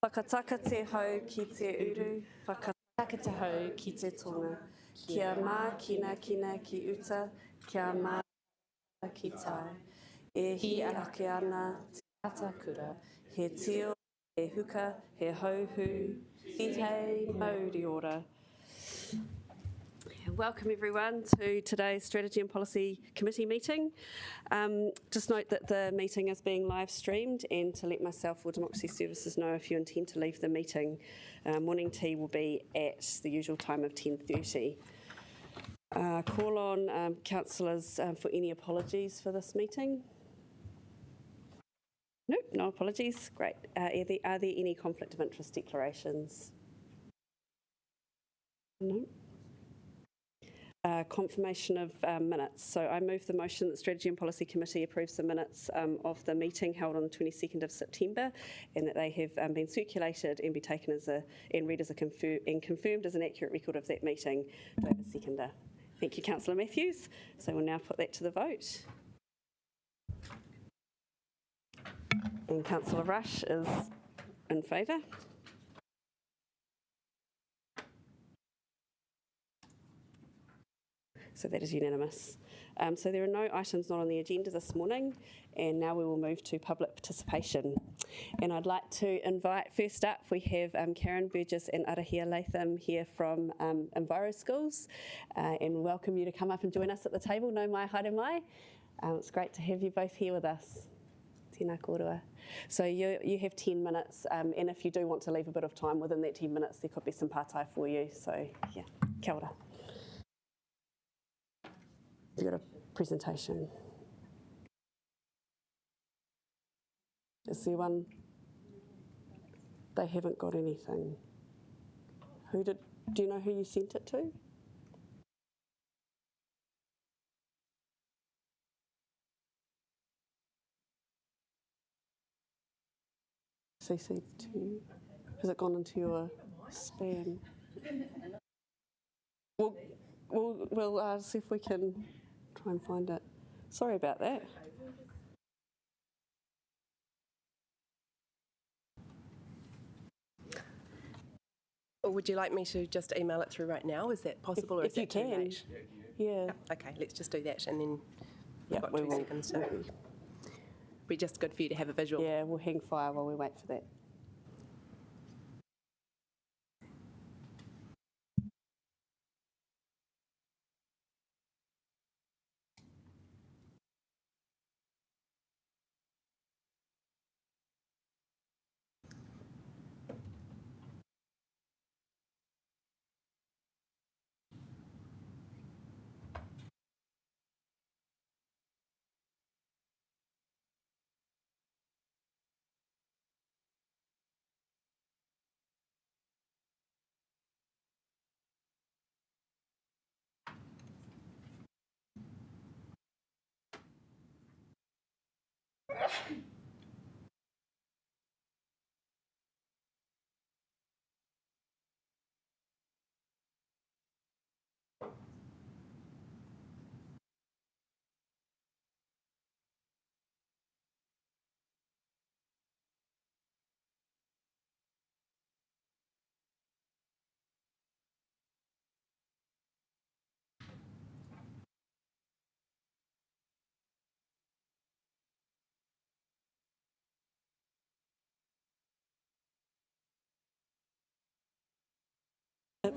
Whakataka te hau ki te uru, whakataka te hau ki te tonga. Kia mā kina ki uta, kia mā ki tai. E hi ake ana te tata kura, he tio, he huka, he hauhu, he hei mauri ora. Welcome everyone to today's Strategy and Policy Committee meeting. Just note that the meeting is being live streamed, and to let myself or Democracy Services know if you intend to leave the meeting. Morning tea will be at the usual time of 10:30. Call on councillors for any apologies for this meeting. Nope, no apologies. Great. Are there any conflict of interest declarations? No. Confirmation of minutes. So I move the motion that Strategy and Policy Committee approves the minutes of the meeting held on the 22nd of September, and that they have been circulated and be taken as and read as and confirmed as an accurate record of that meeting. Do I have a seconder? Thank you, Councillor Matthews. So we'll now put that to the vote. And Councillor Rush is in favour. So that is unanimous. So there are no items not on the agenda this morning, and now we will move to public participation. And I'd like to invite, first up, we have Karen Burgess and Arahia Latham here from Enviro Schools, and welcome you to come up and join us at the table. No mai, haere mai. It's great to have you both here with us. Tēnā kōrua. So you have 10 minutes, and if you do want to leave a bit of time within that 10 minutes, there could be some pārtai for you. So yeah, kia ora. You've got a presentation. Is there one? They haven't got anything. Do you know who you sent it to? CC2. Has it gone into your spam? We'll see if we can try and find it. Sorry about that. Or would you like me to just email it through right now? Is that possible? If you can. Yeah. Okay, let's just do that, and then we've got 2 seconds. So be just good for you to have a visual. Yeah, we'll hang fire while we wait for that.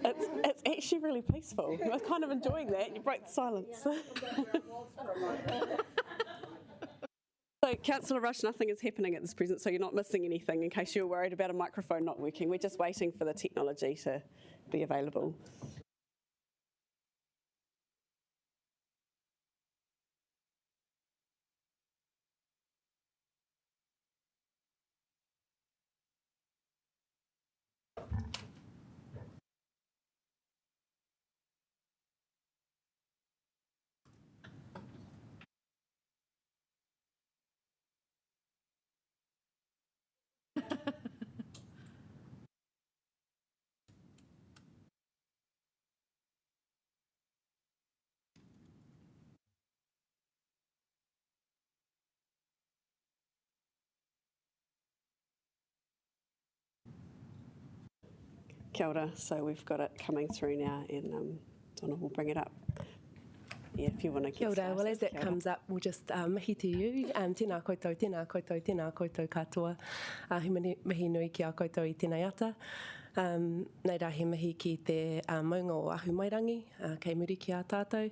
It's actually really peaceful. I was kind of enjoying that. You broke the silence. So, Councillor Rush, nothing is happening at this present, so you're not missing anything in case you're worried about a microphone not working. We're just waiting for the technology to be available. Kia ora. So we've got it coming through now, and Donna will bring it up. Yeah, if you want to get Kia ora. started. Well, as that Kia ora. comes up, we'll just mihi to you. Tēnā koutou, tēnā koutou, tēnā koutou katoa. He mihi nui ki a koutou I tēnei ata. Nei rā he mihi ki te maunga o ahu mairangi, kei muri ki a tātou.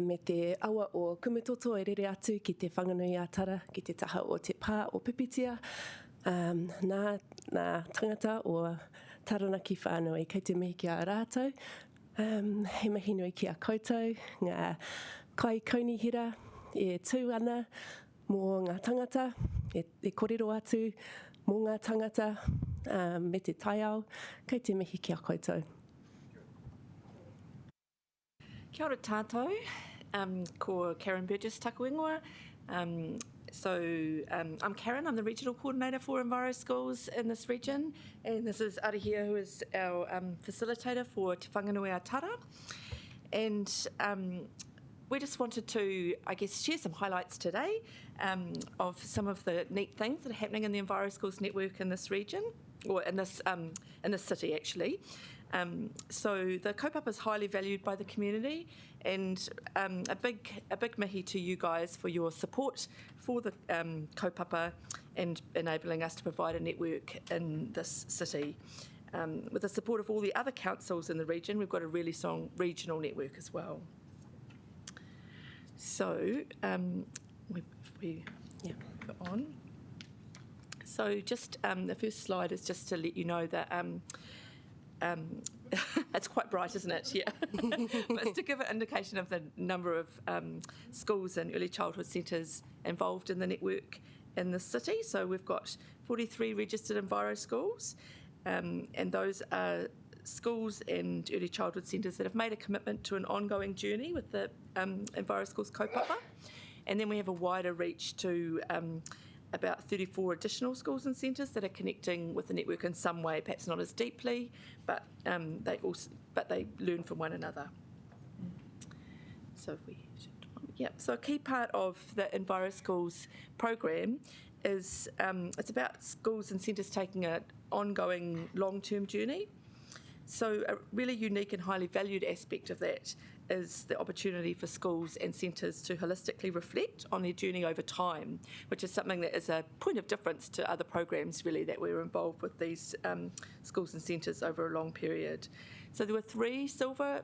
Me te awa o kumitoto e rere atu ki te whanganui a tara, ki te taha o te pā o pipitia. Nā tangata o taranaki whānui, kei te mihi ki a rātou. He mihi nui ki a koutou, ngā kai kaunihira e tū ana mō ngā tangata, e kōrero atu mō ngā tangata, me te taiao, kei te mihi ki a koutou. Kia ora tātou, ko Karen Burgess taku ingoa. I'm Karen, I'm the Regional Coordinator for Enviro Schools in this region, and this is Arihia, who is our facilitator for Te Whanganui a Tara. And we just wanted to, I guess, share some highlights today of some of the neat things that are happening in the Enviro Schools network in this region, or in this city actually. So the kaupapa is highly valued by the community, and a big mihi to you guys for your support for the kaupapa and enabling us to provide a network in this city. With the support of all the other councils in the region, we've got a really strong regional network as well. So if we go on. So just the first slide is just to let you know that it's quite bright, isn't it? Yeah. But it's to give an indication of the number of schools and early childhood centres involved in the network in the city. So we've got 43 registered Enviro schools, and those are schools and early childhood centres that have made a commitment to an ongoing journey with the Enviro Schools kaupapa. And then we have a wider reach to about 34 additional schools and centres that are connecting with the network in some way, perhaps not as deeply, but they learn from one another. So if we so a key part of the Enviro Schools program is it's about schools and centres taking an ongoing long-term journey. So a really unique and highly valued aspect of that is the opportunity for schools and centres to holistically reflect on their journey over time, which is something that is a point of difference to other programs really that we're involved with these schools and centres over a long period. So there were 3 silver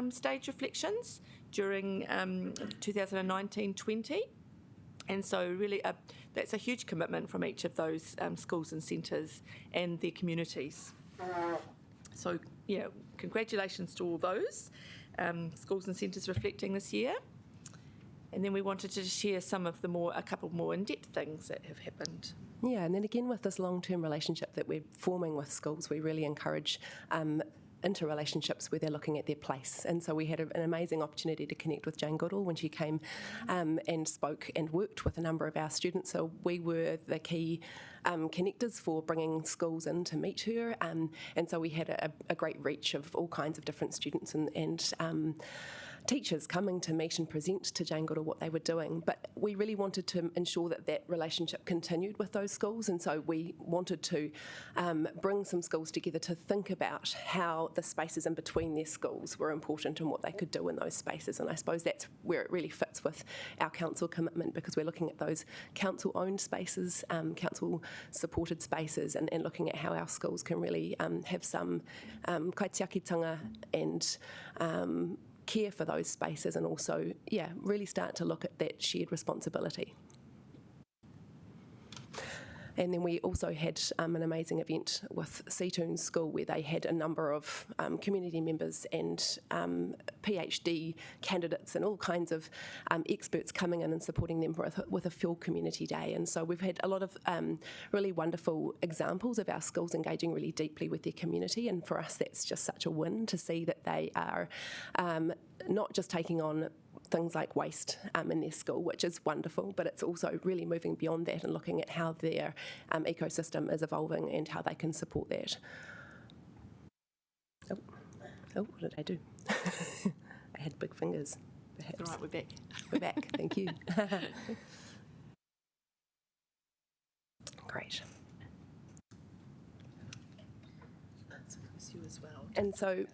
stage reflections during 2019-20. And so really that's a huge commitment from each of those schools and centres and their communities. So, yeah, congratulations to all those schools and centres reflecting this year. And then we wanted to share a couple more in-depth things that have happened. Yeah, and then again with this long-term relationship that we're forming with schools, we really encourage interrelationships where they're looking at their place. And so we had an amazing opportunity to connect with Jane Goodall when she came and spoke and worked with a number of our students. So we were the key connectors for bringing schools in to meet her. And so we had a great reach of all kinds of different students and teachers coming to meet and present to Jane Goodall what they were doing. But we really wanted to ensure that that relationship continued with those schools, and so we wanted to bring some schools together to think about how the spaces in between their schools were important and what they could do in those spaces. And I suppose that's where it really fits with our council commitment, because we're looking at those council-owned spaces, council-supported spaces, and looking at how our schools can really have some kaitiakitanga and care for those spaces, and also, really start to look at that shared responsibility. And then we also had an amazing event with Seatoon School where they had a number of community members and PhD candidates and all kinds of experts coming in and supporting them with a Fuel Community Day. And so we've had a lot of really wonderful examples of our schools engaging really deeply with their community, and for us that's just such a win to see that they are not just taking on things like waste in their school, which is wonderful, but it's also really moving beyond that and looking at how their ecosystem is evolving and how they can support that. Oh, what did I do? I had big fingers, perhaps. All right, we're back. We're back, thank you. Great. You as well. And so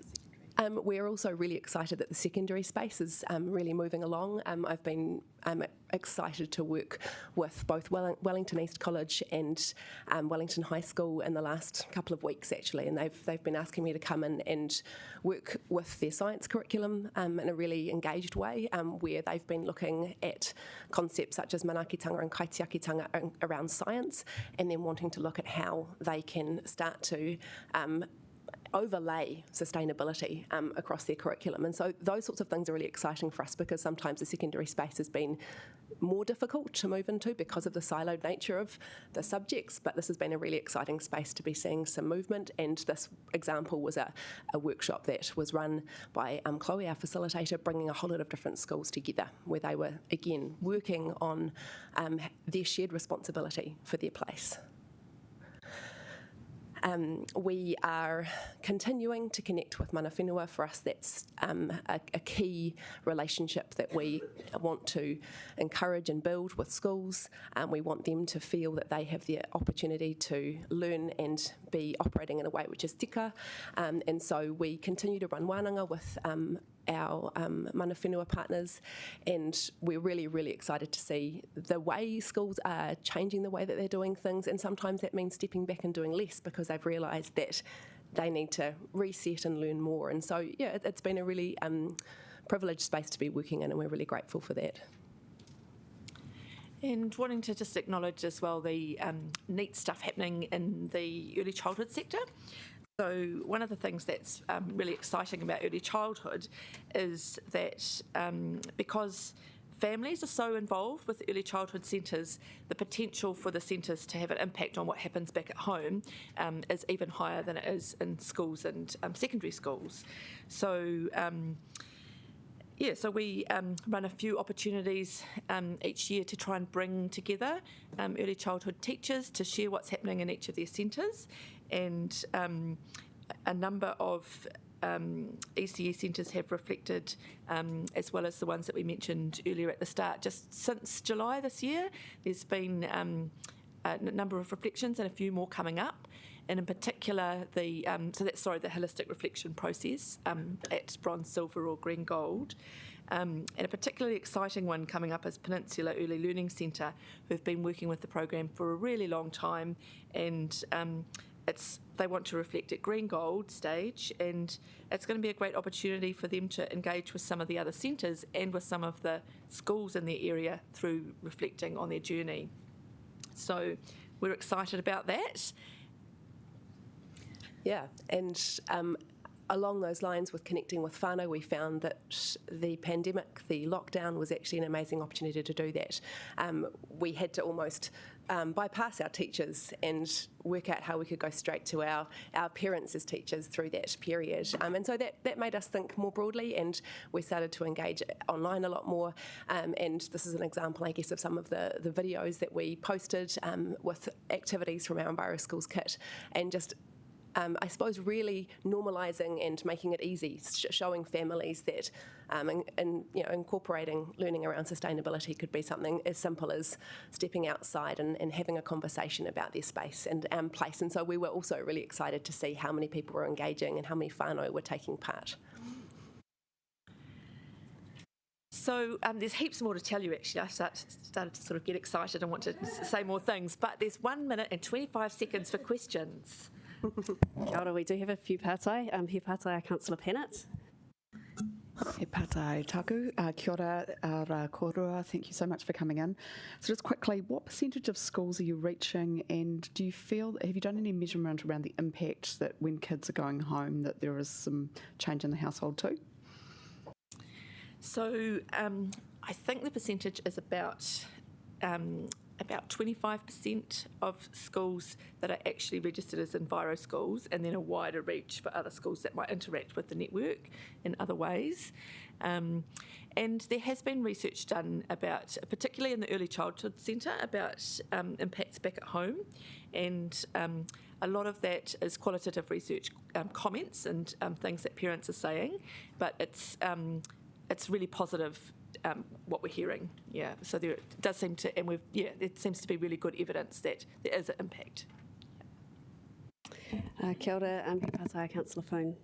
we're also really excited that the secondary space is really moving along. I've been excited to work with both Wellington East College and Wellington High School in the last couple of weeks, actually, and they've been asking me to come in and work with their science curriculum in a really engaged way, where they've been looking at concepts such as manaakitanga and kaitiakitanga around science, and then wanting to look at how they can start to overlay sustainability across their curriculum. And so those sorts of things are really exciting for us, because sometimes the secondary space has been more difficult to move into because of the siloed nature of the subjects, but this has been a really exciting space to be seeing some movement. And this example was a workshop that was run by Chloe, our facilitator, bringing a whole lot of different schools together, where they were, again, working on their shared responsibility for their place. We are continuing to connect with mana whenua. For us, that's a key relationship that we want to encourage and build with schools. We want them to feel that they have the opportunity to learn and be operating in a way which is tika. And so we continue to run wānanga with our mana whenua partners, and we're really, really excited to see the way schools are changing the way that they're doing things, and sometimes that means stepping back and doing less because they've realised that they need to reset and learn more. And so, yeah, it's been a really privileged space to be working in, and we're really grateful for that. And wanting to just acknowledge as well the neat stuff happening in the early childhood sector. So one of the things that's really exciting about early childhood is that because families are so involved with early childhood centres, the potential for the centres to have an impact on what happens back at home is even higher than it is in schools and secondary schools. So so we run a few opportunities each year to try and bring together early childhood teachers to share what's happening in each of their centres, and a number of ECE centres have reflected, as well as the ones that we mentioned earlier at the start. Just since July this year, there's been a number of reflections and a few more coming up. And in particular, the holistic reflection process at bronze, silver or green gold. And a particularly exciting one coming up is Peninsula Early Learning Centre, who've been working with the program for a really long time, and they want to reflect at green gold stage, and it's going to be a great opportunity for them to engage with some of the other centres and with some of the schools in their area through reflecting on their journey. So we're excited about that. Yeah, and along those lines with connecting with whānau, we found that the pandemic, the lockdown, was actually an amazing opportunity to do that. We had to almost bypass our teachers and work out how we could go straight to our parents as teachers through that period. And so that made us think more broadly, and we started to engage online a lot more. And this is an example, I guess, of some of the videos that we posted with activities from our Enviro Schools kit, and just I suppose really normalising and making it easy, showing families that incorporating learning around sustainability could be something as simple as stepping outside and having a conversation about their space and place. And so we were also really excited to see how many people were engaging and how many whānau were taking part. So there's heaps more to tell you, actually. I started to sort of get excited and want to say more things, but there's 1 minute and 25 seconds for questions. Kia ora, we do have a few pātai. He pātai Councillor Pennant. He pātai taku. Kia ora, rā korua. Thank you so much for coming in. So just quickly, what percentage of schools are you reaching, and have you done any measurement around the impact that when kids are going home that there is some change in the household too? So I think the percentage is about 25% of schools that are actually registered as Enviro schools, and then a wider reach for other schools that might interact with the network in other ways. And there has been research done about, particularly in the early childhood centre, about impacts back at home, and a lot of that is qualitative research comments and things that parents are saying, but it's really positive. What we're hearing, so there does seem to, and there seems to be really good evidence that there is an impact. Kia ora, Pātai, Councillor Fung.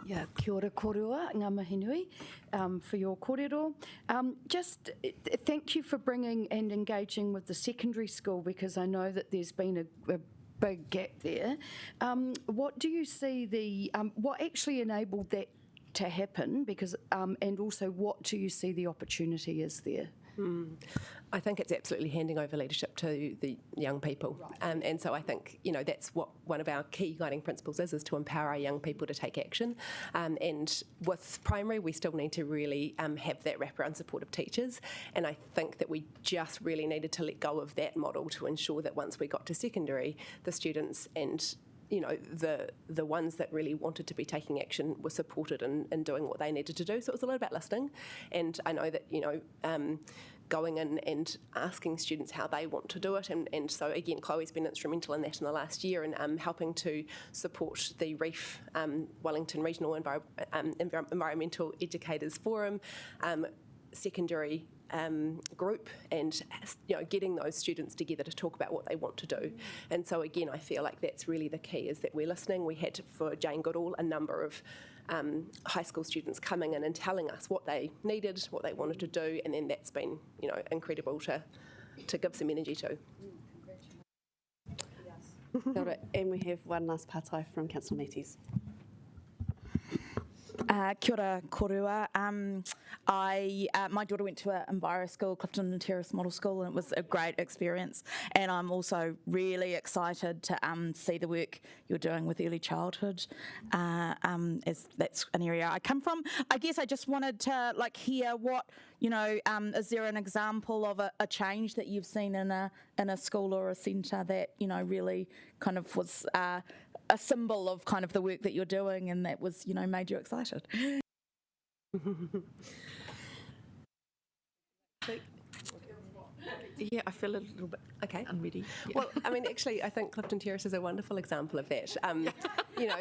Yeah, kia ora korua, ngā mihi nui, for your kōrero. Just thank you for bringing and engaging with the secondary school, because I know that there's been a big gap there. What do you see what actually enabled that to happen? Because and also, what do you see the opportunity is there? I think it's absolutely handing over leadership to the young people. Right. And so I think, that's what one of our key guiding principles is to empower our young people to take action. And with primary, we still need to really have that wraparound support of teachers. And I think that we just really needed to let go of that model to ensure that once we got to secondary, the students and the ones that really wanted to be taking action were supported in doing what they needed to do. So it was a lot about listening. And I know that, going in and asking students how they want to do it. And so, again, Chloe's been instrumental in that in the last year and helping to support the REEF, Wellington Regional Environmental Educators Forum, secondary group, and getting those students together to talk about what they want to do. And so again, I feel like that's really the key, is that we're listening. We had, for Jane Goodall, a number of high school students coming in and telling us what they needed, what they wanted to do, and then that's been incredible to give some energy to. And we have one last pātai from Councillor Matthews. Kia ora korua. My daughter went to an Enviro school, Clifton Terrace Model School, and it was a great experience. And I'm also really excited to see the work you're doing with early childhood, as that's an area I come from. I guess I just wanted to hear what, is there an example of a change that you've seen in a school or a centre that, really kind of was a symbol of kind of the work that you're doing, and that was, made you excited? Yeah, I feel a little bit unready. Yeah. Well, actually, I think Clifton Terrace is a wonderful example of that. They're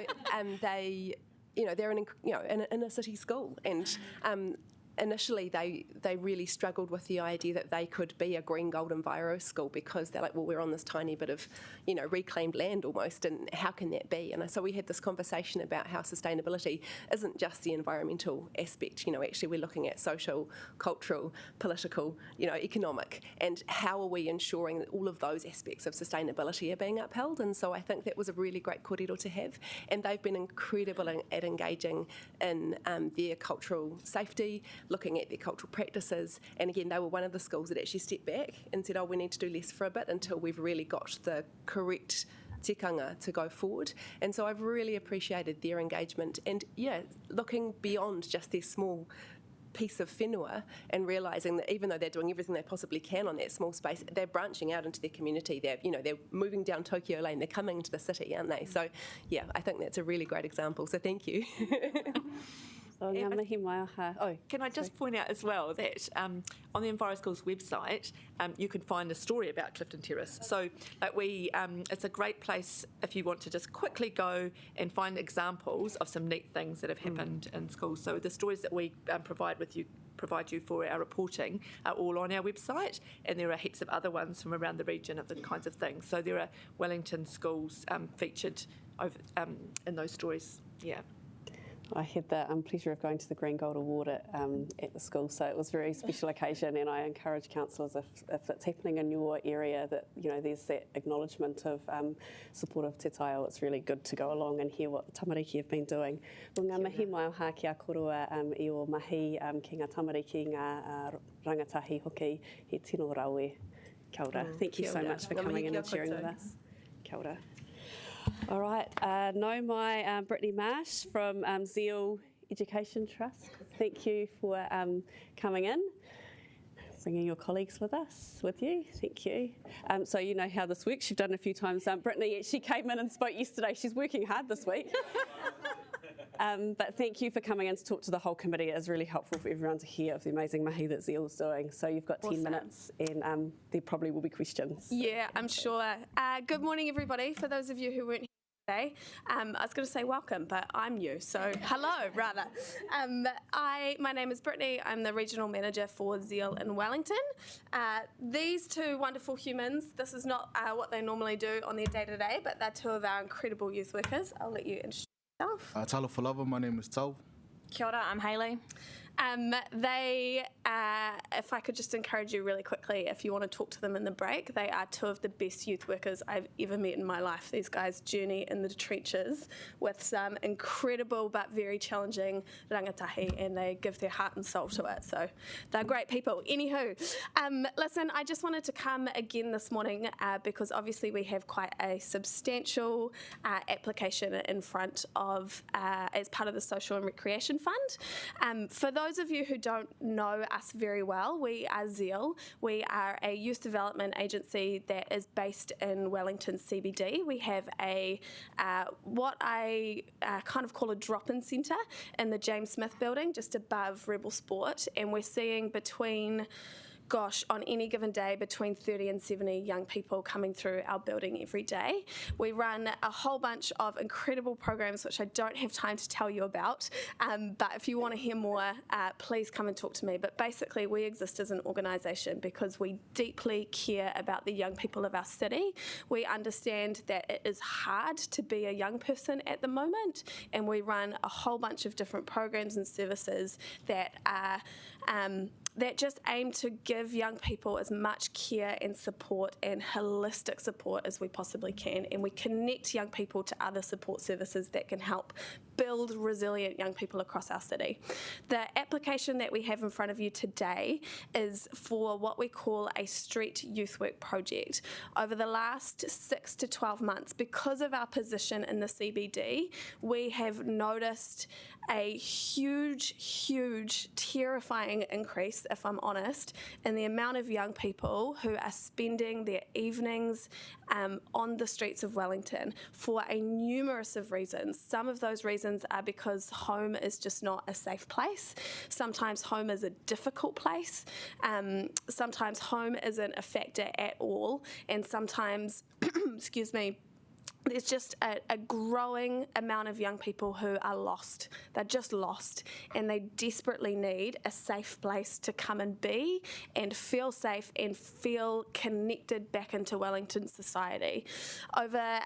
in an inner city school, and initially they really struggled with the idea that they could be a green gold Enviro school, because they're like, well, we're on this tiny bit of reclaimed land almost, and how can that be? And so we had this conversation about how sustainability isn't just the environmental aspect. Actually we're looking at social, cultural, political, economic, and how are we ensuring that all of those aspects of sustainability are being upheld? And so I think that was a really great kōrero to have, and they've been incredible at engaging in their cultural safety, looking at their cultural practices. And again, they were one of the schools that actually stepped back and said, we need to do less for a bit until we've really got the correct tikanga to go forward. And so I've really appreciated their engagement, and looking beyond just their small piece of whenua and realising that even though they're doing everything they possibly can on that small space, they're branching out into their community. They're moving down Tokyo Lane, they're coming into the city, aren't they? So I think that's a really great example, so thank you. Can I just point out as well that on the Enviro Schools website, you can find a story about Clifton Terrace. So it's a great place if you want to just quickly go and find examples of some neat things that have happened in schools. So the stories that we provide you for our reporting are all on our website, and there are heaps of other ones from around the region of the kinds of things. So there are Wellington schools featured in those stories. Yeah. I had the pleasure of going to the Green Gold Award at the school, so it was a very special occasion, and I encourage councillors, if it's happening in your area, that there's that acknowledgement of support of te taio. It's really good to go along and hear what the tamariki have been doing. Well, ngā mihi mai o hā kia korua I o mahi ki ngā tamariki, ngā rangatahi hoki, he tino rawe. Kia ora. Thank you so much for coming in and sharing with us. Kia ora. All right, nau mai Brittany Marsh from Zeal Education Trust. Thank you for coming in, bringing your colleagues with you. Thank you. So you know how this works. You've done it a few times. Brittany actually came in and spoke yesterday. She's working hard this week. But thank you for coming in to talk to the whole committee. It is really helpful for everyone to hear of the amazing mahi that Zeal's doing. So you've got 10 minutes, and there probably will be questions. Yeah, I'm sure. Good morning, everybody. For those of you who weren't today. I was going to say welcome, but I'm new, so hello, rather. My name is Brittany. I'm the Regional Manager for Zeal in Wellington. These two wonderful humans, this is not what they normally do on their day-to-day, but they're two of our incredible youth workers. I'll let you introduce yourself. Talo Falava, my name is Tal. Kia ora, I'm Hayley. If I could just encourage you really quickly, if you want to talk to them in the break, they are two of the best youth workers I've ever met in my life. These guys journey in the trenches with some incredible but very challenging rangatahi, and they give their heart and soul to it. So they're great people. Anywho, listen, I just wanted to come again this morning because obviously we have quite a substantial application in front of as part of the Social and Recreation Fund. For those of you who don't know us very well, we are Zeal. We are a youth development agency that is based in Wellington CBD. We have a what I kind of call a drop-in centre in the James Smith building, just above Rebel Sport, and we're seeing on any given day, between 30 and 70 young people coming through our building every day. We run a whole bunch of incredible programs, which I don't have time to tell you about, but if you want to hear more, please come and talk to me. But basically, we exist as an organisation because we deeply care about the young people of our city. We understand that it is hard to be a young person at the moment, and we run a whole bunch of different programs and services that are that just aim to give young people as much care and support and holistic support as we possibly can. And we connect young people to other support services that can help build resilient young people across our city. The application that we have in front of you today is for what we call a street youth work project. Over the last 6 to 12 months, because of our position in the CBD, we have noticed a huge, terrifying increase, if I'm honest, in the amount of young people who are spending their evenings on the streets of Wellington for a numerous of reasons. Some of those reasons are because home is just not a safe place. Sometimes home is a difficult place. Sometimes home isn't a factor at all. And sometimes, excuse me, there's just a growing amount of young people who are lost. They're just lost, and they desperately need a safe place to come and be and feel safe and feel connected back into Wellington society. Over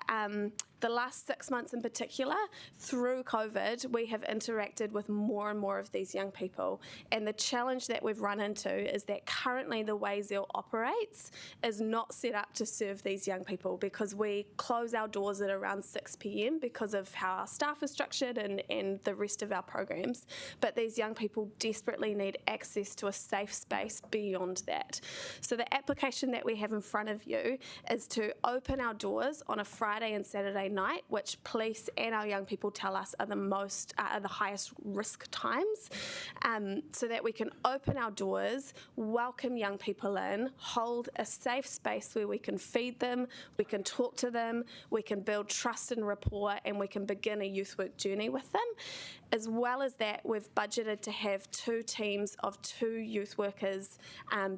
the last 6 months in particular, through COVID, we have interacted with more and more of these young people. And the challenge that we've run into is that currently the way Zeal operates is not set up to serve these young people, because we close our doors at around 6 p.m. because of how our staff is structured and the rest of our programs. But these young people desperately need access to a safe space beyond that. So the application that we have in front of you is to open our doors on a Friday and Saturday night, which police and our young people tell us are the highest risk times, so that we can open our doors, welcome young people in, hold a safe space where we can feed them, we can talk to them, we can build trust and rapport, and we can begin a youth work journey with them. As well as that, we've budgeted to have 2 teams of 2 youth workers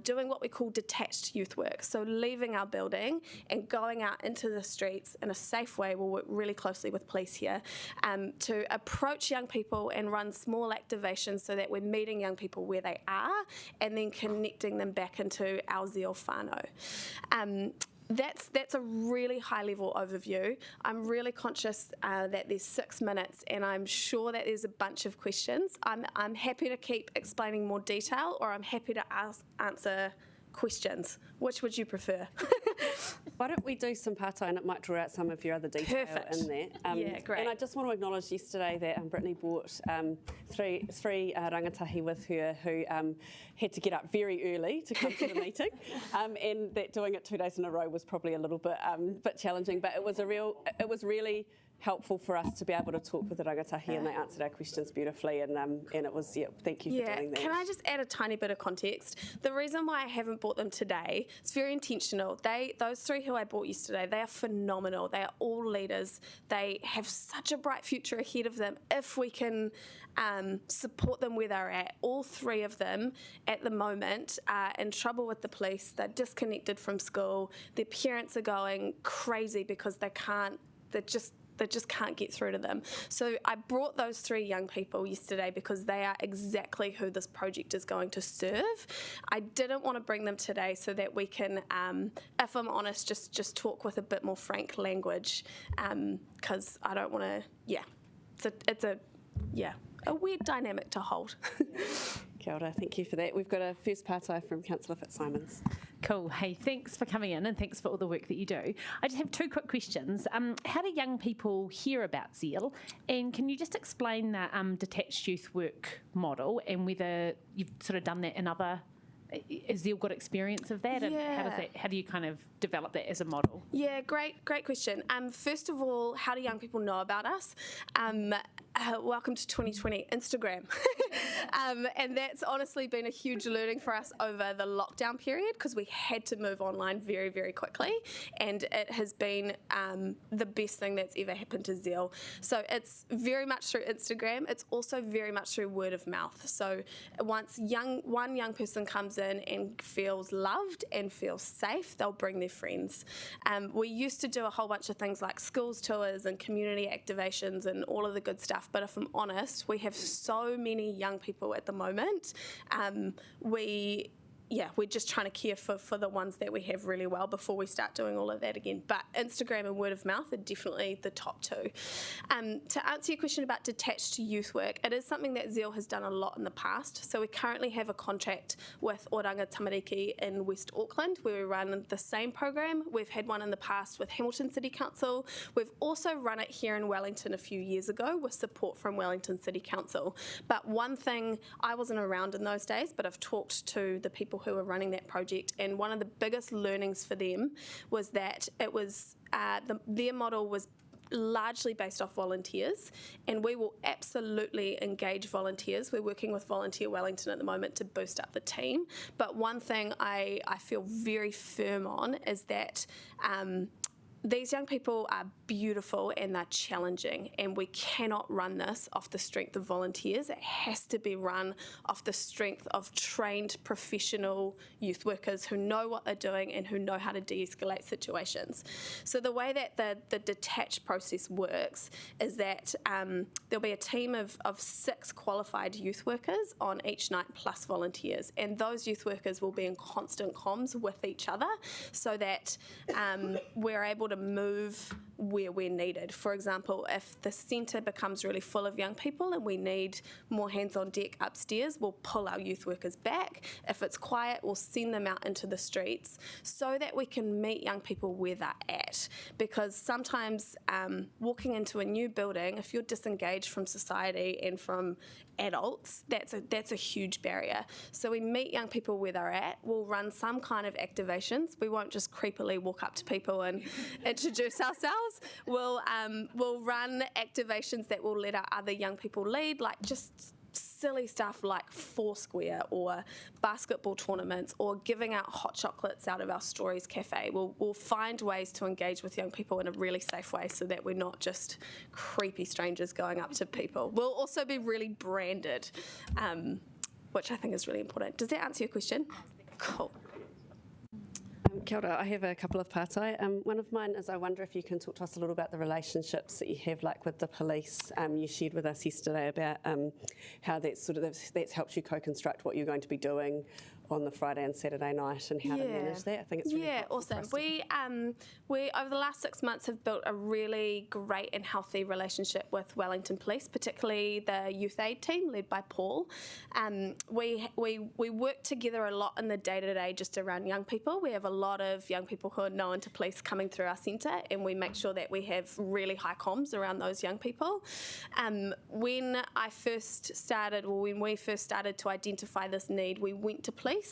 doing what we call detached youth work. So leaving our building and going out into the streets in a safe way. We'll work really closely with police here to approach young people and run small activations so that we're meeting young people where they are and then connecting them back into our Zeal whānau. That's a really high-level overview. I'm really conscious that there's 6 minutes, and I'm sure that there's a bunch of questions. I'm happy to keep explaining more detail, or I'm happy to answer questions. Which would you prefer? Why don't we do some part-time, and it might draw out some of your other detail Perfect. in there. Yeah, great. And I just want to acknowledge yesterday that Brittany brought three rangatahi with her who had to get up very early to come to the meeting, and that doing it 2 days in a row was probably a little bit challenging, but it was really helpful for us to be able to talk with the rangatahi, and they answered our questions beautifully, and it was, thank you for doing that. Can I just add a tiny bit of context? The reason why I haven't brought them today, it's very intentional. Those 3 who I brought yesterday, they are phenomenal. They are all leaders. They have such a bright future ahead of them if we can support them where they're at. All 3 of them at the moment are in trouble with the police. They're disconnected from school. Their parents are going crazy because they're can't get through to them. So I brought those 3 young people yesterday because they are exactly who this project is going to serve. I didn't want to bring them today so that we can, if I'm honest, just talk with a bit more frank language, because I don't want to, it's a weird dynamic to hold. Kia ora, thank you for that. We've got a first partai from Councillor Fitzsimons. Cool. Hey, thanks for coming in and thanks for all the work that you do. I just have 2 quick questions. How do young people hear about Zeal? And can you just explain the detached youth work model and whether you've sort of done that in other... Has Zeal got experience of that? And how do you kind of develop that as a model? Yeah, great question. First of all, how do young people know about us? Welcome to 2020, Instagram. And that's honestly been a huge learning for us over the lockdown period because we had to move online very, very quickly. And it has been the best thing that's ever happened to Zeal. So it's very much through Instagram. It's also very much through word of mouth. So once one young person comes in and feels loved and feels safe, they'll bring their friends. We used to do a whole bunch of things like schools tours and community activations and all of the good stuff. But if I'm honest, we have so many young people at the moment. We're just trying to care for the ones that we have really well before we start doing all of that again. But Instagram and word of mouth are definitely the top 2. To answer your question about detached youth work, it is something that Zeal has done a lot in the past. So we currently have a contract with Oranga Tamariki in West Auckland where we run the same program. We've had one in the past with Hamilton City Council. We've also run it here in Wellington a few years ago with support from Wellington City Council. But one thing, I wasn't around in those days, but I've talked to the people who were running that project, and one of the biggest learnings for them was that it was their model was largely based off volunteers, and we will absolutely engage volunteers. We're working with Volunteer Wellington at the moment to boost up the team, but one thing I feel very firm on is that these young people are beautiful and they're challenging, and we cannot run this off the strength of volunteers. It has to be run off the strength of trained professional youth workers who know what they're doing and who know how to de-escalate situations. So the way that the detached process works is that there'll be a team of 6 qualified youth workers on each night plus volunteers, and those youth workers will be in constant comms with each other so that we're able to move where we're needed. For example, if the centre becomes really full of young people and we need more hands on deck upstairs, we'll pull our youth workers back. If it's quiet, we'll send them out into the streets so that we can meet young people where they're at. Because sometimes walking into a new building, if you're disengaged from society and from adults, that's a huge barrier. So we meet young people where they're at. We'll run some kind of activations. We won't just creepily walk up to people and introduce ourselves. We'll run activations that will let our other young people lead, like just silly stuff like Foursquare or basketball tournaments or giving out hot chocolates out of our Stories Cafe. We'll find ways to engage with young people in a really safe way so that we're not just creepy strangers going up to people. We'll also be really branded, which I think is really important. Does that answer your question? Cool. Kia ora, I have a couple of partai. One of mine is I wonder if you can talk to us a little about the relationships that you have, like with the police. You shared with us yesterday about how that's helped you co-construct what you're going to be doing on the Friday and Saturday night and how to manage that. I think it's really awesome. We over the last 6 months have built a really great and healthy relationship with Wellington Police, particularly the youth aid team led by Paul. We work together a lot in the day-to-day just around young people. We have a lot of young people who are known to police coming through our centre, and we make sure that we have really high comms around those young people. When we first started to identify this need, we went to police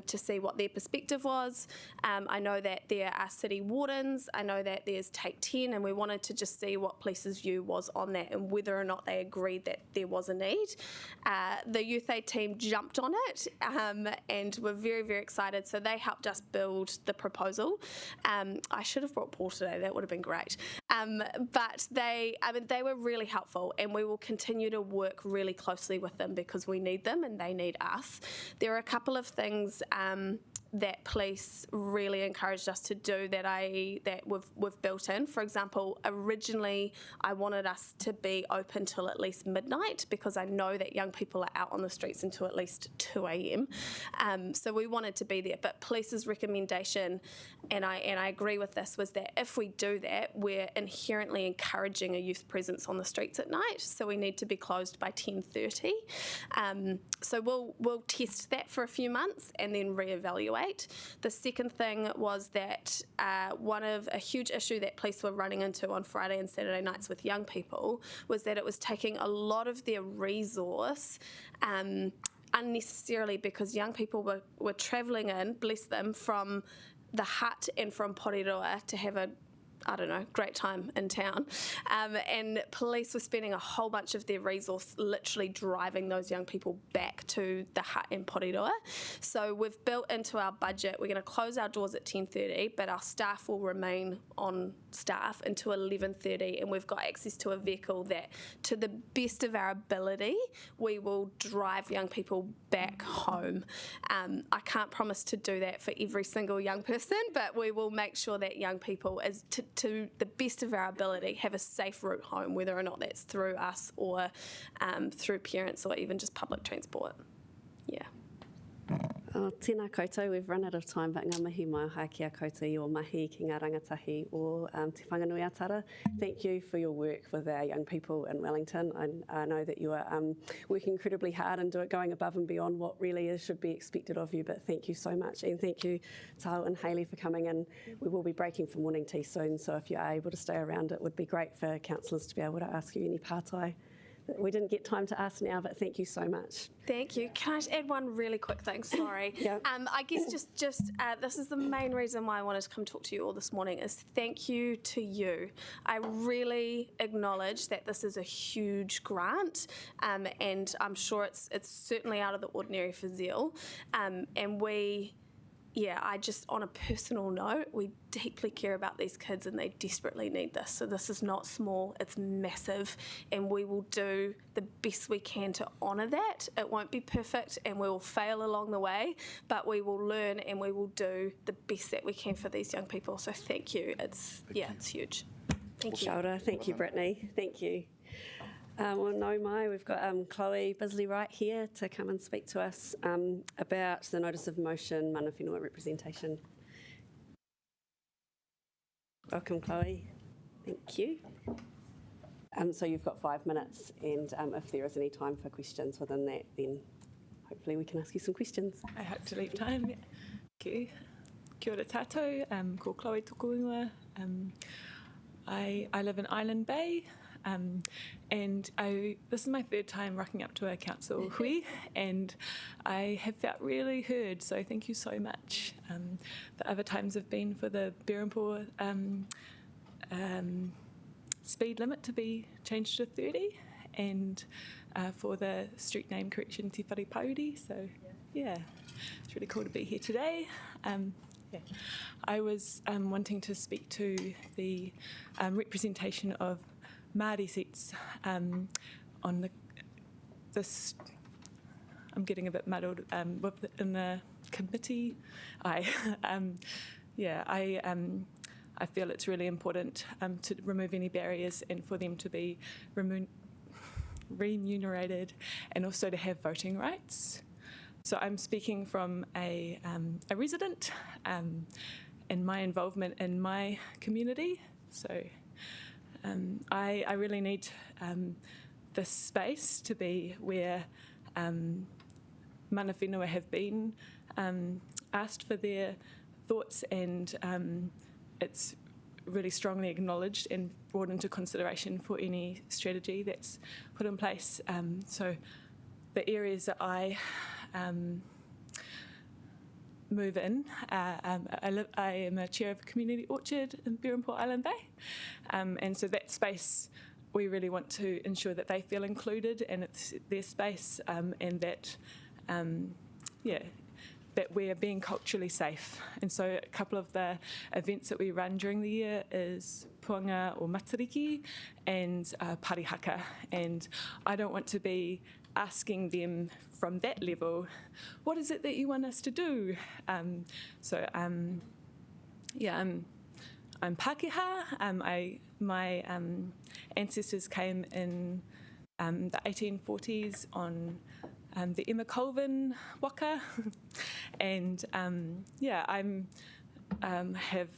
to see what their perspective was. I know that there are city wardens, I know that there's Take 10, and we wanted to just see what police's view was on that and whether or not they agreed that there was a need. The youth aid team jumped on it and were very, very excited, so they helped us build the proposal. I should have brought Paul today, that would have been great. But they were really helpful, and we will continue to work really closely with them because we need them and they need us. There are a couple of things that police really encouraged us to do that we've built in. For example, originally I wanted us to be open till at least midnight because I know that young people are out on the streets until at least 2 a.m. So we wanted to be there. But police's recommendation, and I agree with this, was that if we do that, we're inherently encouraging a youth presence on the streets at night. So we need to be closed by 10:30. So we'll test that for a few months and then reevaluate. The second thing was that a huge issue that police were running into on Friday and Saturday nights with young people was that it was taking a lot of their resource unnecessarily, because young people were travelling in, bless them, from the hut and from Porirua to have a great time in town. And police were spending a whole bunch of their resource literally driving those young people back to the hut in Porirua. So we've built into our budget, we're going to close our doors at 10:30, but our staff will remain on staff until 11:30, and we've got access to a vehicle that, to the best of our ability, we will drive young people back home. I can't promise to do that for every single young person, but we will make sure that young people, to the best of our ability, have a safe route home, whether or not that's through us or through parents or even just public transport. Yeah. Tēnā koutou, we've run out of time, but ngā mihi mai hai kia koutou I o mahi ki ngā rangatahi o Te Whanganui-a-Tara. Thank you for your work with our young people in Wellington. I know that you are working incredibly hard and going above and beyond what really should be expected of you, but thank you so much. And thank you, Tao and Hayley, for coming in. We will be breaking for morning tea soon, so if you are able to stay around, it would be great for councillors to be able to ask you any pātai that we didn't get time to ask now, but thank you so much. Thank you. Can I just add one really quick thing? Sorry. Yeah. I guess just this is the main reason why I wanted to come talk to you all this morning, is thank you to you. I really acknowledge that this is a huge grant, and I'm sure it's certainly out of the ordinary for Zeal, and I just, on a personal note, we deeply care about these kids and they desperately need this. So this is not small, it's massive, and we will do the best we can to honour that. It won't be perfect and we will fail along the way, but we will learn and we will do the best that we can for these young people. So thank you. It's huge. Thank you. Shoulder. Thank you, Brittany. Thank you. Well, no mai, we've got Chloe Bisley right here to come and speak to us about the Notice of Motion mana whenua representation. Welcome, Chloe. Thank you. So you've got 5 minutes, and if there is any time for questions within that, then hopefully we can ask you some questions. I hope to leave time. Yeah. Thank you. Kia ora tātou, ko Chloe tōku ingoa. I live in Island Bay. And this is my third time rocking up to a council hui, and I have felt really heard, so thank you so much. The other times have been for the Berempore speed limit to be changed to 30, and for the street name correction Te Whare, so yeah, it's really cool to be here today. I was wanting to speak to the representation of Māori seats on this. I'm getting a bit muddled in the committee. I feel it's really important to remove any barriers and for them to be remunerated, and also to have voting rights. So I'm speaking from a resident and my involvement in my community. So. I really need this space to be where mana whenua have been asked for their thoughts, and it's really strongly acknowledged and brought into consideration for any strategy that's put in place. So the areas that I move in. I am a chair of a community orchard in Berempore Island Bay, and so that space we really want to ensure that they feel included and it's their space, and that that we're being culturally safe. And so a couple of the events that we run during the year is puanga or matariki and parihaka. And I don't want to be asking them from that level, what is it that you want us to do? I'm Pākehā. My ancestors came in the 1840s on the Emma Colvin waka, and have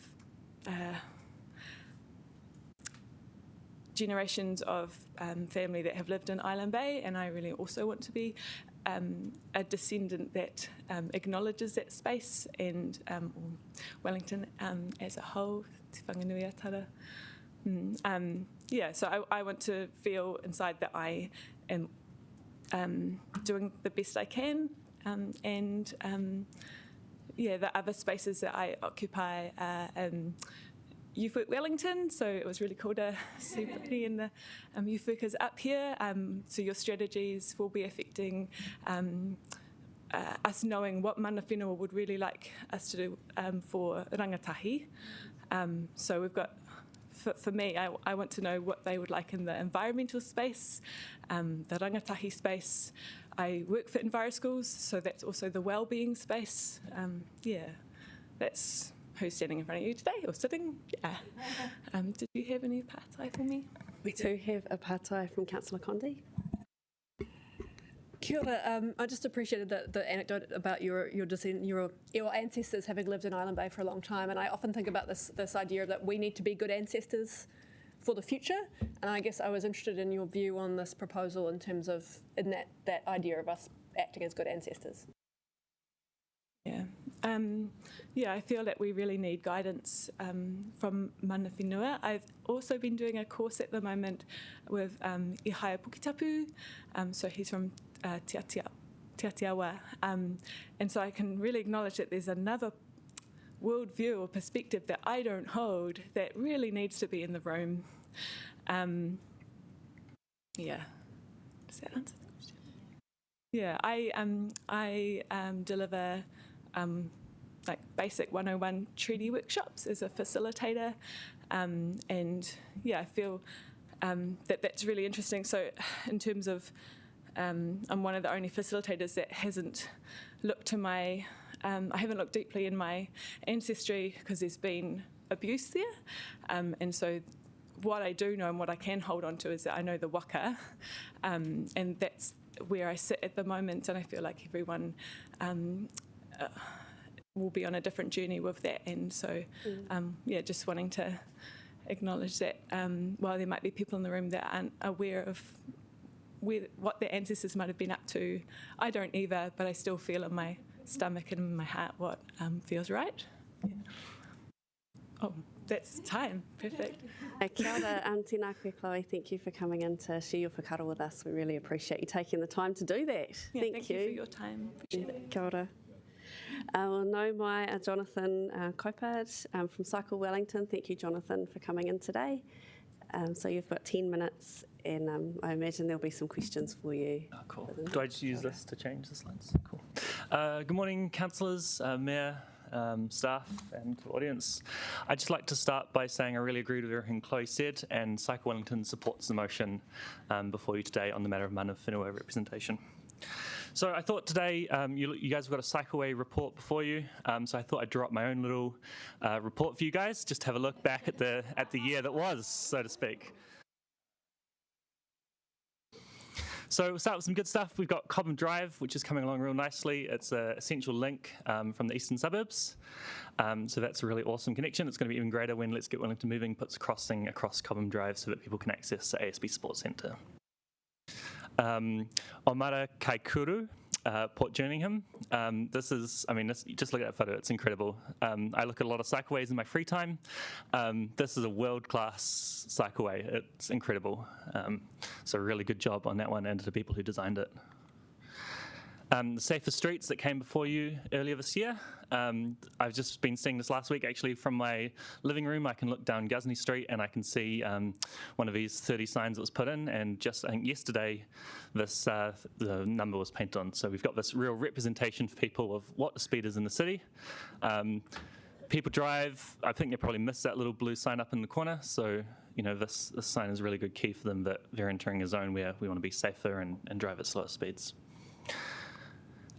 generations of family that have lived in Island Bay, and I really also want to be a descendant that acknowledges that space and Wellington as a whole, te whanganui atara. So I want to feel inside that I am doing the best I can, the other spaces that I occupy are Youth Work Wellington, so it was really cool to see Brittany and the youth workers up here. So your strategies will be affecting us knowing what mana whenua would really like us to do for rangatahi. So we've got, for me, I want to know what they would like in the environmental space, the rangatahi space. I work for Enviro schools, so that's also the wellbeing space. That's who's standing in front of you today, or sitting. Did you have any pātai for me? We do have a pātai from Councillor Condi. Kia ora. I just appreciated the anecdote about your ancestors having lived in Island Bay for a long time, and I often think about this idea that we need to be good ancestors for the future, and I guess I was interested in your view on this proposal in terms of that idea of us acting as good ancestors. I feel that we really need guidance from mana whenua. I've also been doing a course at the moment with Ihaya Pukitapu, so he's from Te Atiawa, and so I can really acknowledge that there's another worldview or perspective that I don't hold that really needs to be in the room. Does that answer the question? Yeah, I deliver like basic 101 treaty workshops as a facilitator, and I feel that's really interesting. So in terms of I'm one of the only facilitators that hasn't looked to I haven't looked deeply in my ancestry because there's been abuse there, and so what I do know and what I can hold on to is that I know the waka, and that's where I sit at the moment, and I feel like everyone will be on a different journey with that, and so just wanting to acknowledge that while there might be people in the room that aren't aware of what their ancestors might have been up to, I don't either, but I still feel in my stomach and in my heart what feels right. Oh, that's time. Perfect. Kia ora, tēnā koe, Chloe. Thank you for coming in to share your whakaaro with us. We really appreciate you taking the time to do that. Thank you for your time. Appreciate it. Kia ora. We'll know my Jonathan Kopard from Cycle Wellington. Thank you, Jonathan, for coming in today. So you've got 10 minutes, and I imagine there'll be some questions for you. Oh, cool. Do I just use this to change the slides? Cool. Good morning, councillors, mayor, staff and audience. I'd just like to start by saying I really agree with everything Chloe said, and Cycle Wellington supports the motion before you today on the matter of mana whenua representation. So I thought today you guys have got a Cycleway report before you, so I thought I'd draw up my own little report for you guys, just to have a look back at the year that was, so to speak. So we'll start with some good stuff. We've got Cobham Drive, which is coming along real nicely. It's an essential link from the eastern suburbs. So that's a really awesome connection. It's going to be even greater when Let's Get Wellington Moving puts a crossing across Cobham Drive so that people can access the ASB Sports Centre. Omara Kaikuru, Port Jerningham. This is, just look at that photo, it's incredible. I look at a lot of cycleways in my free time. This is a world-class cycleway, it's incredible. So really good job on that one and to the people who designed it. The Safer Streets that came before you earlier this year. I've just been seeing this last week actually from my living room. I can look down Ghuzney Street and I can see one of these 30 signs that was put in, and just I think yesterday this the number was painted on. So we've got this real representation for people of what the speed is in the city. People drive, I think they probably missed that little blue sign up in the corner, so this sign is a really good key for them that they're entering a zone where we want to be safer and drive at slower speeds.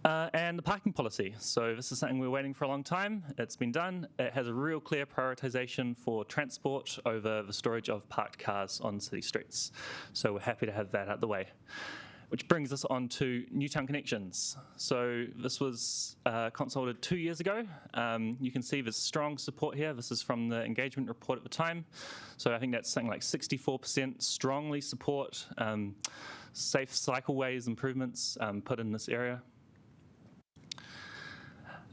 And the parking policy. So this is something we're waiting for a long time. It's been done. It has a real clear prioritisation for transport over the storage of parked cars on city streets. So we're happy to have that out the way. Which brings us on to Newtown Connections. So this was consulted 2 years ago. You can see there's strong support here. This is from the engagement report at the time. So I think that's something like 64% strongly support safe cycleways improvements put in this area.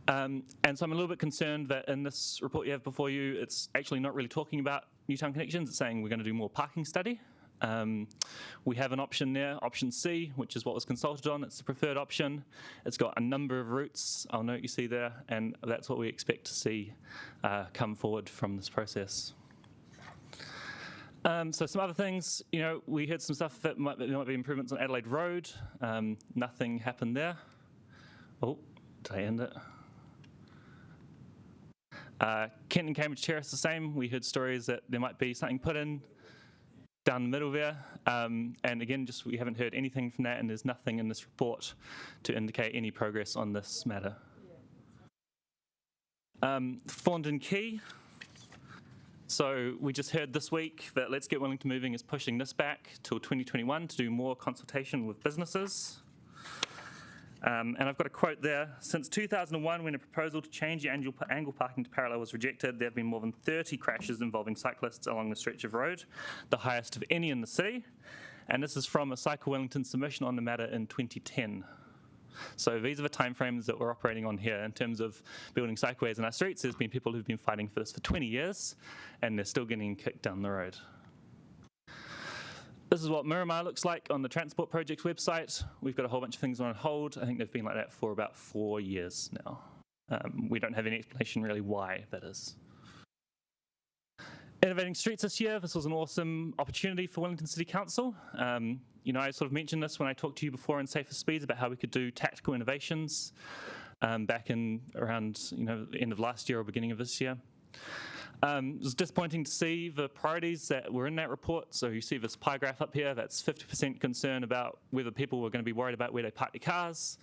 And so I'm a little bit concerned that in this report you have before you, it's actually not really talking about Newtown Connections. It's saying we're going to do more parking study. We have an option there, option C, which is what was consulted on. It's the preferred option. It's got a number of routes, I'll note you see there, and that's what we expect to see come forward from this process. So some other things, we heard some stuff that there might be improvements on Adelaide Road. Nothing happened there. Oh, did I end it? Kent and Cambridge Terrace, the same. We heard stories that there might be something put in down the middle there. And again, just we haven't heard anything from that, and there's nothing in this report to indicate any progress on this matter. Thorndon Quay. So we just heard this week that Let's Get Wellington Moving is pushing this back till 2021 to do more consultation with businesses. And I've got a quote there. Since 2001, when a proposal to change the angle parking to parallel was rejected, there have been more than 30 crashes involving cyclists along the stretch of road, the highest of any in the city. And this is from a Cycle Wellington submission on the matter in 2010. So these are the timeframes that we're operating on here in terms of building cycleways in our streets. There's been people who've been fighting for this for 20 years, and they're still getting kicked down the road. This is what Miramar looks like on the Transport Project's website. We've got a whole bunch of things on hold. I think they've been like that for about 4 years now. We don't have any explanation really why that is. Innovating Streets this year. This was an awesome opportunity for Wellington City Council. I sort of mentioned this when I talked to you before in Safer Speeds about how we could do tactical innovations back in around the end of last year or beginning of this year. It was disappointing to see the priorities that were in that report. So you see this pie graph up here, that's 50% concern about whether people were going to be worried about where they park their cars.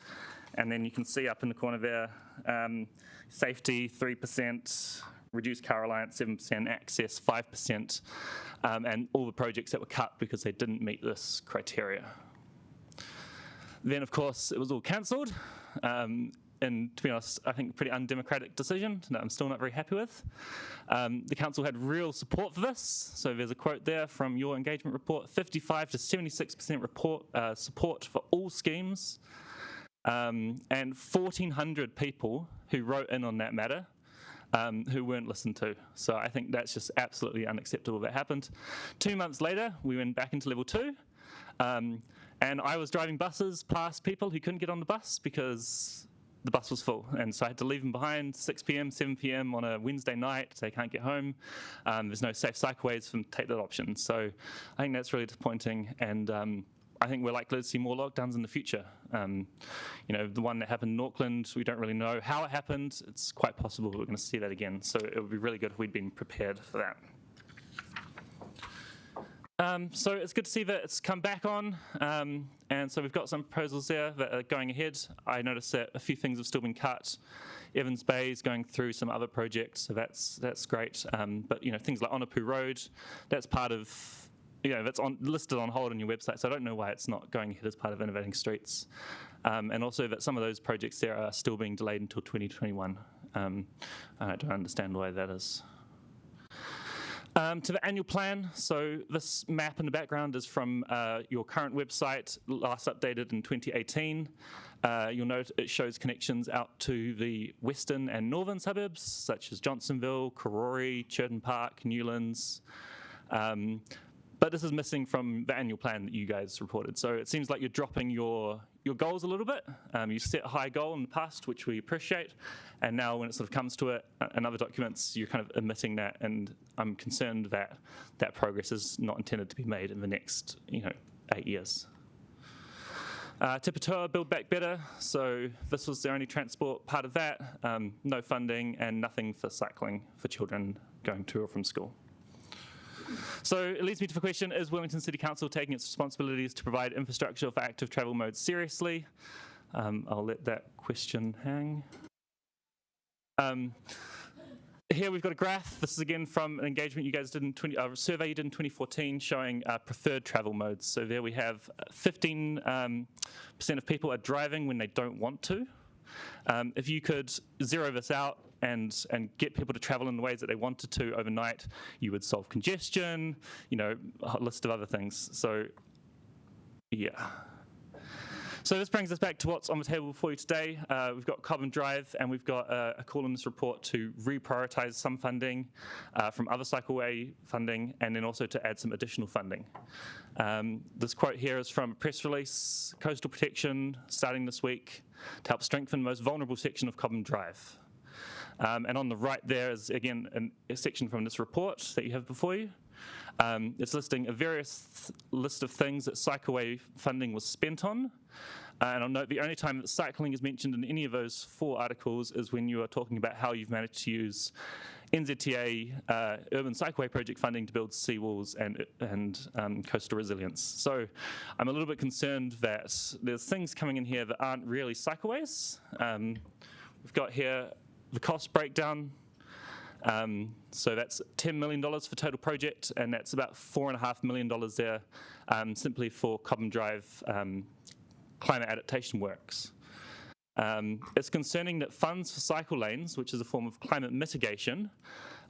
And then you can see up in the corner there, safety 3%, reduced car reliance 7%, access 5%, and all the projects that were cut because they didn't meet this criteria. Then, of course, it was all cancelled. And to be honest, I think a pretty undemocratic decision that I'm still not very happy with. The council had real support for this. So there's a quote there from your engagement report, 55 to 76% support for all schemes, and 1,400 people who wrote in on that matter who weren't listened to. So I think that's just absolutely unacceptable that happened. 2 months later, we went back into level 2. And I was driving buses past people who couldn't get on the bus because the bus was full, and so I had to leave them behind 6 p.m, 7 p.m. on a Wednesday night. They can't get home. There's no safe cycleways for them to take that option. So I think that's really disappointing, and I think we're likely to see more lockdowns in the future. The one that happened in Auckland, we don't really know how it happened. It's quite possible we're going to see that again. So it would be really good if we'd been prepared for that. So it's good to see that it's come back on, and so we've got some proposals there that are going ahead. I noticed that a few things have still been cut. Evans Bay is going through some other projects, so that's great. But things like Onapu Road, that's part of that's listed on hold on your website. So I don't know why it's not going ahead as part of Innovating Streets, and also that some of those projects there are still being delayed until 2021. I don't understand why that is. To the annual plan, so this map in the background is from your current website, last updated in 2018. You'll note it shows connections out to the western and northern suburbs, such as Johnsonville, Karori, Churton Park, Newlands. But this is missing from the annual plan that you guys reported. So it seems like you're dropping your goals a little bit. You set a high goal in the past, which we appreciate, and now when it sort of comes to it in other documents, you're kind of omitting that, and I'm concerned that that progress is not intended to be made in the next 8 years. Te Patoa, Build Back Better, so this was the only transport part of that, no funding and nothing for cycling for children going to or from school. So it leads me to the question, is Wellington City Council taking its responsibilities to provide infrastructure for active travel modes seriously? I'll let that question hang. Here we've got a graph. This is again from an engagement you guys did in survey you did in 2014 showing preferred travel modes. So there we have 15% of people are driving when they don't want to. If you could zero this out and get people to travel in the ways that they wanted to overnight, you would solve congestion, a list of other things. So, yeah. So this brings us back to what's on the table for you today. We've got Cobham Drive, and we've got a call in this report to reprioritise some funding from other cycleway funding, and then also to add some additional funding. This quote here is from a press release, Coastal Protection, starting this week, to help strengthen the most vulnerable section of Cobham Drive. And on the right there is, again, a section from this report that you have before you. It's listing a various list of things that cycleway funding was spent on. And I'll note the only time that cycling is mentioned in any of those 4 articles is when you are talking about how you've managed to use NZTA urban cycleway project funding to build seawalls and coastal resilience. So I'm a little bit concerned that there's things coming in here that aren't really cycleways. We've got here the cost breakdown. So that's $10 million for total project, and that's about $4.5 million there simply for Cobham Drive climate adaptation works. It's concerning that funds for cycle lanes, which is a form of climate mitigation,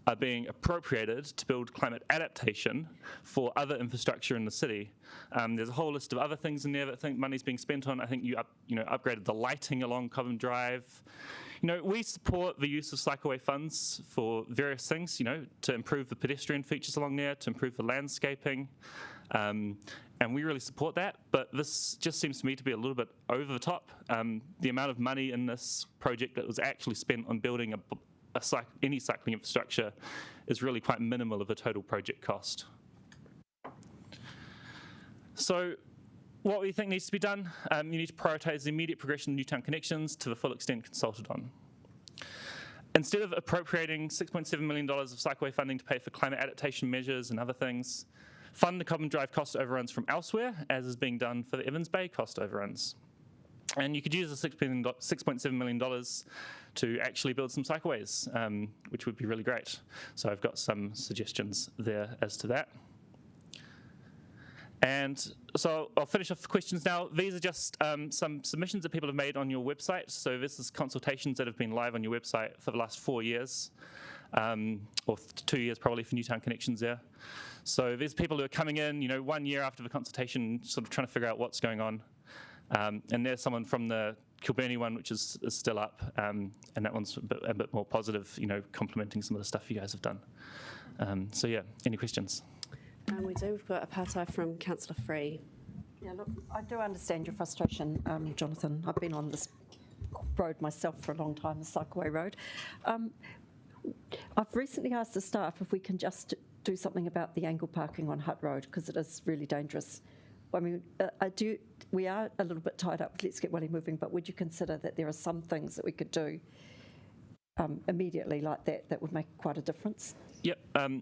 are being appropriated to build climate adaptation for other infrastructure in the city. There's a whole list of other things in there that I think money's being spent on. I think you upgraded the lighting along Cobham Drive. We support the use of cycleway funds for various things, to improve the pedestrian features along there, to improve the landscaping, and we really support that, but this just seems to me to be a little bit over the top. The amount of money in this project that was actually spent on building any cycling infrastructure is really quite minimal of a total project cost. So what we think needs to be done, you need to prioritise the immediate progression of Newtown connections to the full extent consulted on. Instead of appropriating $6.7 million of cycleway funding to pay for climate adaptation measures and other things, fund the Cobham Drive cost overruns from elsewhere, as is being done for the Evans Bay cost overruns. And you could use the $6.7 million to actually build some cycleways, which would be really great. So I've got some suggestions there as to that. And so I'll finish off the questions now. These are just some submissions that people have made on your website. So this is consultations that have been live on your website for the last 4 years, or 2 years probably for Newtown Connections there. So there's people who are coming in, 1 year after the consultation, sort of trying to figure out what's going on. And there's someone from the Kilburnie one, which is still up, and that one's a bit more positive, complementing some of the stuff you guys have done. So yeah, any questions? We do. We've got a partai from Councillor Free. Yeah, look, I do understand your frustration, Jonathan. I've been on this road myself for a long time, the Cycleway Road. I've recently asked the staff if we can just do something about the angle parking on Hutt Road, because it is really dangerous. I mean, we are a little bit tied up with Let's Get Welly moving, but would you consider that there are some things that we could do immediately like that would make quite a difference? Yep,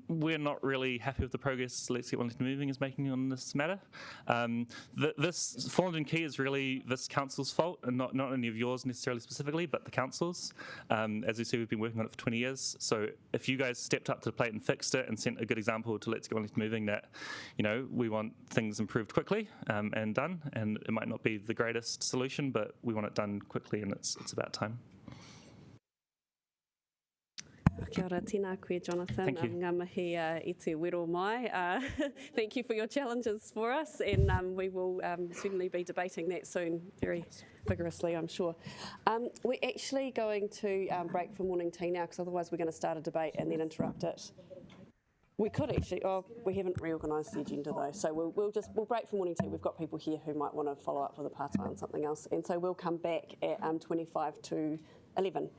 we're not really happy with the progress Let's Get Wellington Moving is making on this matter. This Thorndon Quay is really this council's fault, and not any of yours necessarily specifically, but the council's. As you see, we've been working on it for 20 years. So if you guys stepped up to the plate and fixed it and sent a good example to Let's Get Wellington Moving that, we want things improved quickly and done, and it might not be the greatest solution, but we want it done quickly, and it's about time. Kia ora, tēnā koe, Jonathan. Thank you. Ngā mihi I te wero mai. Thank you for your challenges for us, and we will certainly be debating that soon very vigorously, I'm sure. We're actually going to break for morning tea now, because otherwise we're going to start a debate and then interrupt it. We could actually. Oh, we haven't reorganised the agenda though, so we'll break for morning tea. We've got people here who might want to follow up with a party on something else, and so we'll come back at 25 to 11.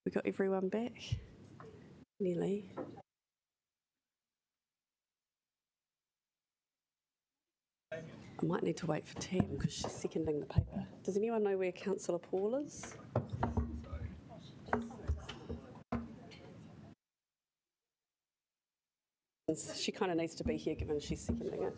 We got everyone back? Nearly. I might need to wait for Tam because she's seconding the paper. Does anyone know where Councillor Paul is? She kind of needs to be here given she's seconding it.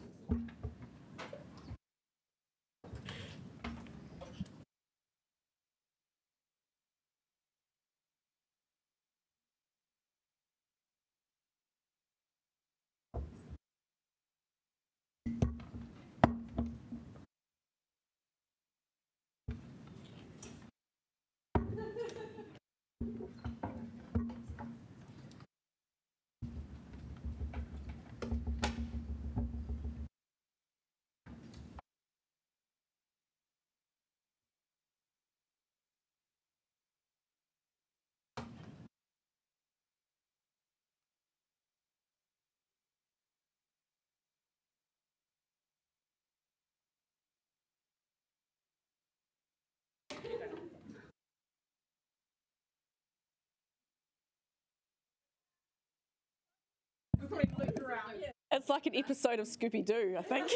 It's like an episode of Scooby-Doo, I think.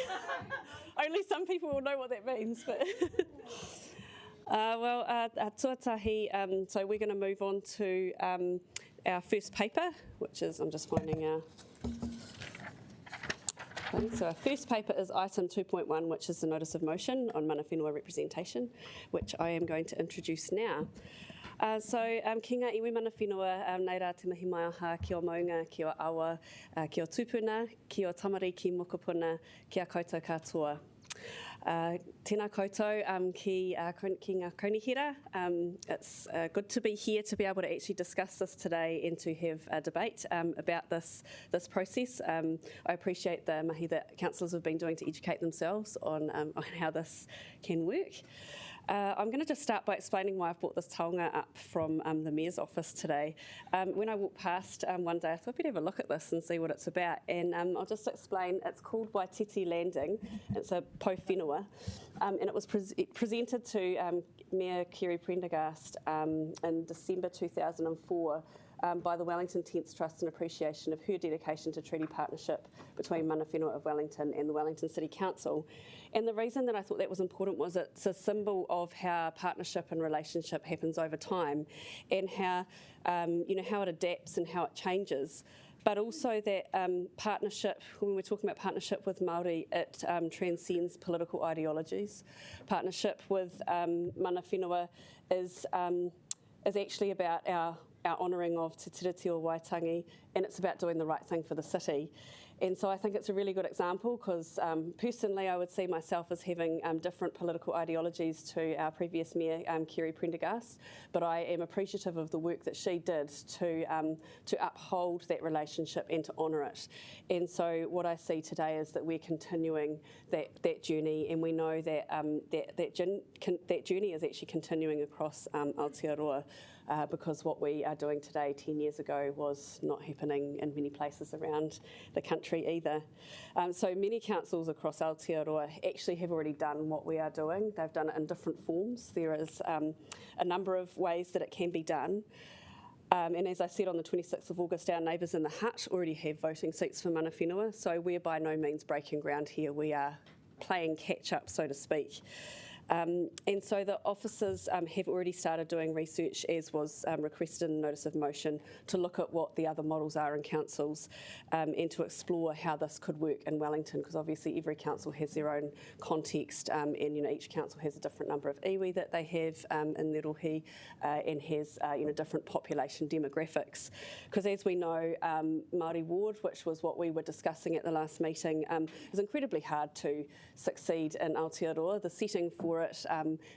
Only some people will know what that means. But tuatahi, so we're going to move on to our first paper, which is, I'm just finding our... So our first paper is item 2.1, which is the notice of motion on mana whenua representation, which I am going to introduce now. Ki ngā iwi mana whenua, nei rā te mihi mai aha ki o maunga, ki o awa, ki o tupuna, ki o tamariki mokopuna, ki a koutou katoa. Tēnā koutou ki ngā kaunihira. It's good to be here to be able to actually discuss this today and to have a debate about this process. I appreciate the mahi that councillors have been doing to educate themselves on how this can work. I'm going to just start by explaining why I've brought this taonga up from the Mayor's office today. When I walked past one day, I thought I'd have a look at this and see what it's about. And I'll just explain. It's called Waititi Landing. It's a po whenua. And it was presented to Mayor Kerry Prendergast in December 2004 by the Wellington Tents Trust in appreciation of her dedication to treaty partnership between mana whenua of Wellington and the Wellington City Council. And the reason that I thought that was important was it's a symbol of how partnership and relationship happens over time, and how how it adapts and how it changes. But also that partnership, when we're talking about partnership with Māori, it transcends political ideologies. Partnership with mana whenua is actually about our honouring of Te Tiriti o Waitangi, and it's about doing the right thing for the city. And so I think it's a really good example because personally I would see myself as having different political ideologies to our previous Mayor, Kerry Prendergast, but I am appreciative of the work that she did to uphold that relationship and to honour it. And so what I see today is that we're continuing that journey, and we know that that journey is actually continuing across Aotearoa. Because what we are doing today 10 years ago was not happening in many places around the country either. So many councils across Aotearoa actually have already done what we are doing. They've done it in different forms. There is a number of ways that it can be done. And as I said, on the 26th of August, our neighbours in the hut already have voting seats for mana whenua, so we're by no means breaking ground here. We are playing catch up, so to speak. And so the officers have already started doing research, as was requested in the notice of motion, to look at what the other models are in councils and to explore how this could work in Wellington, because obviously every council has their own context, and each council has a different number of iwi that they have in their rohi, and has different population demographics. Because as we know, Māori ward, which was what we were discussing at the last meeting, is incredibly hard to succeed in Aotearoa. The setting for it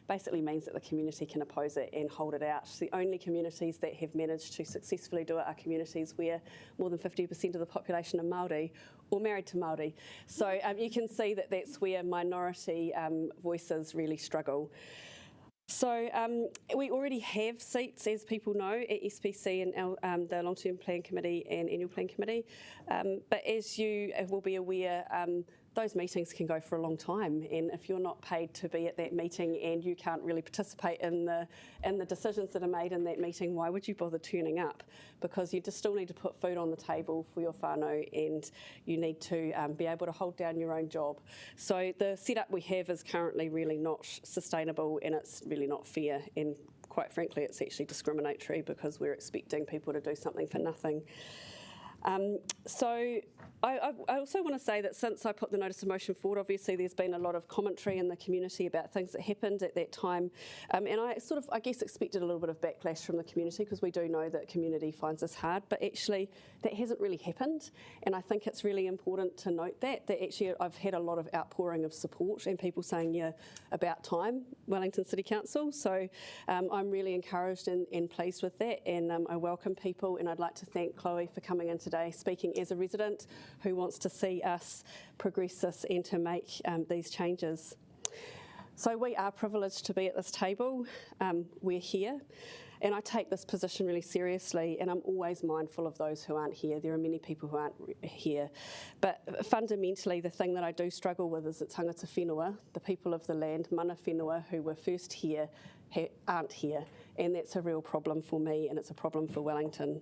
basically means that the community can oppose it and hold it out. The only communities that have managed to successfully do it are communities where more than 50% of the population are Māori or married to Māori. So you can see that that's where minority voices really struggle. So we already have seats, as people know, at SPC and the Long-Term Plan Committee and Annual Plan Committee. But as you will be aware, those meetings can go for a long time, and if you're not paid to be at that meeting and you can't really participate in the decisions that are made in that meeting, why would you bother turning up? Because you just still need to put food on the table for your whānau, and you need to be able to hold down your own job. So the setup we have is currently really not sustainable, and it's really not fair, and quite frankly it's actually discriminatory because we're expecting people to do something for nothing. So I also want to say that since I put the notice of motion forward, obviously there's been a lot of commentary in the community about things that happened at that time, and I guess expected a little bit of backlash from the community, because we do know that the community finds this hard, but actually that hasn't really happened, and I think it's really important to note that actually I've had a lot of outpouring of support and people saying, yeah, about time, Wellington City Council. So I'm really encouraged and pleased with that, and I welcome people, and I'd like to thank Chloe for coming in today, speaking as a resident who wants to see us progress this and to make these changes. So we are privileged to be at this table. We're here, and I take this position really seriously, and I'm always mindful of those who aren't here. There are many people who aren't here, but fundamentally the thing that I do struggle with is that tangata whenua, the people of the land, mana whenua, who were first here, aren't here, and that's a real problem for me, and it's a problem for Wellington.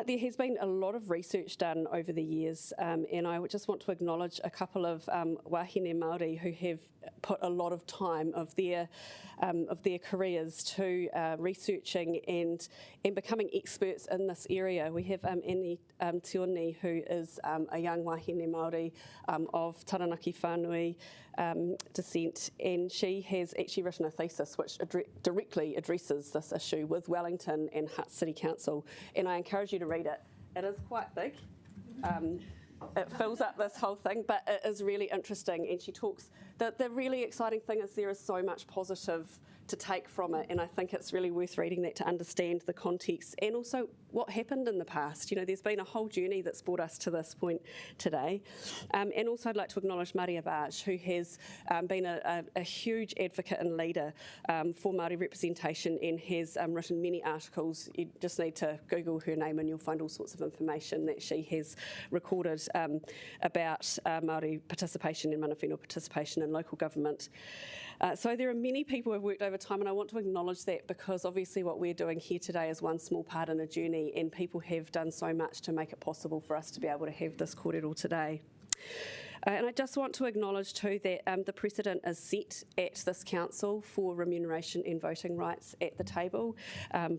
There has been a lot of research done over the years, and I just want to acknowledge a couple of wahine Māori who have put a lot of time of their careers to researching and becoming experts in this area. We have Annie Tioni, who is a young wahine Māori of Taranaki whānui descent, and she has actually written a thesis which directly addresses this issue with Wellington and Hutt City Council, and I encourage you to read it. It is quite big. It fills up this whole thing, but it is really interesting, and she talks, the really exciting thing is there is so much positive to take from it, and I think it's really worth reading that to understand the context and also what happened in the past. You know, there's been a whole journey that's brought us to this point today. And also I'd like to acknowledge Maria Barge, who has been a huge advocate and leader for Māori representation and has written many articles. You just need to Google her name and you'll find all sorts of information that she has recorded about Māori participation and mana whenua participation in local government. So there are many people who have worked over time, and I want to acknowledge that because obviously what we're doing here today is one small part in a journey, and people have done so much to make it possible for us to be able to have this kōrero today. And I just want to acknowledge too that the precedent is set at this council for remuneration and voting rights at the table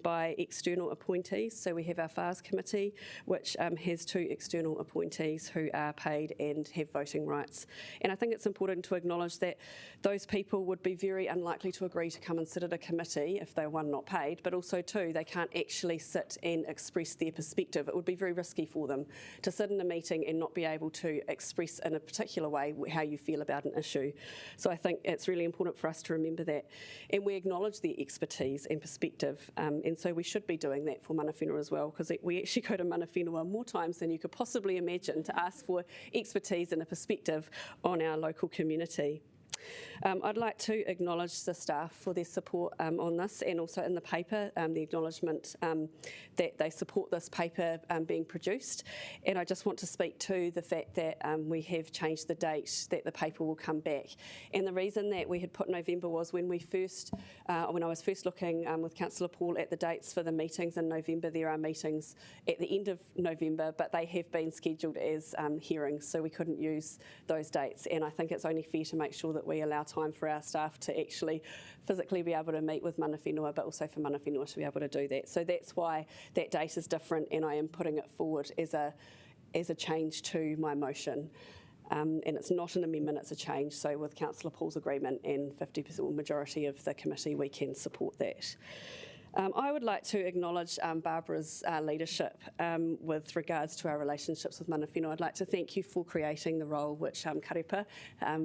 by external appointees. So we have our FARS committee, which has 2 external appointees who are paid and have voting rights. And I think it's important to acknowledge that those people would be very unlikely to agree to come and sit at a committee if they're, 1, not paid, but also 2, they can't actually sit and express their perspective. It would be very risky for them to sit in a meeting and not be able to express in a particular way how you feel about an issue. So I think it's really important for us to remember that, and we acknowledge their expertise and perspective, and so we should be doing that for mana whenua as well, because we actually go to mana whenua more times than you could possibly imagine to ask for expertise and a perspective on our local community. I'd like to acknowledge the staff for their support on this, and also in the paper, the acknowledgement that they support this paper being produced. And I just want to speak to the fact that we have changed the date that the paper will come back. And the reason that we had put November was when we first, when I was first looking with Councillor Paul at the dates for the meetings in November, there are meetings at the end of November, but they have been scheduled as hearings, so we couldn't use those dates. And I think it's only fair to make sure that we allow time for our staff to actually physically be able to meet with mana whenua, but also for mana whenua to be able to do that. So that's why that date is different, and I am putting it forward as a change to my motion. And it's not an amendment, it's a change. So with Councillor Paul's agreement and 50% majority of the committee, we can support that. I would like to acknowledge Barbara's leadership with regards to our relationships with mana whenua. I'd like to thank you for creating the role which Karepa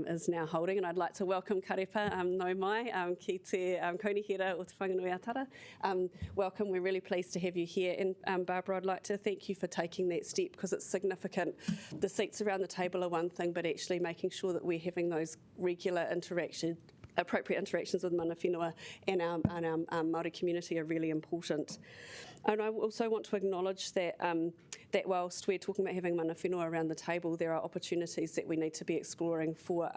is now holding, and I'd like to welcome Karepa no mai ki te kaunihera o te whanganui atara. Welcome, we're really pleased to have you here, and Barbara, I'd like to thank you for taking that step because it's significant. The seats around the table are one thing, but actually making sure that we're having those regular appropriate interactions with mana whenua and our Māori community are really important. And I also want to acknowledge that that whilst we're talking about having mana whenua around the table, there are opportunities that we need to be exploring for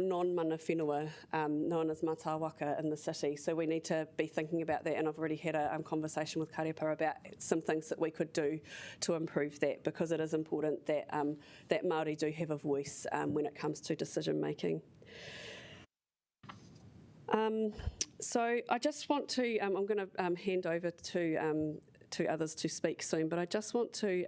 non-mana whenua, known as mātāwaka in the city. So we need to be thinking about that, and I've already had a conversation with Karakia about some things that we could do to improve that, because it is important that, that Māori do have a voice when it comes to decision making. So I just want to, I'm going to hand over to others to speak soon, but I just want to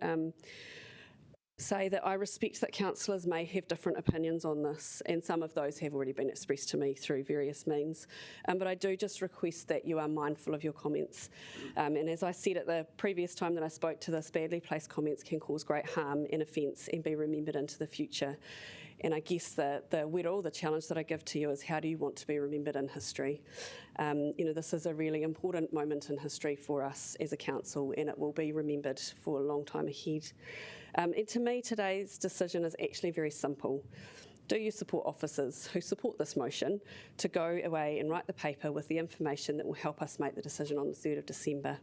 say that I respect that councillors may have different opinions on this, and some of those have already been expressed to me through various means, but I do just request that you are mindful of your comments. And as I said at the previous time that I spoke to this, badly placed comments can cause great harm and offence and be remembered into the future. And I guess the wero, the challenge that I give to you is, how do you want to be remembered in history? You know, this is a really important moment in history for us as a council, and it will be remembered for a long time ahead. And to me, today's decision is actually very simple. Do you support officers who support this motion to go away and write the paper with the information that will help us make the decision on the 3rd of December?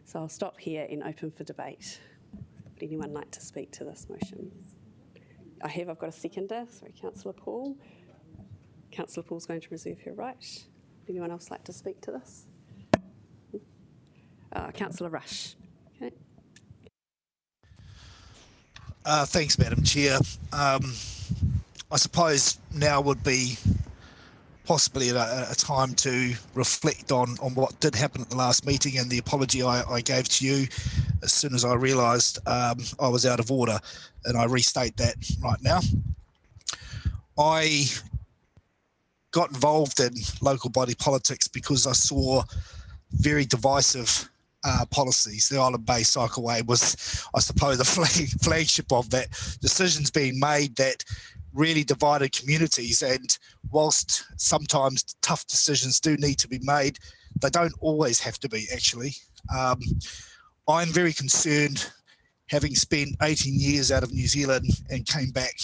So I'll stop here and open for debate. Would anyone like to speak to this motion? I've got a seconder, sorry, Councillor Paul. Councillor Paul's going to reserve her right. Would anyone else like to speak to this? Councillor Rush. Okay. Thanks, Madam Chair. I suppose now would be possibly a time to reflect on what did happen at the last meeting, and the apology I gave to you as soon as I realised I was out of order, and I restate that right now. I got involved in local body politics because I saw very divisive policies. The Island-based Cycleway was, I suppose, the flagship of that. Decisions being made that really divided communities, and whilst sometimes tough decisions do need to be made, they don't always have to be, actually. I'm very concerned, having spent 18 years out of New Zealand and came back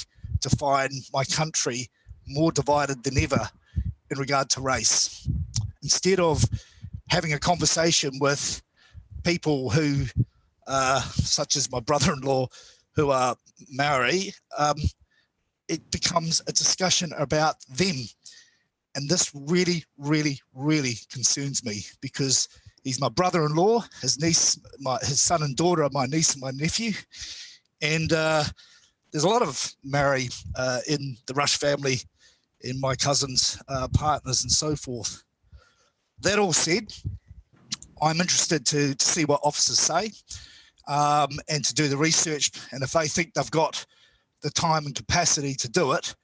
to find my country more divided than ever in regard to race. Instead of having a conversation with people who, such as my brother-in-law, who are Maori, it becomes a discussion about them. And this really, really, really concerns me, because he's my brother-in-law, his niece, his son and daughter are my niece and my nephew. And there's a lot of Maori in the Rush family, in my cousins, partners and so forth. That all said, I'm interested to see what officers say and to do the research. And if they think they've got the time and capacity to do it,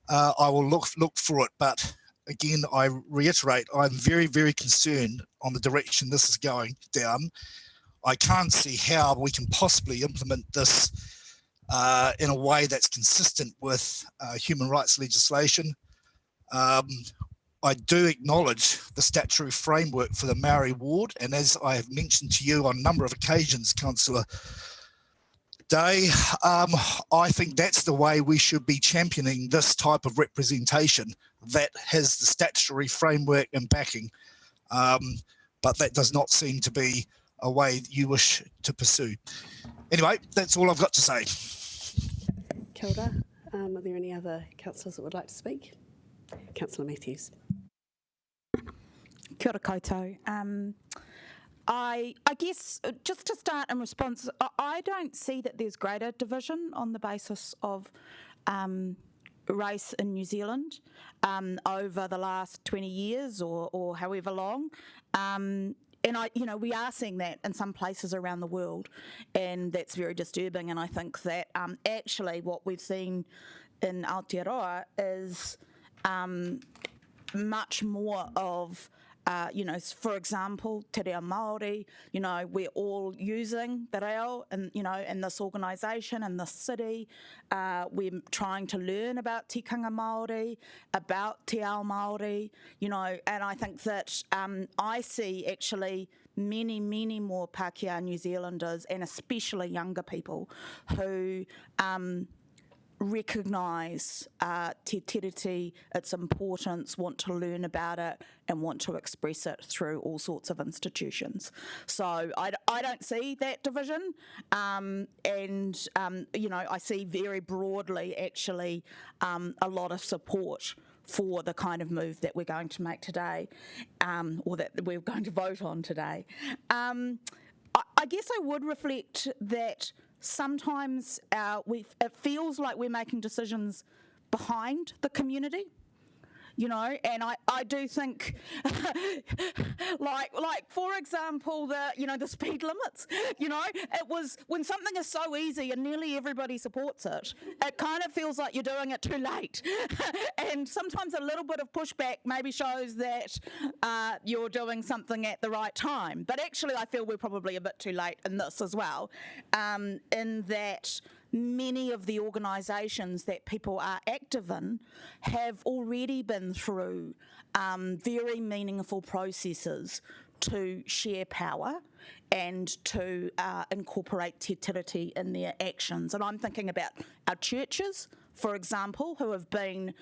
I will look for it. But again, I reiterate, I'm very, very concerned on the direction this is going down. I can't see how we can possibly implement this in a way that's consistent with human rights legislation. I do acknowledge the statutory framework for the Maori ward, and as I have mentioned to you on a number of occasions, Councillor Day, I think that's the way we should be championing this type of representation that has the statutory framework and backing, but that does not seem to be a way that you wish to pursue. Anyway, that's all I've got to say. Kia ora. Are there any other councillors that would like to speak? Councillor Matthews. Kia ora koutou. I guess just to start in response, I don't see that there's greater division on the basis of race in New Zealand over the last 20 years or however long. And we are seeing that in some places around the world, and that's very disturbing. And I think that actually what we've seen in Aotearoa is much more of for example, te reo Māori, we're all using te reo in this organisation, in this city. We're trying to learn about tikanga Māori, about te ao Māori, and I think that I see actually many, many more Pākehā New Zealanders, and especially younger people, who recognise te tiriti, its importance, want to learn about it and want to express it through all sorts of institutions. So I don't see that division, and I see very broadly actually a lot of support for the kind of move that we're going to make today, or that we're going to vote on today. I guess I would reflect that sometimes it feels like we're making decisions behind the community, and I do think, like for example, the speed limits, it was when something is so easy and nearly everybody supports it, it kind of feels like you're doing it too late. And sometimes a little bit of pushback maybe shows that you're doing something at the right time. But actually I feel we're probably a bit too late in this as well, in that many of the organisations that people are active in have already been through very meaningful processes to share power and to incorporate te tiriti in their actions. And I'm thinking about our churches, for example, who have been,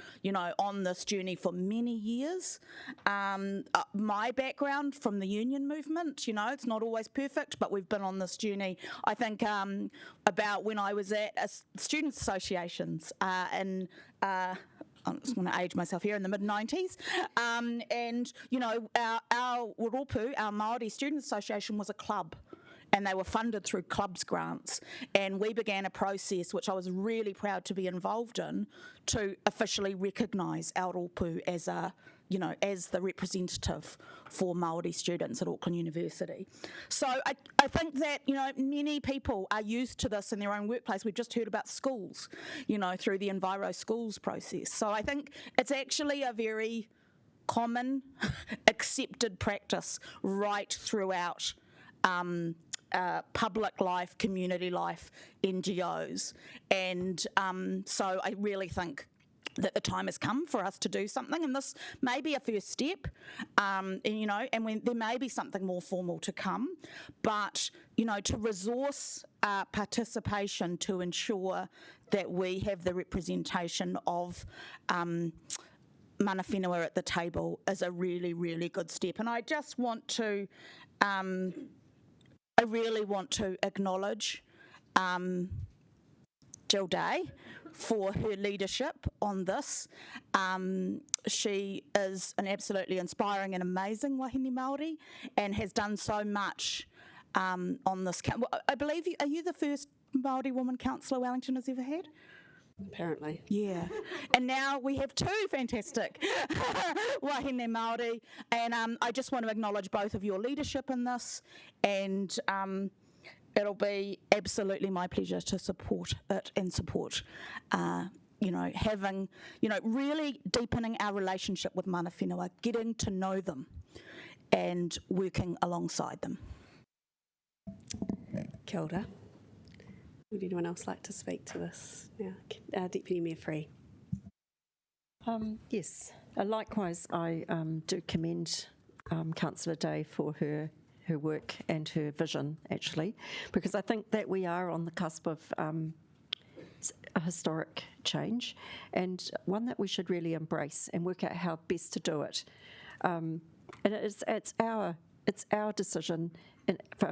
on this journey for many years. My background from the union movement, it's not always perfect, but we've been on this journey. I think about when I was at students' associations I just want to age myself here, in the mid-90s. Our Oropu, our Māori Students Association, was a club, and they were funded through clubs grants. And we began a process, which I was really proud to be involved in, to officially recognise our Oropu as as the representative for Māori students at Auckland University. So I think that, many people are used to this in their own workplace. We've just heard about schools, through the Enviro schools process. So I think it's actually a very common, accepted practice right throughout public life, community life, NGOs. And so I really think that the time has come for us to do something, and this may be a first step, and there may be something more formal to come, but to resource participation to ensure that we have the representation of mana whenua at the table is a really, really good step. And I just want to, I really want to acknowledge Jill Day for her leadership on this. She is an absolutely inspiring and amazing wahine Māori and has done so much on this. I believe, are you the first Māori woman councillor Wellington has ever had? Apparently. Yeah. And now we have two fantastic wahine Māori, and I just want to acknowledge both of your leadership in this, and it'll be absolutely my pleasure to support it and support, having, really deepening our relationship with mana whenua, getting to know them and working alongside them. Kia ora. Would anyone else like to speak to this? Yeah, Deputy Mayor Free. Yes, likewise I do commend Councillor Day for her work and her vision, actually, because I think that we are on the cusp of a historic change, and one that we should really embrace and work out how best to do it. And it's our decision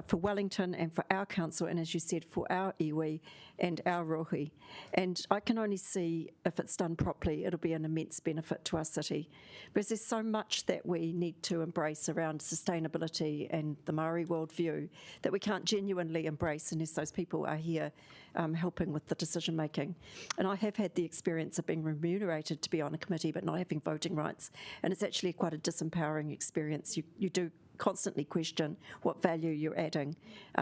for Wellington and for our council, and as you said, for our iwi and our rohi. And I can only see, if it's done properly, it'll be an immense benefit to our city, because there's so much that we need to embrace around sustainability and the Māori worldview that we can't genuinely embrace unless those people are here helping with the decision making. And I have had the experience of being remunerated to be on a committee but not having voting rights, and it's actually quite a disempowering experience. You do constantly question what value you're adding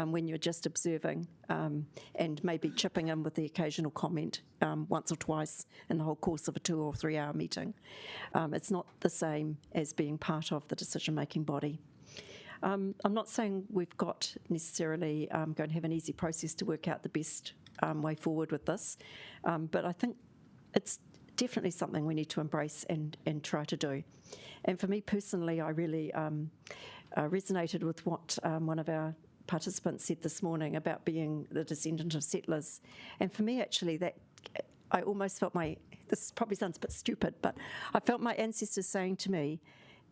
when you're just observing and maybe chipping in with the occasional comment once or twice in the whole course of a 2 or 3 hour meeting. It's not the same as being part of the decision-making body. I'm not saying we've got necessarily going to have an easy process to work out the best way forward with this, but I think it's definitely something we need to embrace and try to do. And for me personally, I really resonated with what one of our participants said this morning about being the descendant of settlers. And for me, actually, that I almost felt this probably sounds a bit stupid, but I felt my ancestors saying to me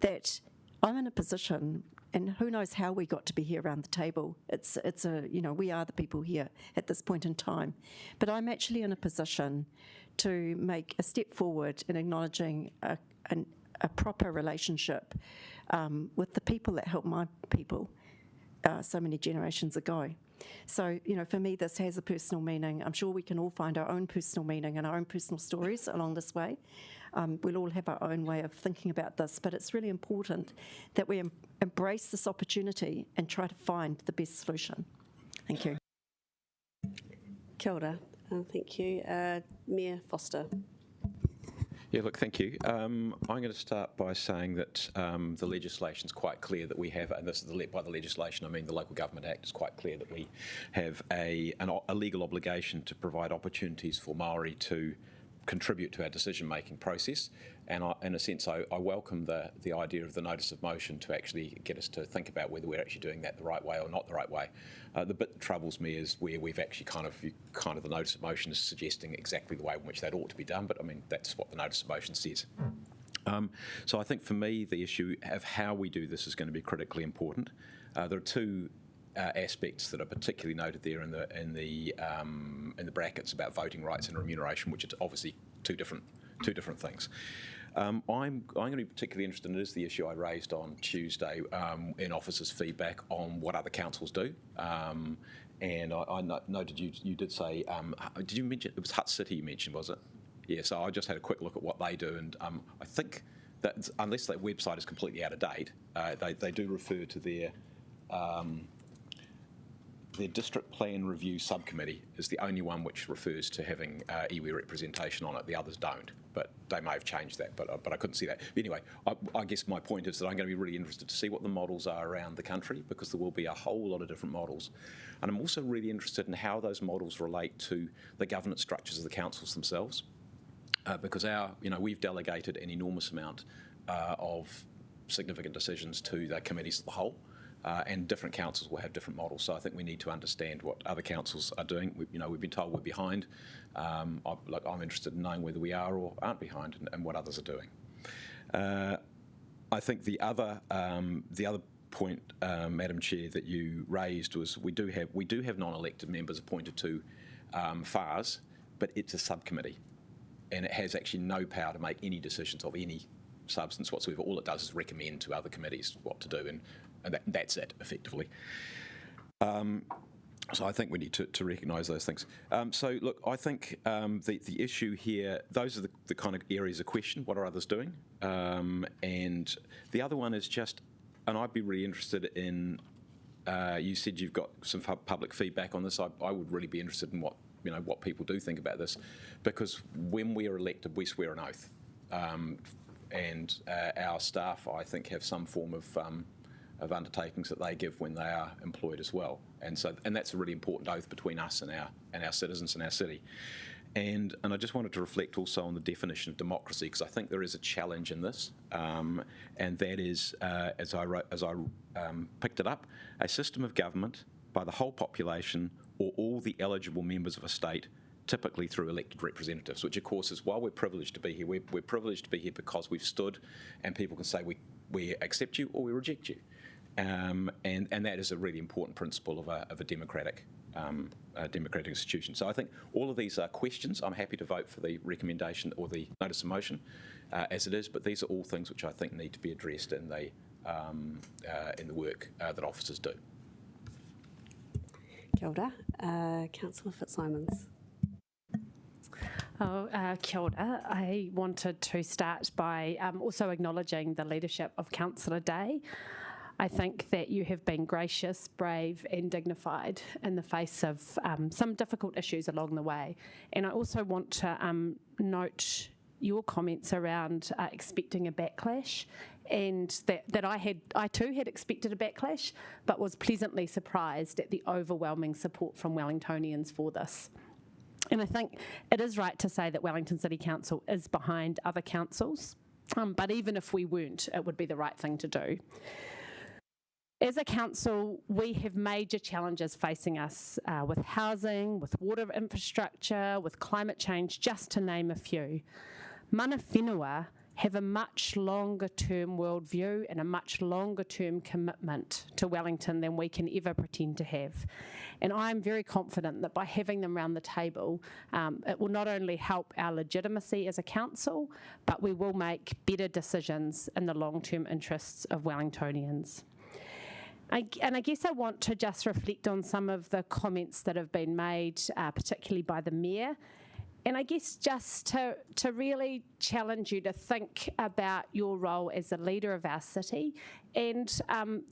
that I'm in a position, and who knows how we got to be here around the table. We are the people here at this point in time. But I'm actually in a position to make a step forward in acknowledging a proper relationship with the people that helped my people so many generations ago. So, for me, this has a personal meaning. I'm sure we can all find our own personal meaning and our own personal stories along this way. We'll all have our own way of thinking about this, but it's really important that we embrace this opportunity and try to find the best solution. Thank you. Kia ora. Thank you. Mayor Foster. Yeah, look, thank you. I'm going to start by saying that the legislation is quite clear that we have, and this is by the legislation, I mean the Local Government Act is quite clear that we have a legal obligation to provide opportunities for Māori to contribute to our decision-making process. And in a sense, I welcome the idea of the notice of motion to actually get us to think about whether we're actually doing that the right way or not the right way. The bit that troubles me is where we've actually kind of the notice of motion is suggesting exactly the way in which that ought to be done, but I mean, that's what the notice of motion says. So I think for me, the issue of how we do this is going to be critically important. There are two aspects that are particularly noted there in the brackets about voting rights and remuneration, which are obviously two different things. I'm going to be particularly interested in the issue I raised on Tuesday in officers' feedback on what other councils do. And I noted you did say, did you mention, it was Hutt City you mentioned, was it? Yeah, so I just had a quick look at what they do, and I think that unless that website is completely out of date, they do refer to their District Plan Review Subcommittee is the only one which refers to having iwi representation on it. The others don't, but they may have changed that, but I couldn't see that. But anyway, I guess my point is that I'm going to be really interested to see what the models are around the country, because there will be a whole lot of different models. And I'm also really interested in how those models relate to the governance structures of the councils themselves, because we've delegated an enormous amount of significant decisions to the committees as a whole. And different councils will have different models, so I think we need to understand what other councils are doing. We've been told we're behind. I'm interested in knowing whether we are or aren't behind, and what others are doing. I think the other point, Madam Chair, that you raised was we do have non-elected members appointed to FARS, but it's a subcommittee, and it has actually no power to make any decisions of any substance whatsoever. All it does is recommend to other committees what to do, and that's it, effectively. So I think we need to recognise those things. So look, I think the issue here, those are the kind of areas of question. What are others doing? And the other one is just, and I'd be really interested in, you said you've got some public feedback on this. I would really be interested in what people do think about this, because when we are elected, we swear an oath. And our staff, I think, have some form of undertakings that they give when they are employed as well, and that's a really important oath between us and our citizens in our city. And I just wanted to reflect also on the definition of democracy, because I think there is a challenge in this, and that is, as I picked it up, a system of government by the whole population or all the eligible members of a state, typically through elected representatives, which of course is why we're privileged to be here. We're privileged to be here because we've stood, and people can say we accept you or we reject you. And that is a really important principle of a democratic institution. So I think all of these are questions. I'm happy to vote for the recommendation or the notice of motion as it is, but these are all things which I think need to be addressed in the work that officers do. Kia ora. Councillor Fitzsimons. Kia ora. I wanted to start by also acknowledging the leadership of Councillor Day. I think that you have been gracious, brave and dignified in the face of some difficult issues along the way. And I also want to note your comments around expecting a backlash, and that I too had expected a backlash, but was pleasantly surprised at the overwhelming support from Wellingtonians for this. And I think it is right to say that Wellington City Council is behind other councils, but even if we weren't, it would be the right thing to do. As a council, we have major challenges facing us with housing, with water infrastructure, with climate change, just to name a few. Mana whenua have a much longer term worldview and a much longer term commitment to Wellington than we can ever pretend to have. And I'm very confident that by having them around the table, it will not only help our legitimacy as a council, but we will make better decisions in the long term interests of Wellingtonians. And I guess I want to just reflect on some of the comments that have been made, particularly by the Mayor. And I guess just to really challenge you to think about your role as a leader of our city and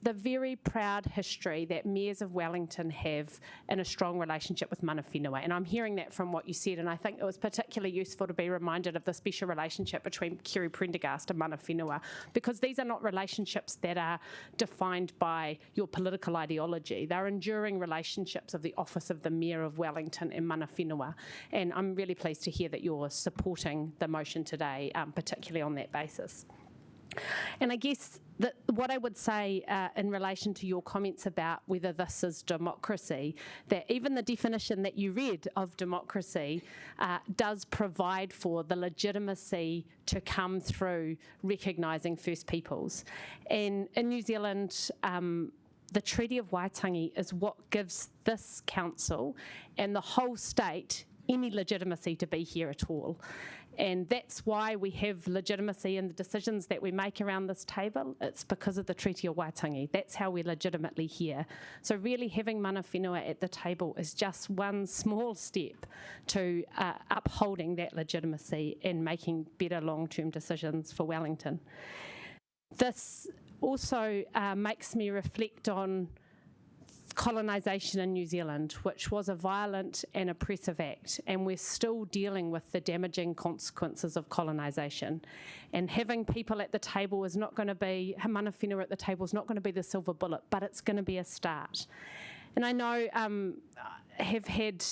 the very proud history that mayors of Wellington have in a strong relationship with mana whenua. And I'm hearing that from what you said, and I think it was particularly useful to be reminded of the special relationship between Kerry Prendergast and mana whenua, because these are not relationships that are defined by your political ideology. They're enduring relationships of the office of the Mayor of Wellington and mana whenua. And I'm really pleased to hear that you're supporting the motion today, particularly on that basis. And I guess that what I would say in relation to your comments about whether this is democracy, that even the definition that you read of democracy does provide for the legitimacy to come through recognising First Peoples. And in New Zealand, the Treaty of Waitangi is what gives this council and the whole state any legitimacy to be here at all. And that's why we have legitimacy in the decisions that we make around this table. It's because of the Treaty of Waitangi. That's how we're legitimately here. So really having mana whenua at the table is just one small step to upholding that legitimacy and making better long-term decisions for Wellington. This also makes me reflect on colonisation in New Zealand, which was a violent and oppressive act, and we're still dealing with the damaging consequences of colonisation. And having people at the table is not going to be, mana whenua at the table is not going to be the silver bullet, but it's going to be a start. And I know have had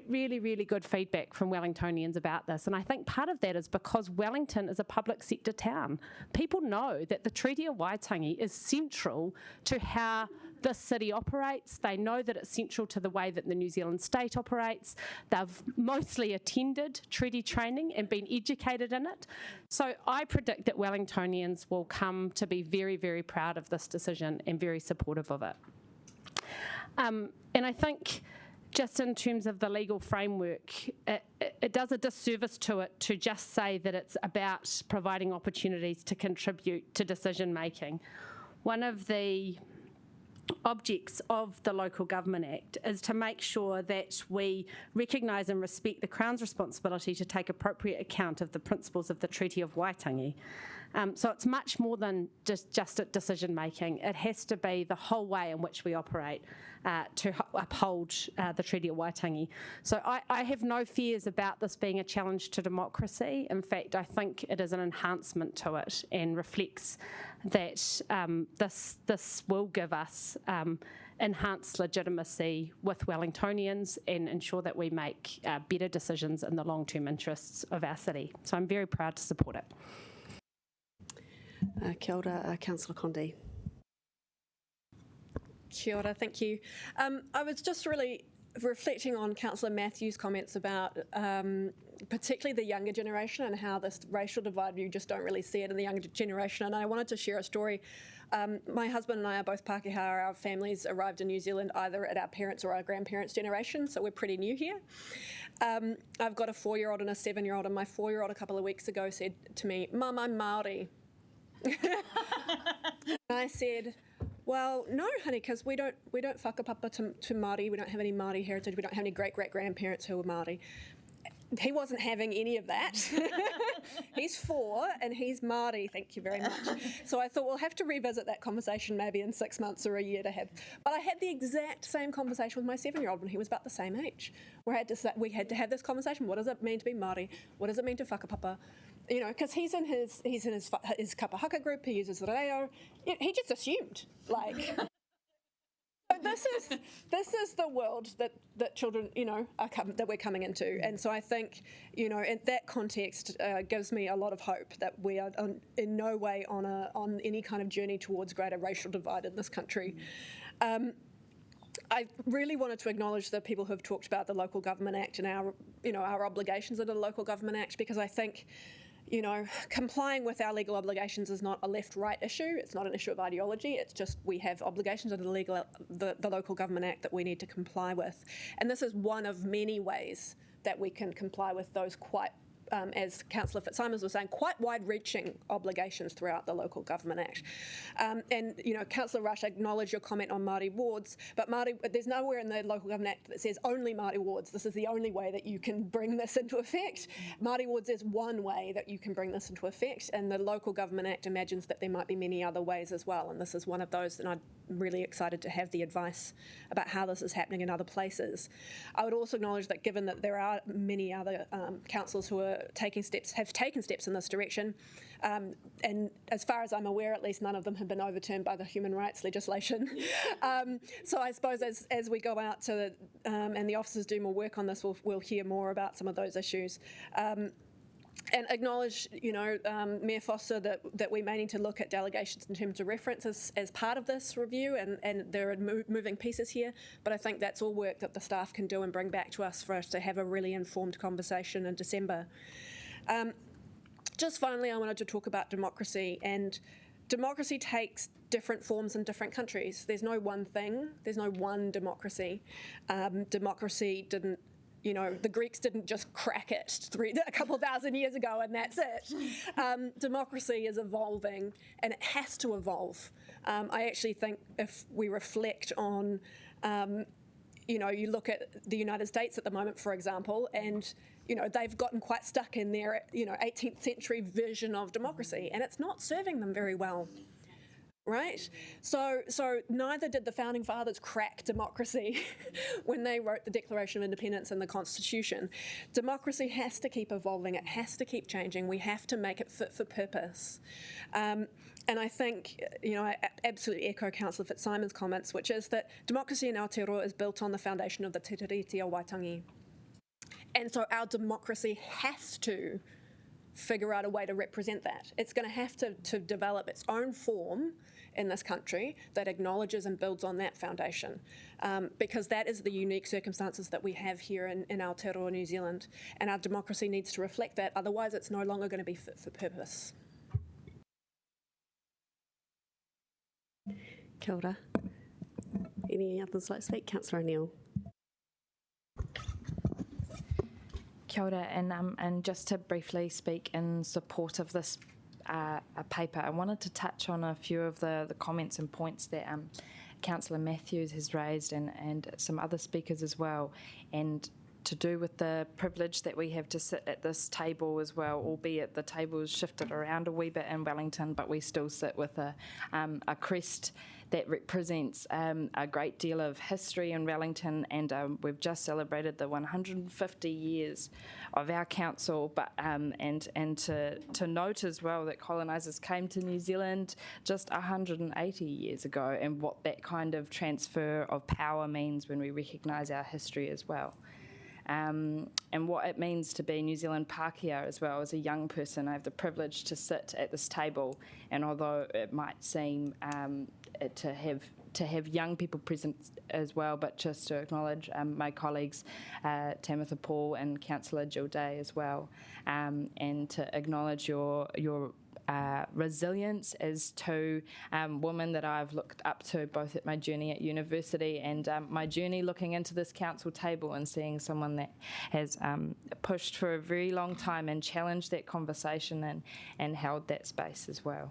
really, really good feedback from Wellingtonians about this. And I think part of that is because Wellington is a public sector town. People know that the Treaty of Waitangi is central to how this city operates. They know that it's central to the way that the New Zealand state operates. They've mostly attended treaty training and been educated in it. So I predict that Wellingtonians will come to be very, very proud of this decision and very supportive of it. And I think just in terms of the legal framework, it does a disservice to it to just say that it's about providing opportunities to contribute to decision making. One of the objects of the Local Government Act is to make sure that we recognise and respect the Crown's responsibility to take appropriate account of the principles of the Treaty of Waitangi. So it's much more than just at decision making. It has to be the whole way in which we operate to uphold the Treaty of Waitangi. So I have no fears about this being a challenge to democracy. In fact, I think it is an enhancement to it and reflects that this will give us enhanced legitimacy with Wellingtonians and ensure that we make better decisions in the long-term interests of our city. So I'm very proud to support it. Kia ora, Councillor Condi. Kia ora, thank you. I was just really reflecting on Councillor Matthews' comments about particularly the younger generation and how this racial divide, you just don't really see it in the younger generation. And I wanted to share a story. My husband and I are both Pākehā. Our families arrived in New Zealand either at our parents' or our grandparents' generation, so we're pretty new here. I've got a 4-year-old and a 7-year-old, and my 4-year-old a couple of weeks ago said to me, "Mum, I'm Māori." I said, "Well, no, honey, because we don't whakapapa to Māori. We don't have any Māori heritage. We don't have any great-great-grandparents who were Māori." He wasn't having any of that. He's 4 and he's Māori, thank you very much. So I thought we'll have to revisit that conversation maybe in 6 months or a year to have. But I had the exact same conversation with my 7-year-old when he was about the same age. We had to have this conversation. What does it mean to be Māori? What does it mean to whakapapa? You know, because he's in his kapahaka group, he uses reo. He just assumed, like... this is the world that children, that we're coming into, and so I think, in that context, gives me a lot of hope that we are in no way on any kind of journey towards greater racial divide in this country. I really wanted to acknowledge the people who have talked about the Local Government Act and our obligations under the Local Government Act, because I think, complying with our legal obligations is not a left-right issue. It's not an issue of ideology. It's just we have obligations under the Local Government Act that we need to comply with. And this is one of many ways that we can comply with those quite, as Councillor Fitzsimons was saying, quite wide-reaching obligations throughout the Local Government Act. And Councillor Rush, acknowledge your comment on Māori wards, but there's nowhere in the Local Government Act that says only Māori wards. This is the only way that you can bring this into effect. Māori wards is one way that you can bring this into effect, and the Local Government Act imagines that there might be many other ways as well, and this is one of those, and I'm really excited to have the advice about how this is happening in other places. I would also acknowledge that given that there are many other councils who have taken steps in this direction, and as far as I'm aware, at least none of them have been overturned by the human rights legislation. So I suppose as we go out to and the officers do more work on this, we'll hear more about some of those issues. And acknowledge, Mayor Foster, that we may need to look at delegations in terms of references as part of this review, and there are moving pieces here, but I think that's all work that the staff can do and bring back to us for us to have a really informed conversation in December. Just finally, I wanted to talk about democracy, and democracy takes different forms in different countries. There's no one thing, there's no one democracy. Democracy didn't, the Greeks didn't just crack it a couple thousand years ago and that's it. Democracy is evolving, and it has to evolve. I actually think if we reflect on, you look at the United States at the moment, for example, and they've gotten quite stuck in their 18th century vision of democracy, and it's not serving them very well. Right? So neither did the Founding Fathers crack democracy when they wrote the Declaration of Independence and the Constitution. Democracy has to keep evolving. It has to keep changing. We have to make it fit for purpose. And I think, I absolutely echo Councillor Fitzsimons' comments, which is that democracy in Aotearoa is built on the foundation of the Te Tiriti o Waitangi. And so our democracy has to figure out a way to represent that. It's going to have to develop its own form in this country that acknowledges and builds on that foundation, because that is the unique circumstances that we have here in Aotearoa, New Zealand, and our democracy needs to reflect that, otherwise it's no longer going to be fit for purpose. Kia ora. Any others like to speak? Councillor O'Neill. Kia ora, and just to briefly speak in support of this paper, I wanted to touch on a few of the comments and points that Councillor Matthews has raised and some other speakers as well, and to do with the privilege that we have to sit at this table as well, albeit the table's shifted around a wee bit in Wellington, but we still sit with a crest that represents a great deal of history in Wellington, and we've just celebrated the 150 years of our council, but and to note as well that colonisers came to New Zealand just 180 years ago, and what that kind of transfer of power means when we recognise our history as well. And what it means to be New Zealand Pākehā as well. As a young person, I have the privilege to sit at this table, and although it might seem to have young people present as well, but just to acknowledge my colleagues, Tamitha Paul and Councillor Jill Day as well, and to acknowledge your resilience as two women that I've looked up to both at my journey at university and my journey looking into this council table and seeing someone that has pushed for a very long time and challenged that conversation and held that space as well.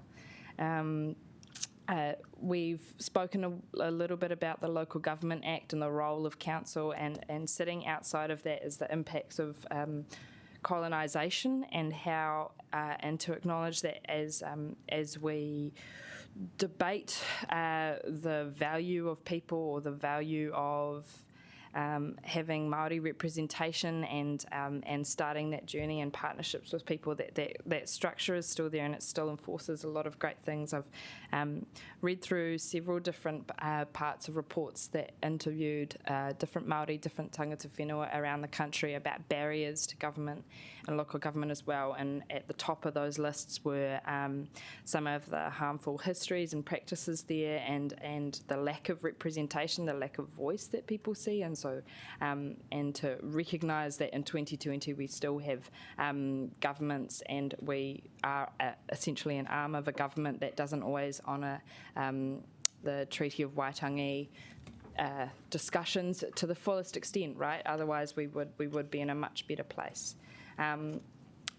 We've spoken a little bit about the Local Government Act and the role of council, and sitting outside of that is the impacts of colonisation and how and to acknowledge that as we debate the value of people or the value of having Māori representation and starting that journey and partnerships with people, that structure is still there and it still enforces a lot of great things. I've read through several different parts of reports that interviewed different Māori, different tangata whenua around the country about barriers to government and local government as well, and at the top of those lists were some of the harmful histories and practices there, and the lack of representation, the lack of voice that people see, and so and to recognise that in 2020 we still have governments, and we are essentially an arm of a government that doesn't always honour the Treaty of Waitangi discussions to the fullest extent, right? Otherwise we would be in a much better place.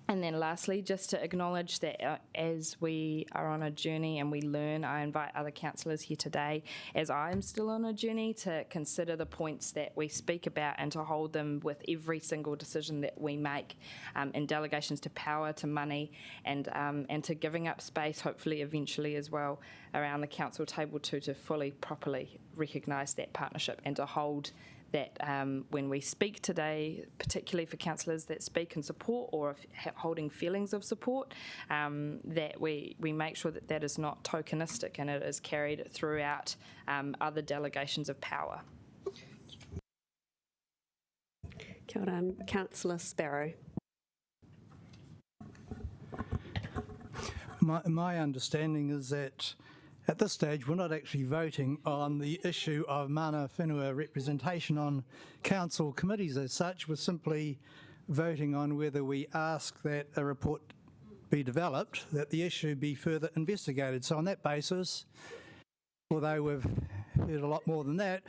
And then lastly, just to acknowledge that as we are on a journey and we learn, I invite other councillors here today, as I'm still on a journey, to consider the points that we speak about and to hold them with every single decision that we make, in delegations to power, to money, and to giving up space, hopefully eventually as well, around the council table to fully, properly recognise that partnership and to hold that when we speak today, particularly for councillors that speak in support or holding feelings of support, that we make sure that that is not tokenistic and it is carried throughout other delegations of power. Kia ora, Councillor Sparrow. My understanding is that at this stage, we're not actually voting on the issue of mana whenua representation on council committees as such. We're simply voting on whether we ask that a report be developed, that the issue be further investigated. So on that basis, although we've heard a lot more than that,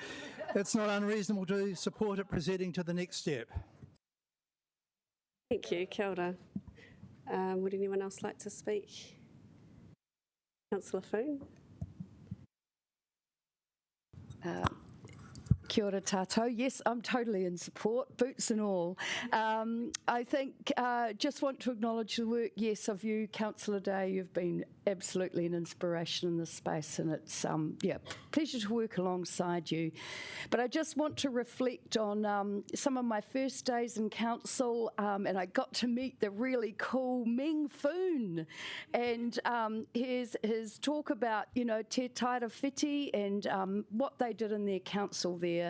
it's not unreasonable to support it proceeding to the next step. Thank you, kia ora. Would anyone else like to speak? Councillor Foon. Kia ora tātou. Yes, I'm totally in support, boots and all. I think just want to acknowledge the work, yes, of you, Councillor Day. You've been absolutely an inspiration in this space, and it's pleasure to work alongside you. But I just want to reflect on some of my first days in council, and I got to meet the really cool Ming Foon, and his talk about, you know, Te Taira Whiti and what they did in their council there,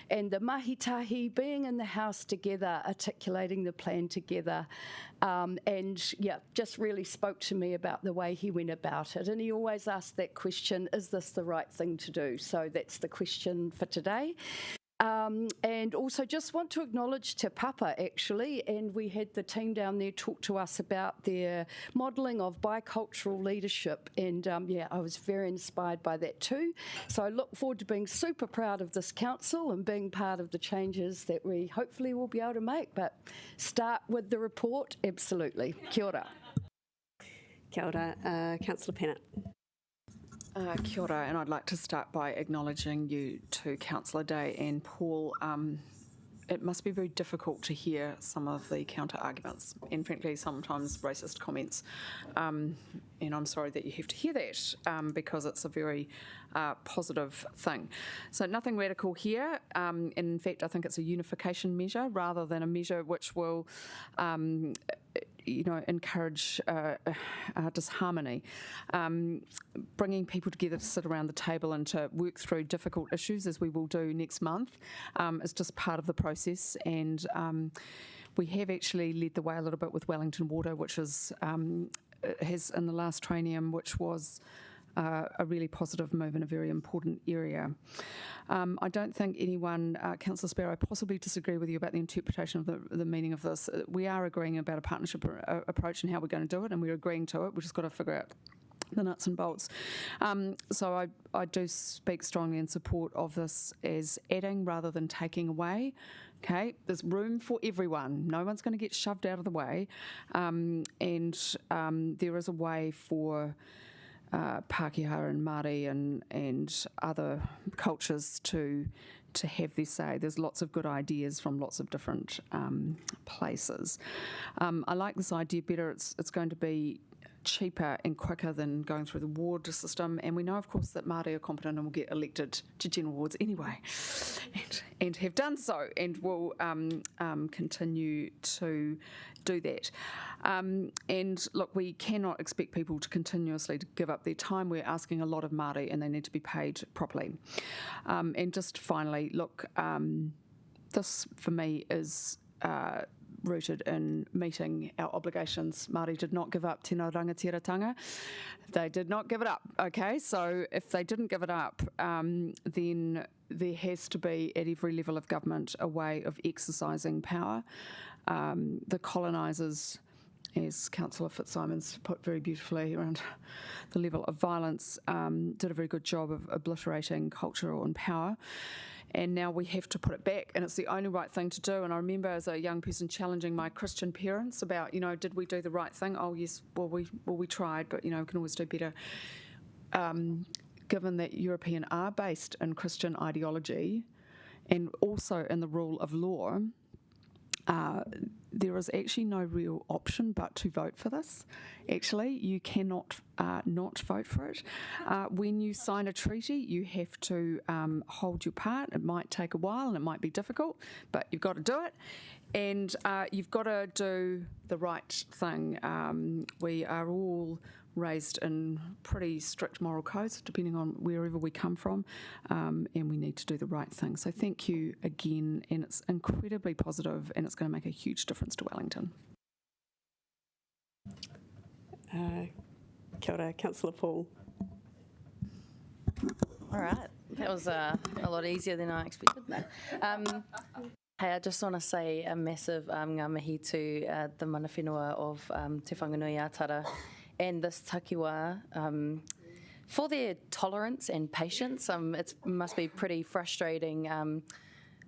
and the mahitahi being in the house together, articulating the plan together, and just really spoke to me about the way he went about it. And he always asked that question, is this the right thing to do? So that's the question for today. And also just want to acknowledge Te Papa, actually, and we had the team down there talk to us about their modelling of bicultural leadership, and I was very inspired by that too. So I look forward to being super proud of this council and being part of the changes that we hopefully will be able to make, but start with the report, absolutely. Kia ora. Kia ora, Councillor Pennant. Kia ora, and I'd like to start by acknowledging you to Councillor Day and Paul. It must be very difficult to hear some of the counter-arguments and frankly sometimes racist comments, and I'm sorry that you have to hear that because it's a very positive thing. So nothing radical here. In fact, I think it's a unification measure rather than a measure which will encourage disharmony. Bringing people together to sit around the table and to work through difficult issues, as we will do next month, is just part of the process. And we have actually led the way a little bit with Wellington Water, which is has in the last traineum, which was a really positive move in a very important area. I don't think anyone, Councillor Sparrow, possibly disagree with you about the interpretation of the meaning of this. We are agreeing about a partnership approach and how we're going to do it, and we're agreeing to it. We've just got to figure out the nuts and bolts. So I do speak strongly in support of this as adding rather than taking away. Okay, there's room for everyone. No one's going to get shoved out of the way, and there is a way for Pākehā and Māori and other cultures to have their say. There's lots of good ideas from lots of different places. I like this idea better. It's going to be cheaper and quicker than going through the ward system. And we know, of course, that Māori are competent and will get elected to general wards anyway, and have done so, and will continue to do that. And look, we cannot expect people to continuously give up their time. We're asking a lot of Māori, and they need to be paid properly. And just finally, look, this for me is rooted in meeting our obligations. Māori did not give up tēnā rangatiratanga. They did not give it up, okay? So if they didn't give it up, then there has to be, at every level of government, a way of exercising power. The colonisers, as Councillor Fitzsimons put very beautifully around the level of violence, did a very good job of obliterating culture and power. And now we have to put it back, and it's the only right thing to do. And I remember as a young person challenging my Christian parents about, did we do the right thing? Oh yes, well we tried, but we can always do better. Given that European are based in Christian ideology, and also in the rule of law, there is actually no real option but to vote for this. Actually, you cannot not vote for it. When you sign a treaty, you have to hold your part. It might take a while and it might be difficult, but you've got to do it. And you've got to do the right thing. We are all raised in pretty strict moral codes, depending on wherever we come from, and we need to do the right thing. So thank you again, and it's incredibly positive, and it's going to make a huge difference to Wellington. Kia ora, Councillor Paul. All right, that was a lot easier than I expected. Hey, I just want to say a massive ngā mihi to the mana whenua of Te Whanganui Atara and this takiwā for their tolerance and patience. It must be pretty frustrating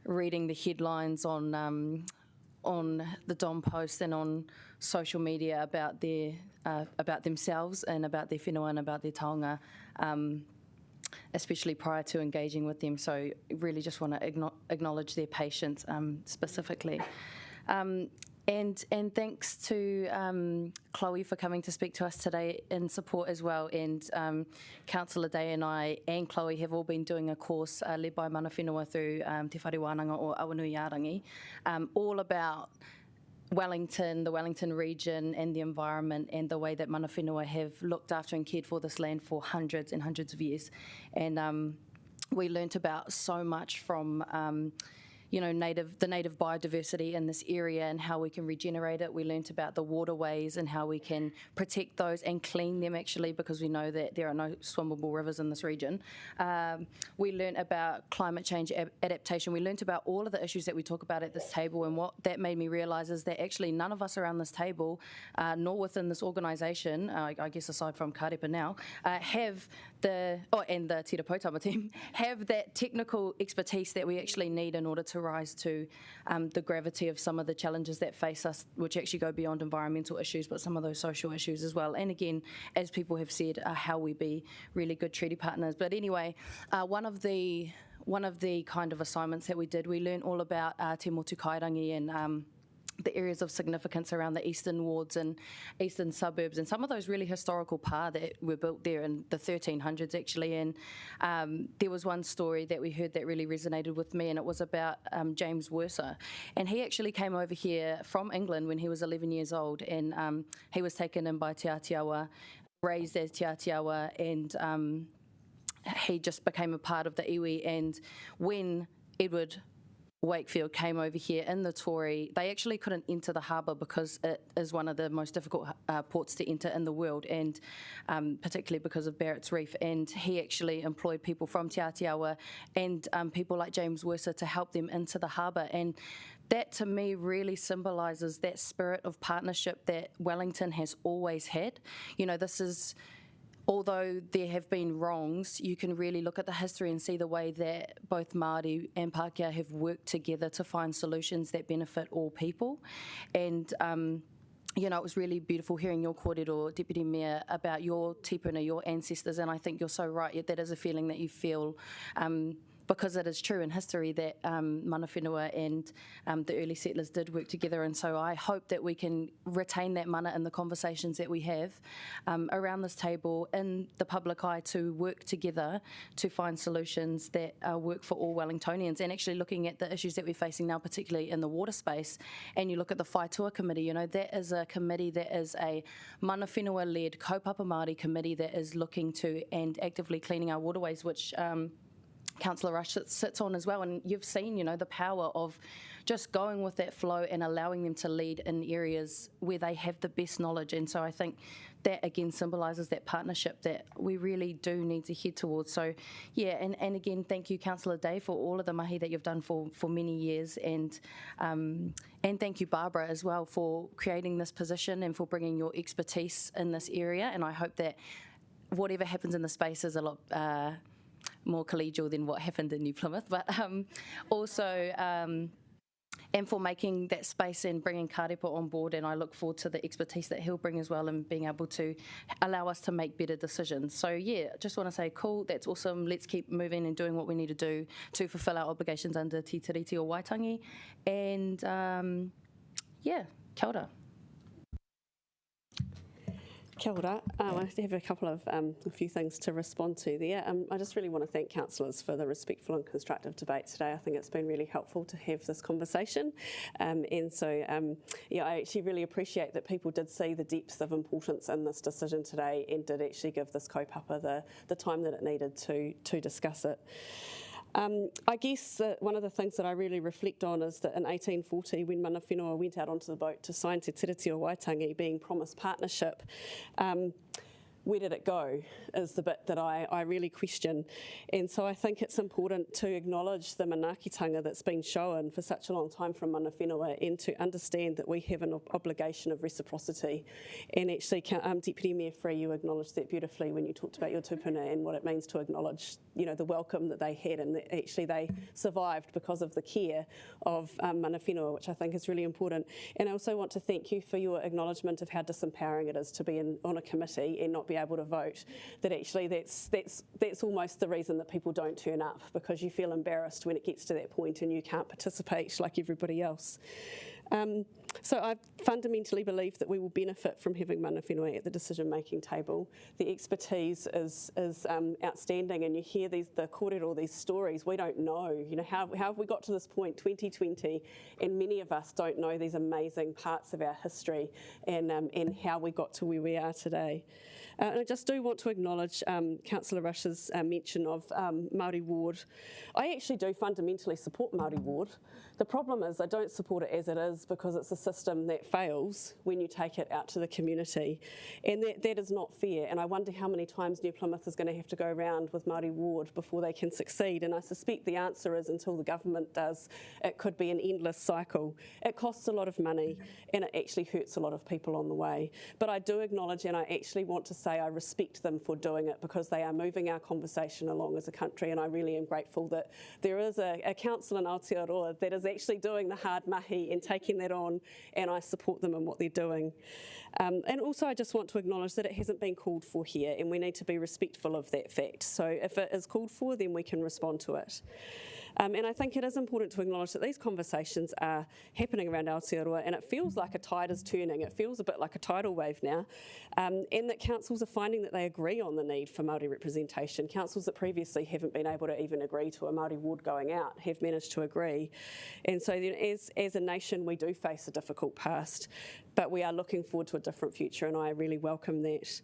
reading the headlines on the Dom Post and on social media about themselves and about their whenua and about their taonga, especially prior to engaging with them. So really just want to acknowledge their patience specifically. And thanks to Chloe for coming to speak to us today in support as well. And Councillor Day and I and Chloe have all been doing a course led by mana whenua through Te Whare Wānanga or Awanuiarangi, all about Wellington, the Wellington region and the environment and the way that mana whenua have looked after and cared for this land for hundreds and hundreds of years. And we learnt about so much from the native biodiversity in this area and how we can regenerate it. We learnt about the waterways and how we can protect those and clean them, actually, because we know that there are no swimmable rivers in this region. We learnt about climate change adaptation. We learnt about all of the issues that we talk about at this table, and what that made me realise is that actually none of us around this table, nor within this organisation, I guess aside from Karepa now, and the Te Raupōtama team, have that technical expertise that we actually need in order to rise to the gravity of some of the challenges that face us, which actually go beyond environmental issues, but some of those social issues as well. And again, as people have said, how we be really good treaty partners. But anyway, one of the kind of assignments that we did, we learned all about Te Motu Kairangi and the areas of significance around the eastern wards and eastern suburbs, and some of those really historical pa that were built there in the 1300s actually. And there was one story that we heard that really resonated with me, and it was about James Worser. And he actually came over here from England when he was 11 years old, and he was taken in by Te Atiawa, raised as Te Atiawa, and he just became a part of the iwi. And when Edward Wakefield came over here in the Tory, they actually couldn't enter the harbour because it is one of the most difficult ports to enter in the world, and particularly because of Barrett's Reef. And he actually employed people from Te Atiawa and people like James Worser to help them into the harbour. And that to me really symbolises that spirit of partnership that Wellington has always had. This is, although there have been wrongs, you can really look at the history and see the way that both Māori and Pākehā have worked together to find solutions that benefit all people. And it was really beautiful hearing your kōrero, Deputy Mayor, about your tipuna, your ancestors, and I think you're so right. That is a feeling that you feel because it is true in history that mana whenua and the early settlers did work together, and so I hope that we can retain that mana in the conversations that we have around this table in the public eye to work together to find solutions that work for all Wellingtonians. And actually looking at the issues that we're facing now, particularly in the water space, and you look at the Whaitua Committee, that is a committee that is a mana whenua-led kaupapa Māori committee that is looking to and actively cleaning our waterways, which Councillor Rush sits on as well. And you've seen, the power of just going with that flow and allowing them to lead in areas where they have the best knowledge. And so I think that again symbolises that partnership that we really do need to head towards. So yeah, and again, thank you, Councillor Day, for all of the mahi that you've done for many years, and thank you, Barbara, as well, for creating this position and for bringing your expertise in this area. And I hope that whatever happens in the space is a lot more collegial than what happened in New Plymouth, but also and for making that space and bringing Karepa on board, and I look forward to the expertise that he'll bring as well and being able to allow us to make better decisions. So yeah, just want to say cool, that's awesome, let's keep moving and doing what we need to do to fulfil our obligations under Te Tiriti o Waitangi, and yeah, kia ora. Kia ora. I have a few things to respond to there. I just really want to thank councillors for the respectful and constructive debate today. I think it's been really helpful to have this conversation. And so, I actually really appreciate that people did see the depth of importance in this decision today and did actually give this kaupapa the time that it needed to discuss it. I guess one of the things that I really reflect on is that in 1840, when mana whenua went out onto the boat to sign Te Tiriti o Waitangi, being promised partnership, where did it go is the bit that I really question. And so I think it's important to acknowledge the manaakitanga that's been shown for such a long time from mana whenua, and to understand that we have an obligation of reciprocity. And actually, Deputy Mayor Free, you acknowledged that beautifully when you talked about your tupuna and what it means to acknowledge, the welcome that they had, and that actually they survived because of the care of mana whenua, which I think is really important. And I also want to thank you for your acknowledgement of how disempowering it is to be on a committee and not be able to vote. That actually that's almost the reason that people don't turn up, because you feel embarrassed when it gets to that point and you can't participate like everybody else. So I fundamentally believe that we will benefit from having mana whenua at the decision-making table. The expertise is outstanding, and you hear the kōrero, these stories. We don't know, how have we got to this point, 2020, and many of us don't know these amazing parts of our history and how we got to where we are today. And I just do want to acknowledge Councillor Rush's mention of Māori Ward. I actually do fundamentally support Māori Ward. The problem is I don't support it as it is, because it's a system that fails when you take it out to the community. And that is not fair. And I wonder how many times New Plymouth is going to have to go around with Māori Ward before they can succeed. And I suspect the answer is until the government does, it could be an endless cycle. It costs a lot of money and it actually hurts a lot of people on the way. But I do acknowledge, and I actually want to say I respect them for doing it, because they are moving our conversation along as a country, and I really am grateful that there is a council in Aotearoa that is actually doing the hard mahi and taking that on, and I support them in what they're doing. And also I just want to acknowledge that it hasn't been called for here, and we need to be respectful of that fact. So if it is called for, then we can respond to it. And I think it is important to acknowledge that these conversations are happening around Aotearoa, and it feels like a tide is turning. It feels a bit like a tidal wave now, and that councils are finding that they agree on the need for Māori representation. Councils that previously haven't been able to even agree to a Māori ward going out have managed to agree. And so then as a nation, we do face a difficult past, but we are looking forward to a different future, and I really welcome that.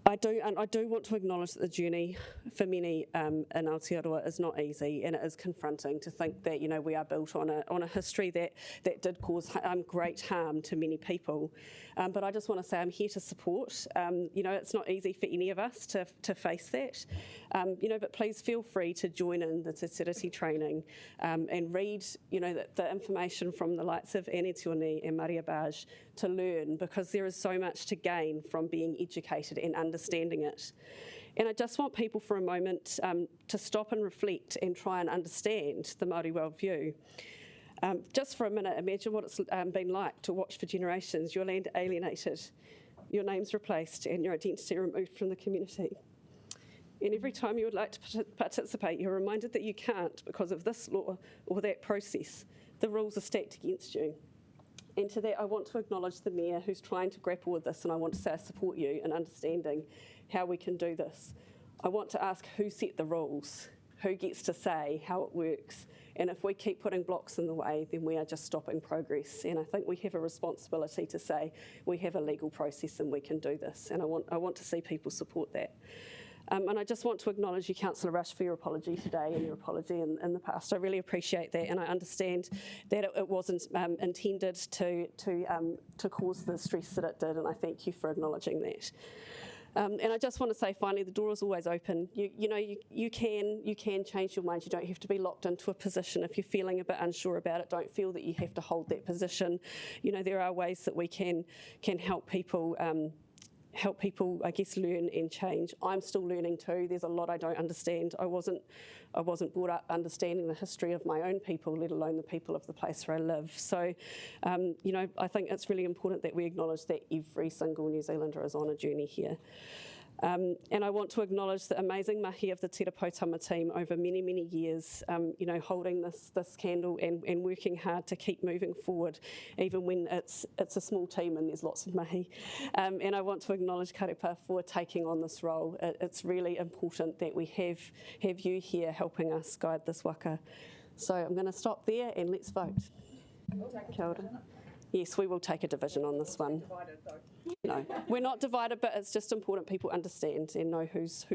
I do want to acknowledge that the journey for many in Aotearoa is not easy, and it is confronting to think that we are built on a history that did cause great harm to many people. But I just want to say I'm here to support. It's not easy for any of us to face that. But please feel free to join in the Te Tiriti training and read the information from the likes of Annie Tioni and Maria Baj to learn, because there is so much to gain from being educated and understanding it. And I just want people for a moment to stop and reflect and try and understand the Māori worldview. Just for a minute, imagine what it's been like to watch for generations your land alienated, your names replaced, and your identity removed from the community. And every time you would like to participate, you're reminded that you can't because of this law or that process. The rules are stacked against you. And to that, I want to acknowledge the Mayor who's trying to grapple with this, and I want to say I support you in understanding how we can do this. I want to ask who set the rules, who gets to say how it works, and if we keep putting blocks in the way, then we are just stopping progress. And I think we have a responsibility to say we have a legal process and we can do this, and I want to see people support that. And I just want to acknowledge you, Councillor Rush, for your apology today and your apology in the past. I really appreciate that, and I understand that it wasn't intended to cause the stress that it did, and I thank you for acknowledging that. And I just want to say finally, the door is always open. You can change your mind. You don't have to be locked into a position. If you're feeling a bit unsure about it, don't feel that you have to hold that position. There are ways that we can help people. I guess, learn and change. I'm still learning too. There's a lot I don't understand. I wasn't brought up understanding the history of my own people, let alone the people of the place where I live. So, I think it's really important that we acknowledge that every single New Zealander is on a journey here. And I want to acknowledge the amazing mahi of the Te Rapautama team over many, many years, holding this candle and working hard to keep moving forward, even when it's a small team and there's lots of mahi. And I want to acknowledge Karepa for taking on this role. It's really important that we have you here helping us guide this waka. So I'm going to stop there and let's vote. Kia ora. Yes, we will take a division on this one. No, we're not divided, but it's just important people understand and know who's.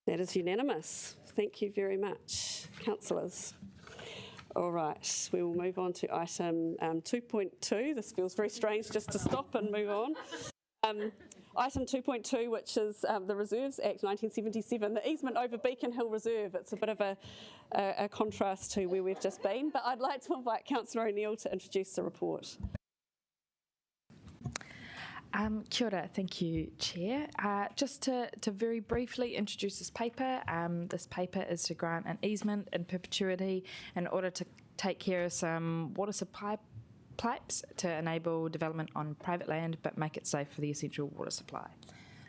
That is unanimous. Thank you very much, councillors. All right, we will move on to item 2.2. This feels very strange just to stop and move on. Item 2.2, which is the Reserves Act 1977, the easement over Beacon Hill Reserve. It's a bit of a contrast to where we've just been, but I'd like to invite Councillor O'Neill to introduce the report. Kia ora, thank you, Chair. Just to very briefly introduce this paper is to grant an easement in perpetuity in order to take care of some water supply pipes to enable development on private land but make it safe for the essential water supply.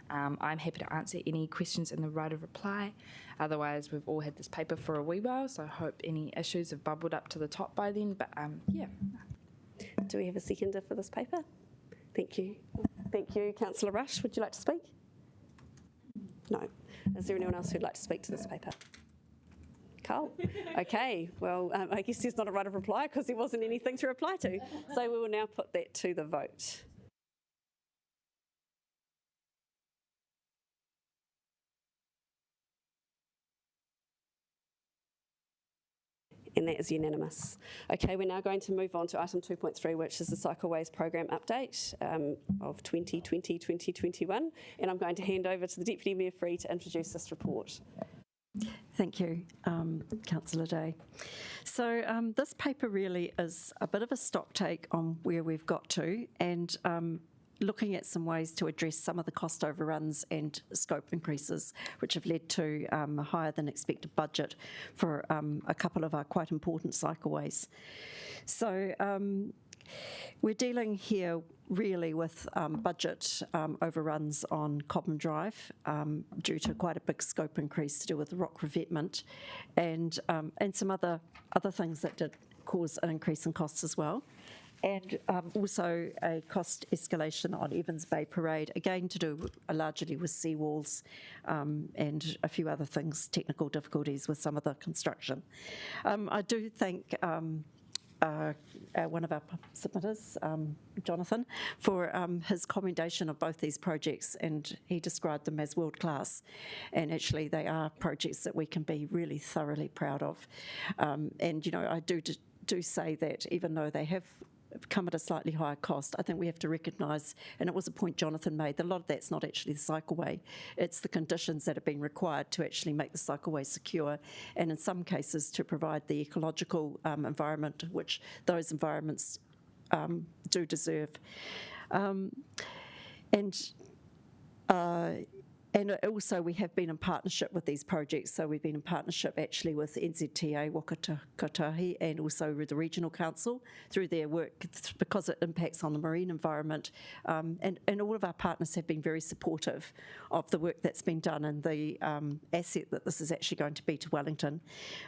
I'm happy to answer any questions in the right of reply. Otherwise, we've all had this paper for a wee while, so I hope any issues have bubbled up to the top by then, but yeah. Do we have a seconder for this paper? Thank you. Thank you. Councillor Rush, would you like to speak? No. Is there anyone else who'd like to speak to this paper? Carl? Okay, well, I guess there's not a right of reply because there wasn't anything to reply to. So we will now put that to the vote. And that is unanimous. Okay, we're now going to move on to item 2.3, which is the Cycleways program update of 2020-2021. And I'm going to hand over to the Deputy Mayor Free to introduce this report. Thank you, Councillor Day. So this paper really is a bit of a stock take on where we've got to and looking at some ways to address some of the cost overruns and scope increases, which have led to a higher than expected budget for a couple of our quite important cycleways. So we're dealing here really with budget overruns on Cobham Drive due to quite a big scope increase to do with the rock revetment and some other things that did cause an increase in costs as well. And also a cost escalation on Evans Bay Parade, again to do largely with seawalls and a few other things, technical difficulties with some of the construction. I do thank one of our submitters, Jonathan, for his commendation of both these projects, and he described them as world class. And actually they are projects that we can be really thoroughly proud of. And, you know, I do say that even though they have come at a slightly higher cost, I think we have to recognise, and it was a point Jonathan made, that a lot of that's not actually the cycleway, it's the conditions that have been required to actually make the cycleway secure, and in some cases to provide the ecological environment which those environments do deserve. And also we have been in partnership with these projects. So we've been in partnership actually with NZTA, Wakatahi, and also with the Regional Council through their work because it impacts on the marine environment. And all of our partners have been very supportive of the work that's been done and the asset that this is actually going to be to Wellington.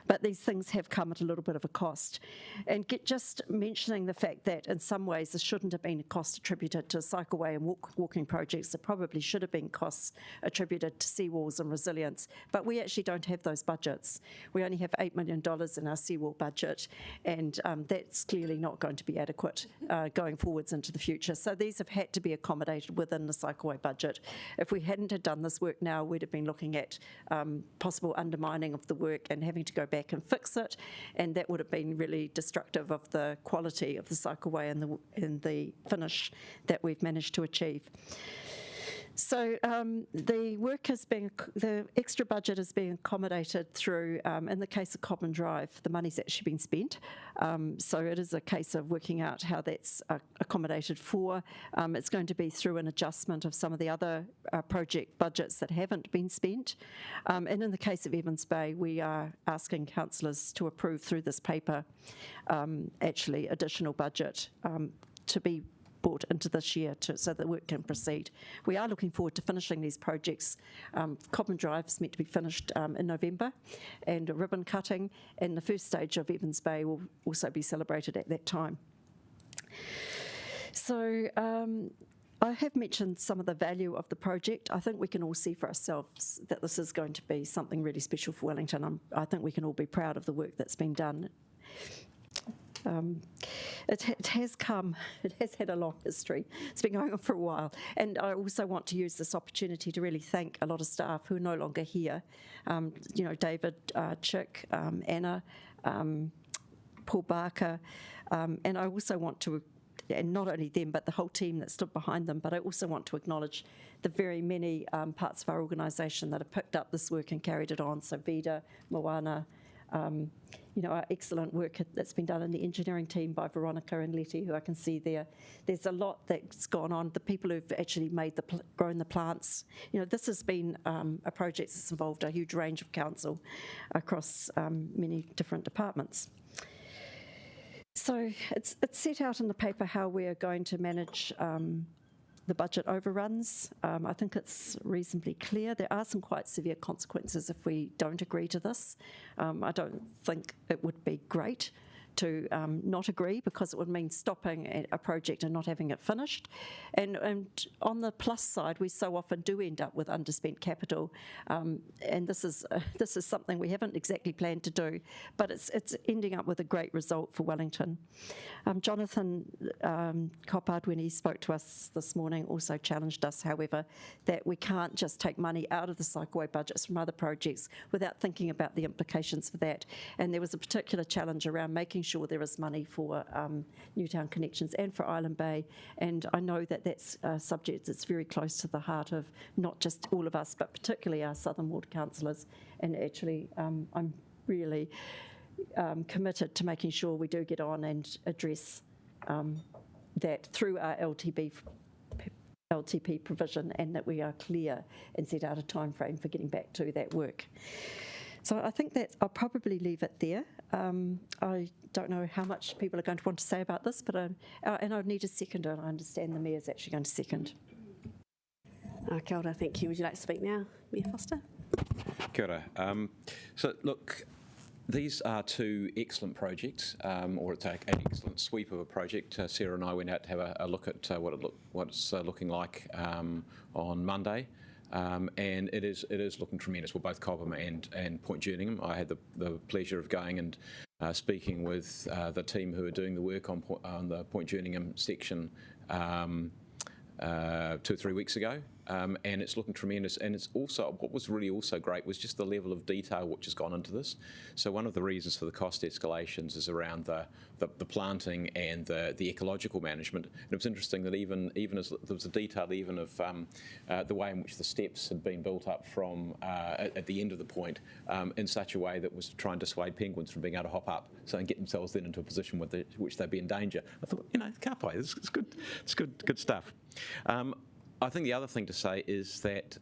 But these things have come at a little bit of a cost. And just mentioning the fact that in some ways this shouldn't have been a cost attributed to cycleway and walking projects. There probably should have been costs attributed to seawalls and resilience, but we actually don't have those budgets. We only have $8 million in our seawall budget, and that's clearly not going to be adequate going forwards into the future. So these have had to be accommodated within the cycleway budget. If we hadn't have done this work now, we'd have been looking at possible undermining of the work and having to go back and fix it, and that would have been really destructive of the quality of the cycleway and the finish that we've managed to achieve. So the extra budget is being accommodated through, in the case of Common Drive, the money's actually been spent. So it is a case of working out how that's accommodated for. It's going to be through an adjustment of some of the other project budgets that haven't been spent. And in the case of Evans Bay, we are asking councillors to approve through this paper, actually additional budget to be brought into this year so that work can proceed. We are looking forward to finishing these projects. Common Drive is meant to be finished in November, and ribbon cutting, and the first stage of Evans Bay will also be celebrated at that time. So I have mentioned some of the value of the project. I think we can all see for ourselves that this is going to be something really special for Wellington. I think we can all be proud of the work that's been done. It has had a long history. It's been going on for a while. And I also want to use this opportunity to really thank a lot of staff who are no longer here. David, Chick, Anna, Paul Barker, and I also want to, and not only them, but the whole team that stood behind them, but I also want to acknowledge the very many parts of our organisation that have picked up this work and carried it on. So Vida, Moana, our excellent work that's been done in the engineering team by Veronica and Letty, who I can see there. There's a lot that's gone on. The people who've actually grown the plants. This has been a project that's involved a huge range of council across many different departments. So it's set out in the paper how we're going to manage the budget overruns. I think it's reasonably clear. There are some quite severe consequences if we don't agree to this. I don't think it would be great to not agree, because it would mean stopping a project and not having it finished. And on the plus side, we so often do end up with underspent capital, and this is something we haven't exactly planned to do, but it's ending up with a great result for Wellington. Jonathan Coppard, when he spoke to us this morning, also challenged us, however, that we can't just take money out of the cycleway budgets from other projects without thinking about the implications for that. And there was a particular challenge around making sure there is money for Newtown Connections and for Island Bay, and I know that that's a subject that's very close to the heart of not just all of us, but particularly our Southern Ward councillors, and actually I'm really committed to making sure we do get on and address that through our LTP provision, and that we are clear and set out a time frame for getting back to that work. So I think that I'll probably leave it there. I don't know how much people are going to want to say about this, but and I need a seconder, and I understand the Mayor's actually going to second. Kia ora, thank you. Would you like to speak now, Mayor Foster? Kia ora. So look, these are two excellent projects, or it's an excellent sweep of a project. Sarah and I went out to have a look at what it's looking like on Monday. And it is looking tremendous. We're both Cobham and Point Jerningham. I had the pleasure of going and speaking with the team who are doing the work on the Point Jerningham section 2 or 3 weeks ago. And it's looking tremendous. And it's also, what was really also great was just the level of detail which has gone into this. So one of the reasons for the cost escalations is around the planting and the ecological management. And it was interesting that even as there was a detail even of the way in which the steps had been built up from at the end of the point in such a way that was to try and dissuade penguins from being able to hop up, so and get themselves then into a position which they'd be in danger. I thought, Kapai, it's good stuff. I think the other thing to say is that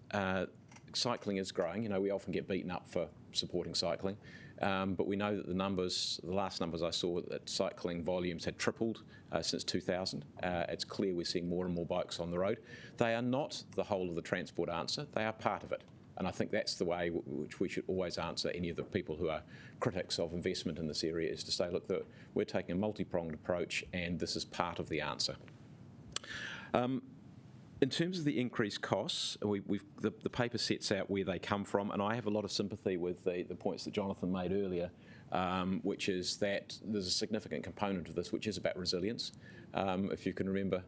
cycling is growing. You know, we often get beaten up for supporting cycling, but we know that the last numbers I saw, that cycling volumes had tripled since 2000. It's clear we're seeing more and more bikes on the road. They are not the whole of the transport answer. They are part of it. And I think that's the way which we should always answer any of the people who are critics of investment in this area, is to say, look, we're taking a multi-pronged approach and this is part of the answer. In terms of the increased costs, the paper sets out where they come from, and I have a lot of sympathy with the points that Jonathan made earlier, which is that there's a significant component of this which is about resilience. If you can remember,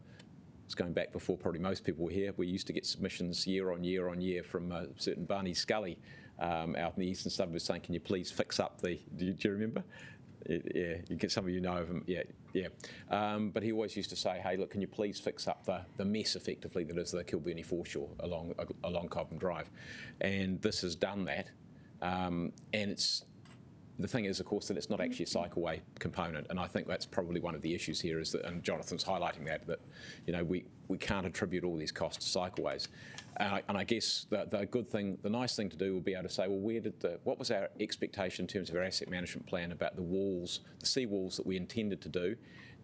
it's going back before probably most people were here, we used to get submissions year on year from a certain Barney Scully out in the eastern suburbs saying, can you please fix up do you remember? Yeah, you get some of you know of him. Yeah. But he always used to say, "Hey, look, can you please fix up the mess effectively that is the Kilburnie foreshore along Cobham Drive?" And this has done that. And the thing is, of course, that it's not actually a cycleway component, and I think that's probably one of the issues here. Is that, and Jonathan's highlighting that you know we can't attribute all these costs to cycleways. And I guess the good thing, the nice thing to do, would be able to say, well, what was our expectation in terms of our asset management plan about the walls, the sea walls that we intended to do,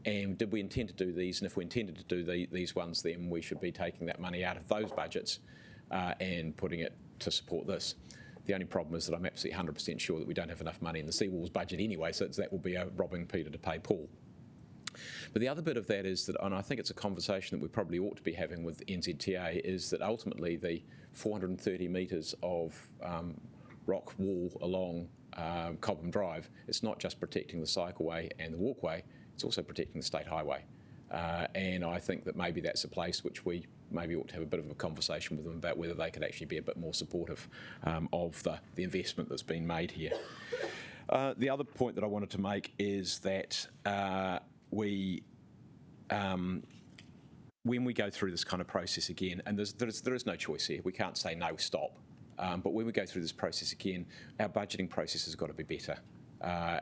and did we intend to do these? And if we intended to do these ones, then we should be taking that money out of those budgets and putting it to support this. The only problem is that I'm absolutely 100% sure that we don't have enough money in the seawalls budget anyway, so that will be robbing Peter to pay Paul. But the other bit of that is that, and I think it's a conversation that we probably ought to be having with NZTA, is that ultimately the 430 metres of rock wall along Cobham Drive, it's not just protecting the cycleway and the walkway, it's also protecting the state highway. And I think that maybe that's a place which we maybe ought to have a bit of a conversation with them about whether they could actually be a bit more supportive of the investment that's been made here. The other point that I wanted to make is that when we go through this kind of process again, and there is no choice here, we can't say no, stop. But when we go through this process again, our budgeting process has got to be better.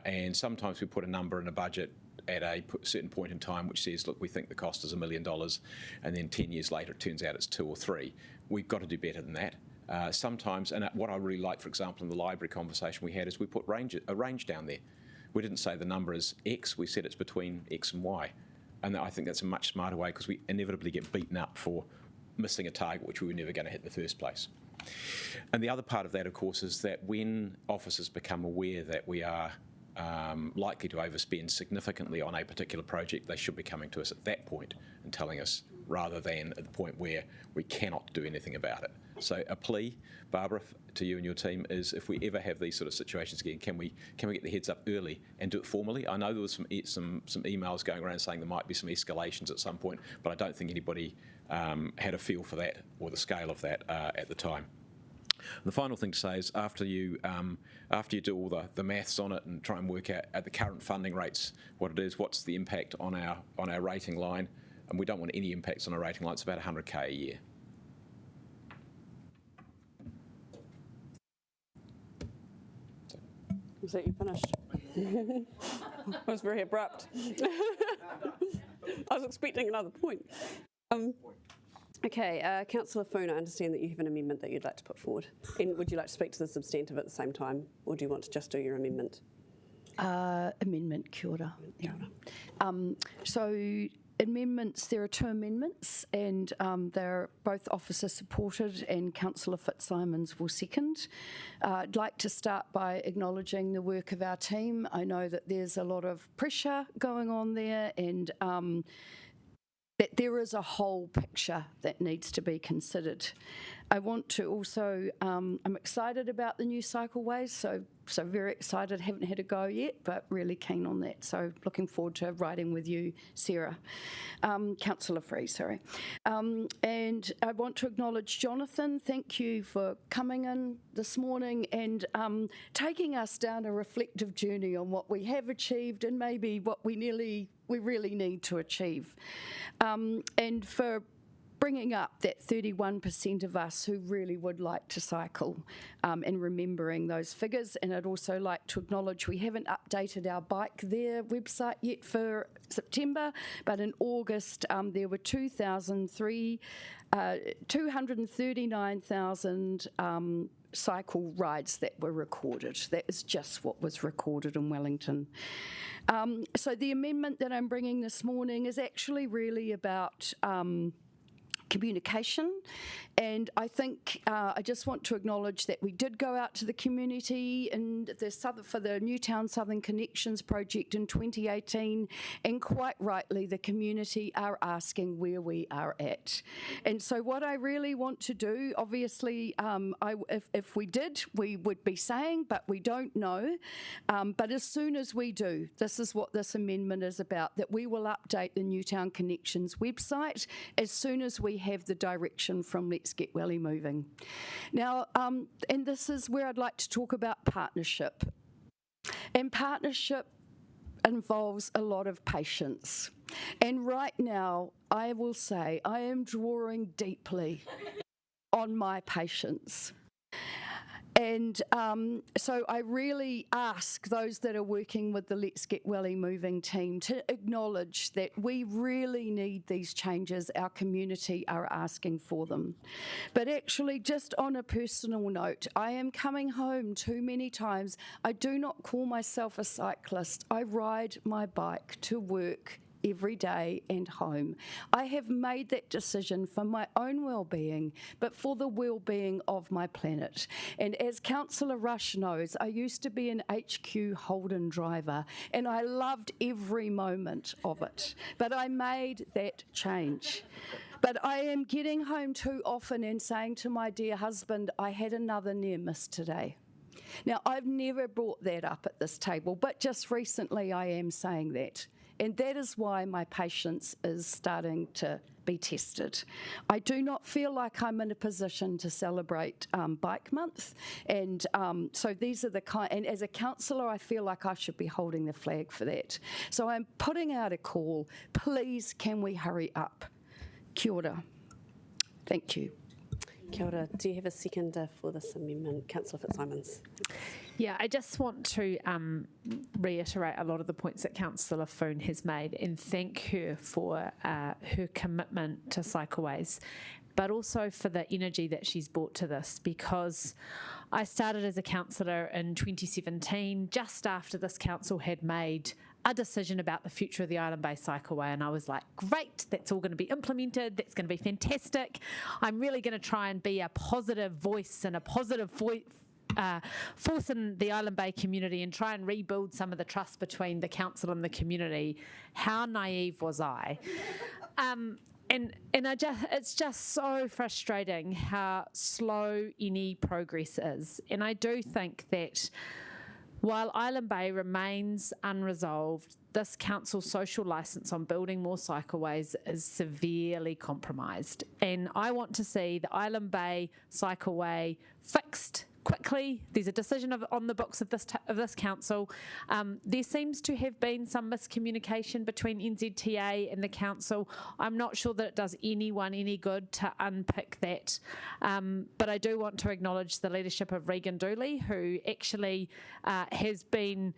And sometimes we put a number in a budget at a certain point in time which says, look, we think the cost is $1 million, and then 10 years later it turns out it's 2 or 3. We've got to do better than that. Sometimes, and what I really like, for example, in the library conversation we had, is we put a range down there. We didn't say the number is X, we said it's between X and Y. And I think that's a much smarter way, because we inevitably get beaten up for missing a target which we were never going to hit in the first place. And the other part of that, of course, is that when officers become aware that we are likely to overspend significantly on a particular project, they should be coming to us at that point and telling us, rather than at the point where we cannot do anything about it. So a plea, Barbara, to you and your team is, if we ever have these sort of situations again, can we get the heads up early and do it formally? I know there was some emails going around saying there might be some escalations at some point, but I don't think anybody had a feel for that or the scale of that at the time. And the final thing to say is, after you do all the maths on it and try and work out at the current funding rates what it is, what's the impact on our rating line, and we don't want any impacts on our rating line. It's about 100K a year. Was that you finished? That was very abrupt. I was expecting another point. Okay, Councillor Whenua, I understand that you have an amendment that you'd like to put forward. And would you like to speak to the substantive at the same time, or do you want to just do your amendment? Amendment, kia ora. So amendments, there are 2 amendments, and they're both officer supported, and Councillor Fitzsimons will second. I'd like to start by acknowledging the work of our team. I know that there's a lot of pressure going on there, and that there is a whole picture that needs to be considered. I want to also, I'm excited about the new cycleways, so very excited, haven't had a go yet, but really keen on that. So looking forward to riding with you, Sarah. Councillor Free, sorry. And I want to acknowledge Jonathan. Thank you for coming in this morning and taking us down a reflective journey on what we have achieved and maybe what we really need to achieve. And for bringing up that 31% of us who really would like to cycle and remembering those figures. And I'd also like to acknowledge we haven't updated our Bike There website yet for September, but in August there were 239,000 cycle rides that were recorded. That is just what was recorded in Wellington. So the amendment that I'm bringing this morning is actually really about communication, and I think I just want to acknowledge that we did go out to the community and for the Newtown Southern Connections project in 2018, and quite rightly the community are asking where we are at. And so what I really want to do, obviously if we did, we would be saying, but we don't know, but as soon as we do, this is what this amendment is about, that we will update the Newtown Connections website as soon as we have the direction from Let's Get Welly Moving. Now, and this is where I'd like to talk about partnership. And partnership involves a lot of patience. And right now, I will say, I am drawing deeply on my patience. And so I really ask those that are working with the Let's Get Welly Moving team to acknowledge that we really need these changes. Our community are asking for them. But actually, just on a personal note, I am coming home too many times. I do not call myself a cyclist. I ride my bike to work every day and home. I have made that decision for my own well-being, but for the well-being of my planet. And as Councillor Rush knows, I used to be an HQ Holden driver, and I loved every moment of it. But I made that change. But I am getting home too often and saying to my dear husband, I had another near miss today. Now, I've never brought that up at this table, but just recently I am saying that. And that is why my patience is starting to be tested. I do not feel like I'm in a position to celebrate Bike Month. And so these are the kind, and as a councillor, I feel like I should be holding the flag for that. So I'm putting out a call. Please, can we hurry up? Kia ora. Thank you. Kia ora. Do you have a seconder for this amendment? Councillor Fitzsimons. Yeah, I just want to reiterate a lot of the points that Councillor Foon has made and thank her for her commitment to Cycleways, but also for the energy that she's brought to this, because I started as a councillor in 2017, just after this council had made a decision about the future of the Island Bay Cycleway, and I was like, great, that's all going to be implemented, that's going to be fantastic. I'm really going to try and be a positive voice and a positive force in the Island Bay community and try and rebuild some of the trust between the council and the community. How naive was I? And it's just so frustrating how slow any progress is. And I do think that while Island Bay remains unresolved, this council's social licence on building more cycleways is severely compromised. And I want to see the Island Bay cycleway fixed quickly. There's a decision on the books of this council. There seems to have been some miscommunication between NZTA and the council. I'm not sure that it does anyone any good to unpick that. But I do want to acknowledge the leadership of Regan Dooley, who actually has been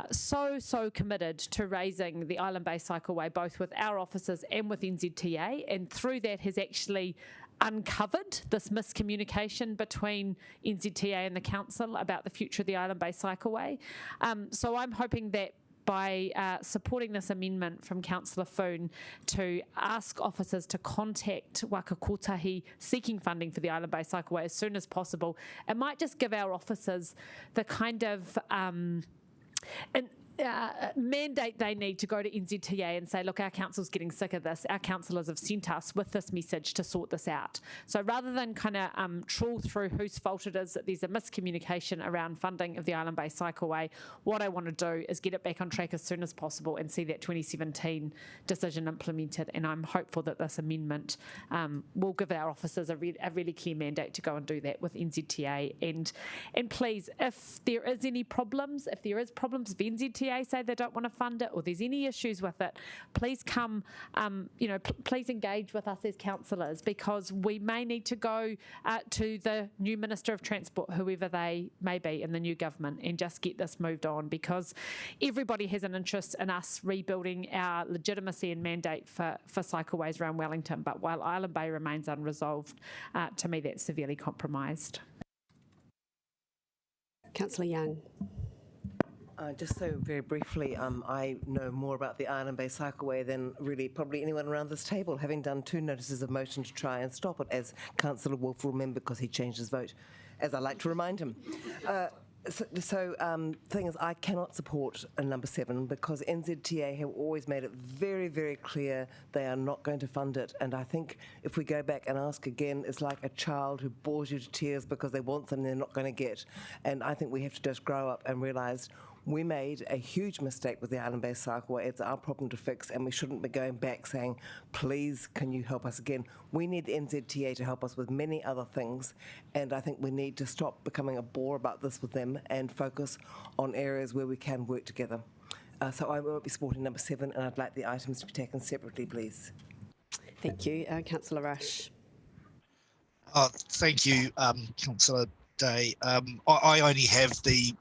so committed to raising the Island Bay Cycleway, both with our officers and with NZTA, and through that has actually uncovered this miscommunication between NZTA and the council about the future of the Island Bay Cycleway. So I'm hoping that by supporting this amendment from Councillor Foon to ask officers to contact Waka Kotahi seeking funding for the Island Bay Cycleway as soon as possible, it might just give our officers the kind of mandate they need to go to NZTA and say, look, our council's getting sick of this. Our councillors have sent us with this message to sort this out. So rather than kind of trawl through whose fault it is that there's a miscommunication around funding of the Island Bay Cycleway, what I want to do is get it back on track as soon as possible and see that 2017 decision implemented. And I'm hopeful that this amendment will give our officers a really clear mandate to go and do that with NZTA. And please, if there is any problems, if there is problems with NZTA, NZTA say they don't want to fund it or there's any issues with it, please come, please engage with us as councillors, because we may need to go to the new Minister of Transport, whoever they may be in the new government, and just get this moved on, because everybody has an interest in us rebuilding our legitimacy and mandate for cycleways around Wellington. But while Island Bay remains unresolved, to me that's severely compromised. Councillor Young. Just so very briefly, I know more about the Island Bay Cycleway than really probably anyone around this table, having done 2 notices of motion to try and stop it, as Councillor Wolf will remember because he changed his vote, as I like to remind him. Thing is, I cannot support number 7 because NZTA have always made it very, very clear they are not going to fund it. And I think if we go back and ask again, it's like a child who bores you to tears because they want something they're not going to get. And I think we have to just grow up and realise we made a huge mistake with the Island Bay Cycleway. It's our problem to fix, and we shouldn't be going back saying, please, can you help us again? We need the NZTA to help us with many other things, and I think we need to stop becoming a bore about this with them and focus on areas where we can work together. So I won't be supporting number 7, and I'd like the items to be taken separately, please. Thank you. Councillor Rush. Thank you, Councillor Day. I only have the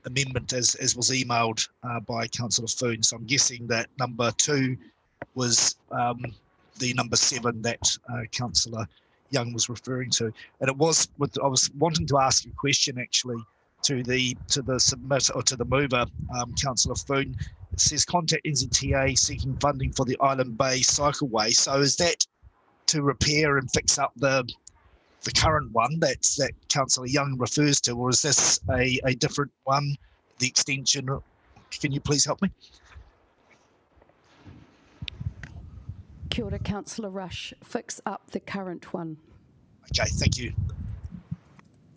amendment as was emailed by Councillor Foon, so I'm guessing that number 2 was the number 7 that Councillor Young was referring to, and it was I was wanting to ask a question actually to the submit or to the mover, Councillor Foon. It says contact NZTA seeking funding for the Island Bay Cycleway. So is that to repair and fix up the current one that Councillor Young refers to, or is this a different one, the extension? Can you please help me? Kia ora, Councillor Rush. Fix up the current one. Okay, thank you.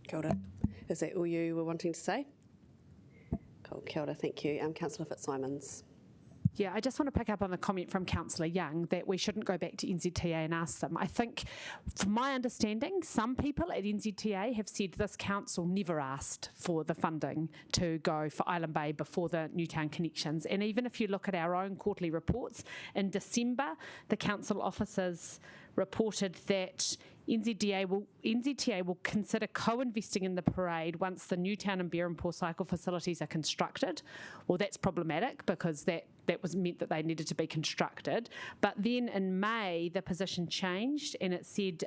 Kia ora. Is that all you were wanting to say? Cool, kia ora, thank you. Councillor Fitzsimons. Yeah, I just want to pick up on the comment from Councillor Young that we shouldn't go back to NZTA and ask them. I think, from my understanding, some people at NZTA have said this council never asked for the funding to go for Island Bay before the Newtown connections. And even if you look at our own quarterly reports, in December, the council officers reported that NZTA will consider co-investing in the parade once the Newtown and Berempore cycle facilities are constructed. Well, that's problematic because that was meant that they needed to be constructed. But then in May, the position changed and it said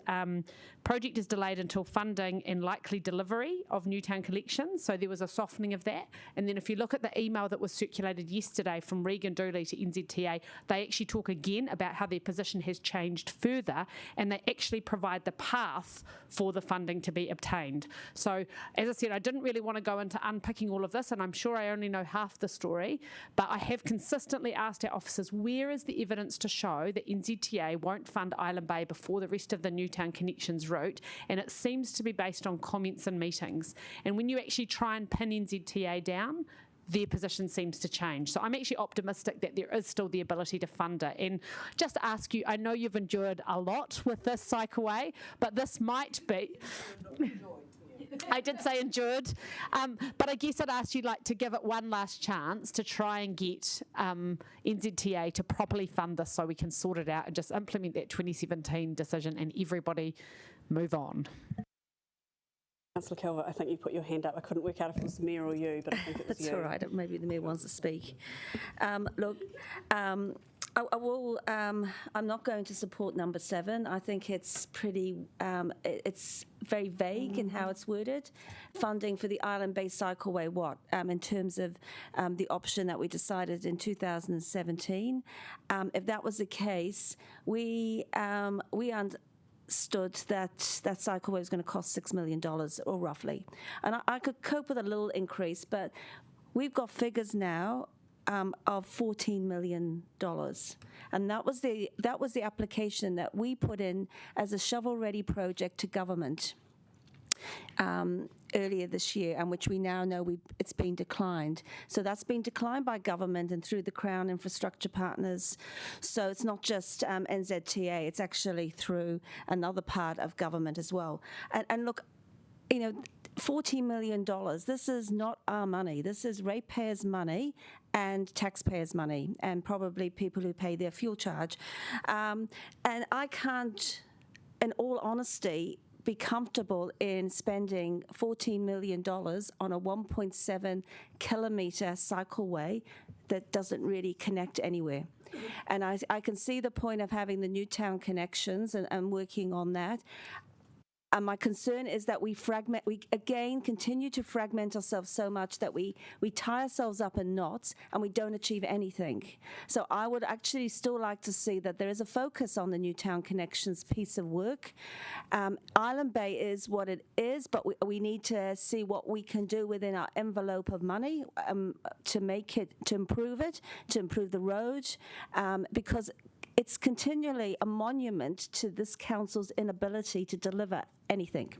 project is delayed until funding and likely delivery of Newtown collections. So there was a softening of that. And then if you look at the email that was circulated yesterday from Regan Dooley to NZTA, they actually talk again about how their position has changed further, and they actually provide the path for the funding to be obtained. So as I said, I didn't really want to go into unpicking all of this, and I'm sure I only know half the story, but I have consistently asked our officers, where is the evidence to show that NZTA won't fund Island Bay before the rest of the Newtown connections route? And it seems to be based on comments and meetings. And when you actually try and pin NZTA down, their position seems to change. So I'm actually optimistic that there is still the ability to fund it. And just to ask you, I know you've endured a lot with this Cycleway, but this might be... I did say endured, but I guess I'd ask you to give it one last chance to try and get NZTA to properly fund this so we can sort it out and just implement that 2017 decision and everybody move on. Councillor Calvert, I think you put your hand up. I couldn't work out if it was the Mayor or you, but I think it was That's you. all right. Maybe the Mayor wants to speak. I will. I'm not going to support number 7. I think it's pretty. It's very vague in how it's worded. Funding for the Island Bay Cycleway. What in terms of the option that we decided in 2017? If that was the case, we understood that cycleway was going to cost $6 million, or roughly, and I could cope with a little increase, but we've got figures now of $14 million, and that was the application that we put in as a shovel-ready project to government earlier this year, and which we now know it's been declined. So that's been declined by government and through the Crown infrastructure partners. So it's not just NZTA; it's actually through another part of government as well. And look, $14 million. This is not our money. This is ratepayers' money, and taxpayers' money, and probably people who pay their fuel charge. And I can't, in all honesty, be comfortable in spending $14 million on a 1.7 kilometre cycleway that doesn't really connect anywhere. And I can see the point of having the Newtown connections and working on that. And my concern is that we again continue to fragment ourselves so much that we tie ourselves up in knots and we don't achieve anything. So I would actually still like to see that there is a focus on the Newtown Connections piece of work. Island Bay is what it is, but we need to see what we can do within our envelope of money to improve the road, because it's continually a monument to this council's inability to deliver anything.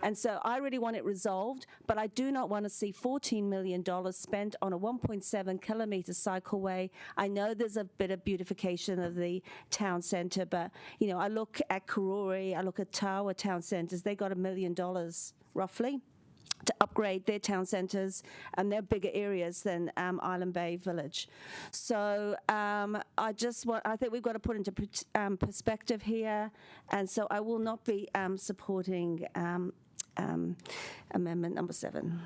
And so I really want it resolved, but I do not want to see $14 million spent on a 1.7 kilometre cycleway. I know there's a bit of beautification of the town centre, but, you know, I look at Karori, I look at Tawa town centres, they got $1 million roughly to upgrade their town centres, and they're bigger areas than Island Bay Village. So I think we've got to put into perspective here, and so I will not be supporting amendment number 7.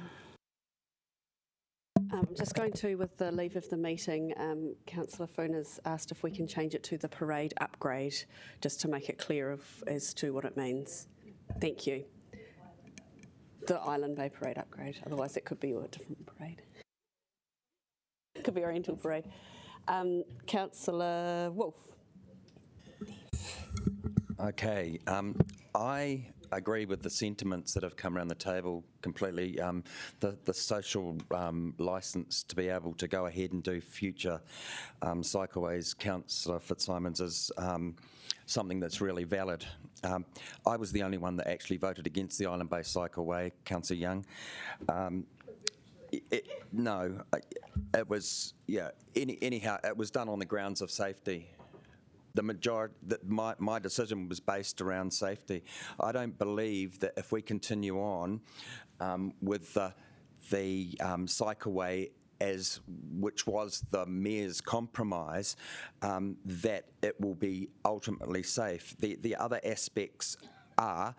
I'm just going to, with the leave of the meeting, Councillor Funa's asked if we can change it to the parade upgrade, just to make it clear as to what it means. Thank you. The Island Bay Parade upgrade, otherwise it could be a different parade. It could be Oriental Parade. Councillor Wolf. Okay, I agree with the sentiments that have come around the table completely. The social licence to be able to go ahead and do future cycleways, Councillor Fitzsimons, is something that's really valid. I was the only one that actually voted against the Island Bay Cycleway, Councillor Young. It was, anyhow, it was done on the grounds of safety. The majority, my decision was based around safety. I don't believe that if we continue on with the cycleway which was the Mayor's compromise, that it will be ultimately safe. The other aspects are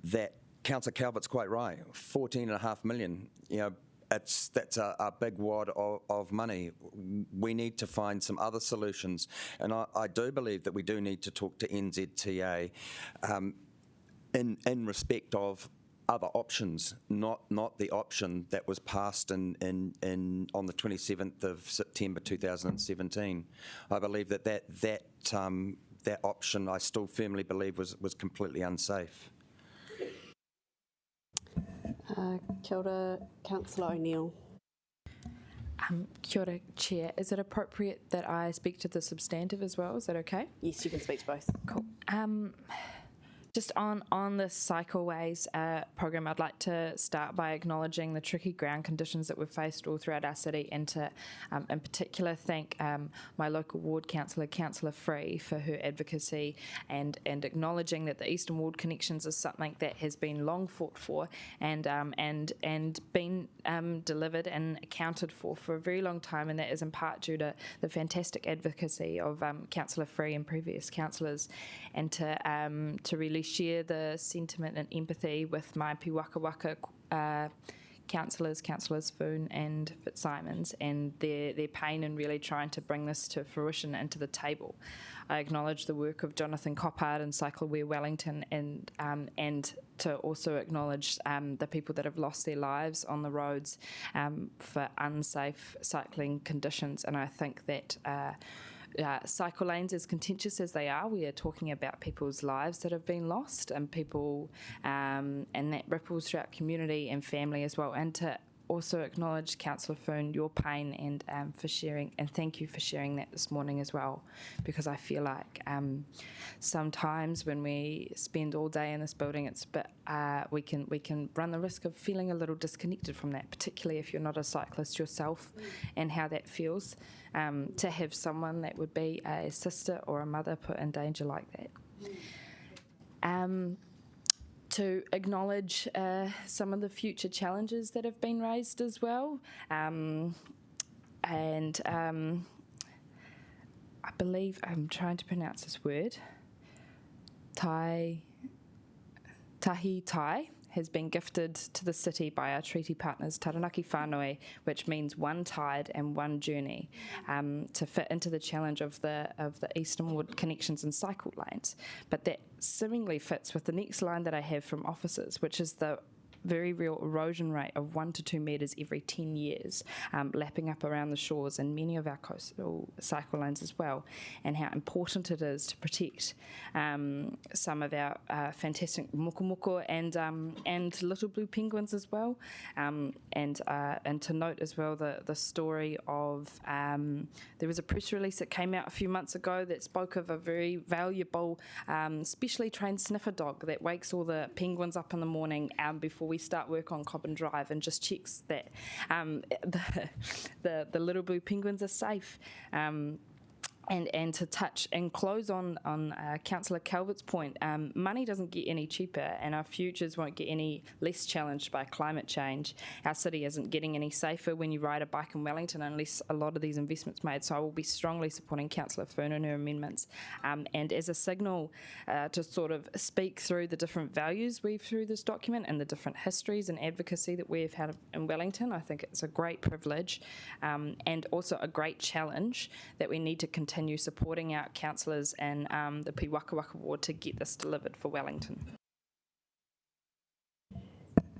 that Councillor Calvert's quite right. 14.5 million. That's a big wad of money. We need to find some other solutions, and I do believe that we do need to talk to NZTA in respect of other options, not the option that was passed on the 27th of September 2017. I believe that option, I still firmly believe, was completely unsafe. Kia ora, Councillor O'Neill. Kia ora, Chair. Is it appropriate that I speak to the substantive as well? Is that okay? Yes, you can speak to both. Cool. Just on the Cycleways program, I'd like to start by acknowledging the tricky ground conditions that we've faced all throughout our city, and to, in particular, thank my local ward councillor, Councillor Free, for her advocacy and acknowledging that the Eastern Ward connections is something that has been long fought for and been delivered and accounted for a very long time, and that is in part due to the fantastic advocacy of Councillor Free and previous councillors, and to really share the sentiment and empathy with my Piwaka Waka councillors, Councillors Foon and Fitzsimons, and their pain in really trying to bring this to fruition and to the table. I acknowledge the work of Jonathan Coppard and Cycleways Wellington, and to also acknowledge the people that have lost their lives on the roads for unsafe cycling conditions. And I think that cycle lanes, as contentious as they are, we are talking about people's lives that have been lost, and people, and that ripples throughout community and family as well. And to also acknowledge, Councillor Foon, your pain, and for sharing, and thank you for sharing that this morning as well, because I feel like sometimes when we spend all day in this building, it's we can run the risk of feeling a little disconnected from that, particularly if you're not a cyclist yourself, and how that feels to have someone that would be a sister or a mother put in danger like that. To acknowledge some of the future challenges that have been raised as well. and I believe I'm trying to pronounce this word. Tahi Tai has been gifted to the city by our treaty partners Taranaki Whānui, which means one tide and one journey, to fit into the challenge of the easternward connections and cycle lanes. But that seemingly fits with the next line that I have from officers, which is the very real erosion rate of 1 to 2 metres every 10 years, lapping up around the shores and many of our coastal cycle lanes as well, and how important it is to protect some of our fantastic mokomoko and little blue penguins as well, and to note as well the story of there was a press release that came out a few months ago that spoke of a very valuable specially trained sniffer dog that wakes all the penguins up in the morning before we start work on Cobham Drive and just checks that the little blue penguins are safe. And to touch and close on Councillor Calvert's point, money doesn't get any cheaper and our futures won't get any less challenged by climate change. Our city isn't getting any safer when you ride a bike in Wellington unless a lot of these investments made. So I will be strongly supporting Councillor Fern and her amendments. And as a signal to sort of speak through the different values weave through this document and the different histories and advocacy that we've had in Wellington, I think it's a great privilege and also a great challenge that we need to continue supporting our councillors and the Pi Waka Waka Ward to get this delivered for Wellington.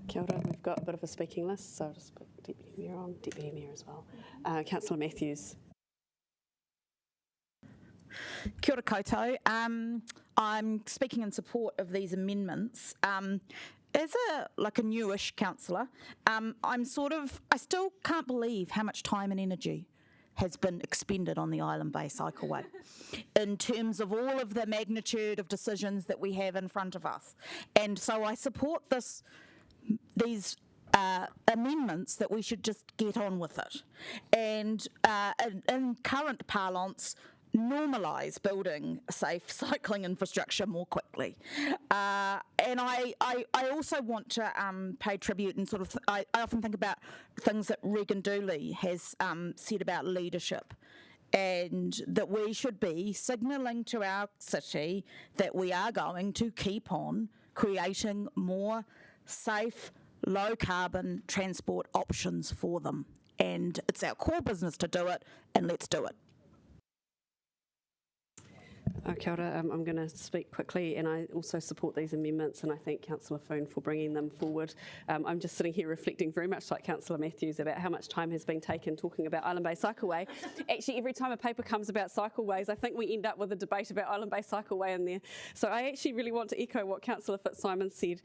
Kia ora, we've got a bit of a speaking list, so I'll just put Deputy Mayor on, Deputy Mayor as well. Councillor Matthews. Kia ora koutou. I'm speaking in support of these amendments. As a newish councillor, I still can't believe how much time and energy has been expended on the Island Bay Cycleway in terms of all of the magnitude of decisions that we have in front of us. And so I support these amendments that we should just get on with it. And in current parlance, normalise building safe cycling infrastructure more quickly. And I also want to pay tribute and I often think about things that Regan Dooley has said about leadership, and that we should be signalling to our city that we are going to keep on creating more safe, low carbon transport options for them. And it's our core business to do it, and let's do it. Kia ora, I'm going to speak quickly, and I also support these amendments, and I thank Councillor Foon for bringing them forward. I'm just sitting here reflecting very much like Councillor Matthews about how much time has been taken talking about Island Bay Cycleway. Actually, every time a paper comes about cycleways, I think we end up with a debate about Island Bay Cycleway in there. So I actually really want to echo what Councillor Fitzsimons said.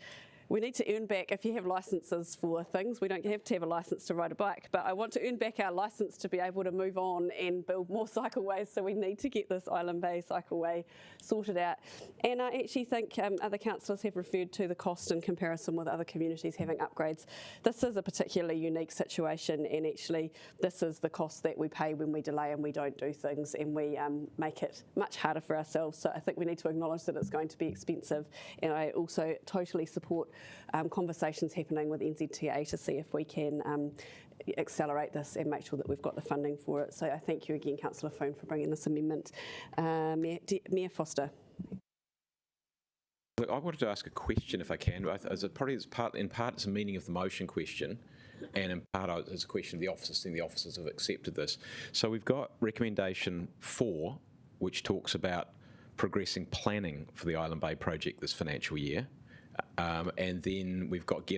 We need to earn back, if you have licences for things, we don't have to have a licence to ride a bike, but I want to earn back our licence to be able to move on and build more cycleways, so we need to get this Island Bay Cycleway sorted out. And I actually think other councillors have referred to the cost in comparison with other communities having upgrades. This is a particularly unique situation, and actually this is the cost that we pay when we delay and we don't do things, and we make it much harder for ourselves. So I think we need to acknowledge that it's going to be expensive, and I also totally support conversations happening with NZTA to see if we can accelerate this and make sure that we've got the funding for it. So I thank you again, Councillor Foon, for bringing this amendment. Mayor Foster. Look, I wanted to ask a question if I can. In part it's a meaning of the motion question, and in part it's a question of the officers, and the officers have accepted this. So we've got recommendation 4, which talks about progressing planning for the Island Bay project this financial year. And then we've got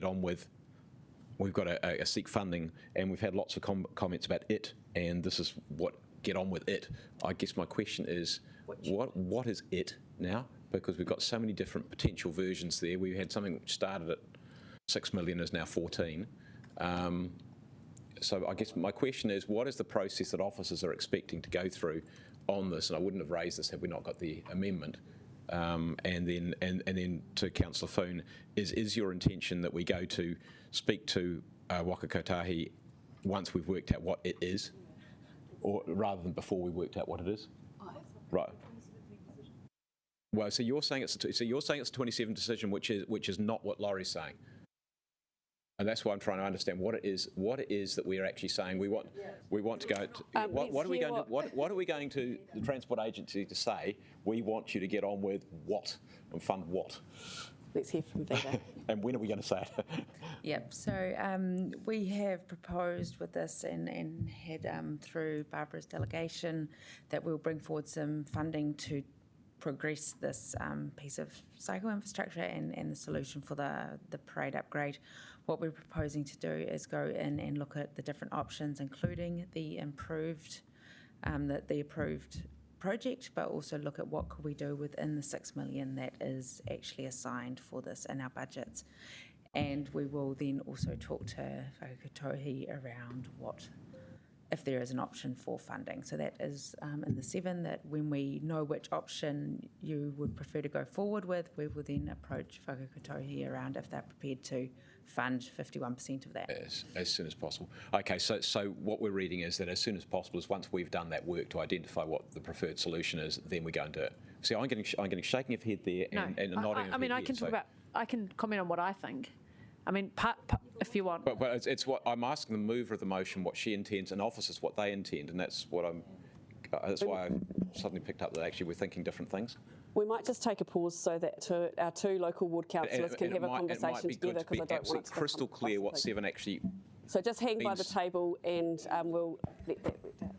we've got a seek funding, and we've had lots of comments about it, and this is what get on with it. I guess my question is, what is it now? Because we've got so many different potential versions there. We had something which started at 6 million, is now 14. So I guess my question is, what is the process that officers are expecting to go through on this? And I wouldn't have raised this had we not got the amendment. And then to Councillor Foon, is your intention that we go to speak to Waka Kotahi once we've worked out what it is, or rather than before we worked out what it is? Right. Well, so you're saying it's a 27 decision, which is not what Laurie's saying. And that's why I'm trying to understand what it is that we're actually saying we want to go to. What are we going to the Transport Agency to say? We want you to get on with what and fund what? Let's hear from Vita. And when are we going to say it? Yep, so we have proposed with this and had through Barbara's delegation that we'll bring forward some funding to progress this piece of cycle infrastructure and the solution for the parade upgrade. What we're proposing to do is go in and look at the different options, including the approved project, but also look at what could we do within the 6 million that is actually assigned for this in our budgets. And we will then also talk to Whakatohi around what, if there is an option for funding. So that is in the 7, that when we know which option you would prefer to go forward with, we will then approach Whakatohi around if they're prepared to fund 51% of that. As soon as possible. Okay, so what we're reading is that as soon as possible is once we've done that work to identify what the preferred solution is, then we go and do it. See, I'm getting shaking of head there and a nodding of head. I mean, I can here, talk about. I can comment on what I think. I mean, if you want. But it's what I'm asking the mover of the motion what she intends and officers what they intend, and that's what I'm. That's why I suddenly picked up that actually we're thinking different things. We might just take a pause so that our 2 local ward councillors can have a conversation together, because I don't want it to crystal clear what 7 actually. So just hang by the table and we'll let that work out.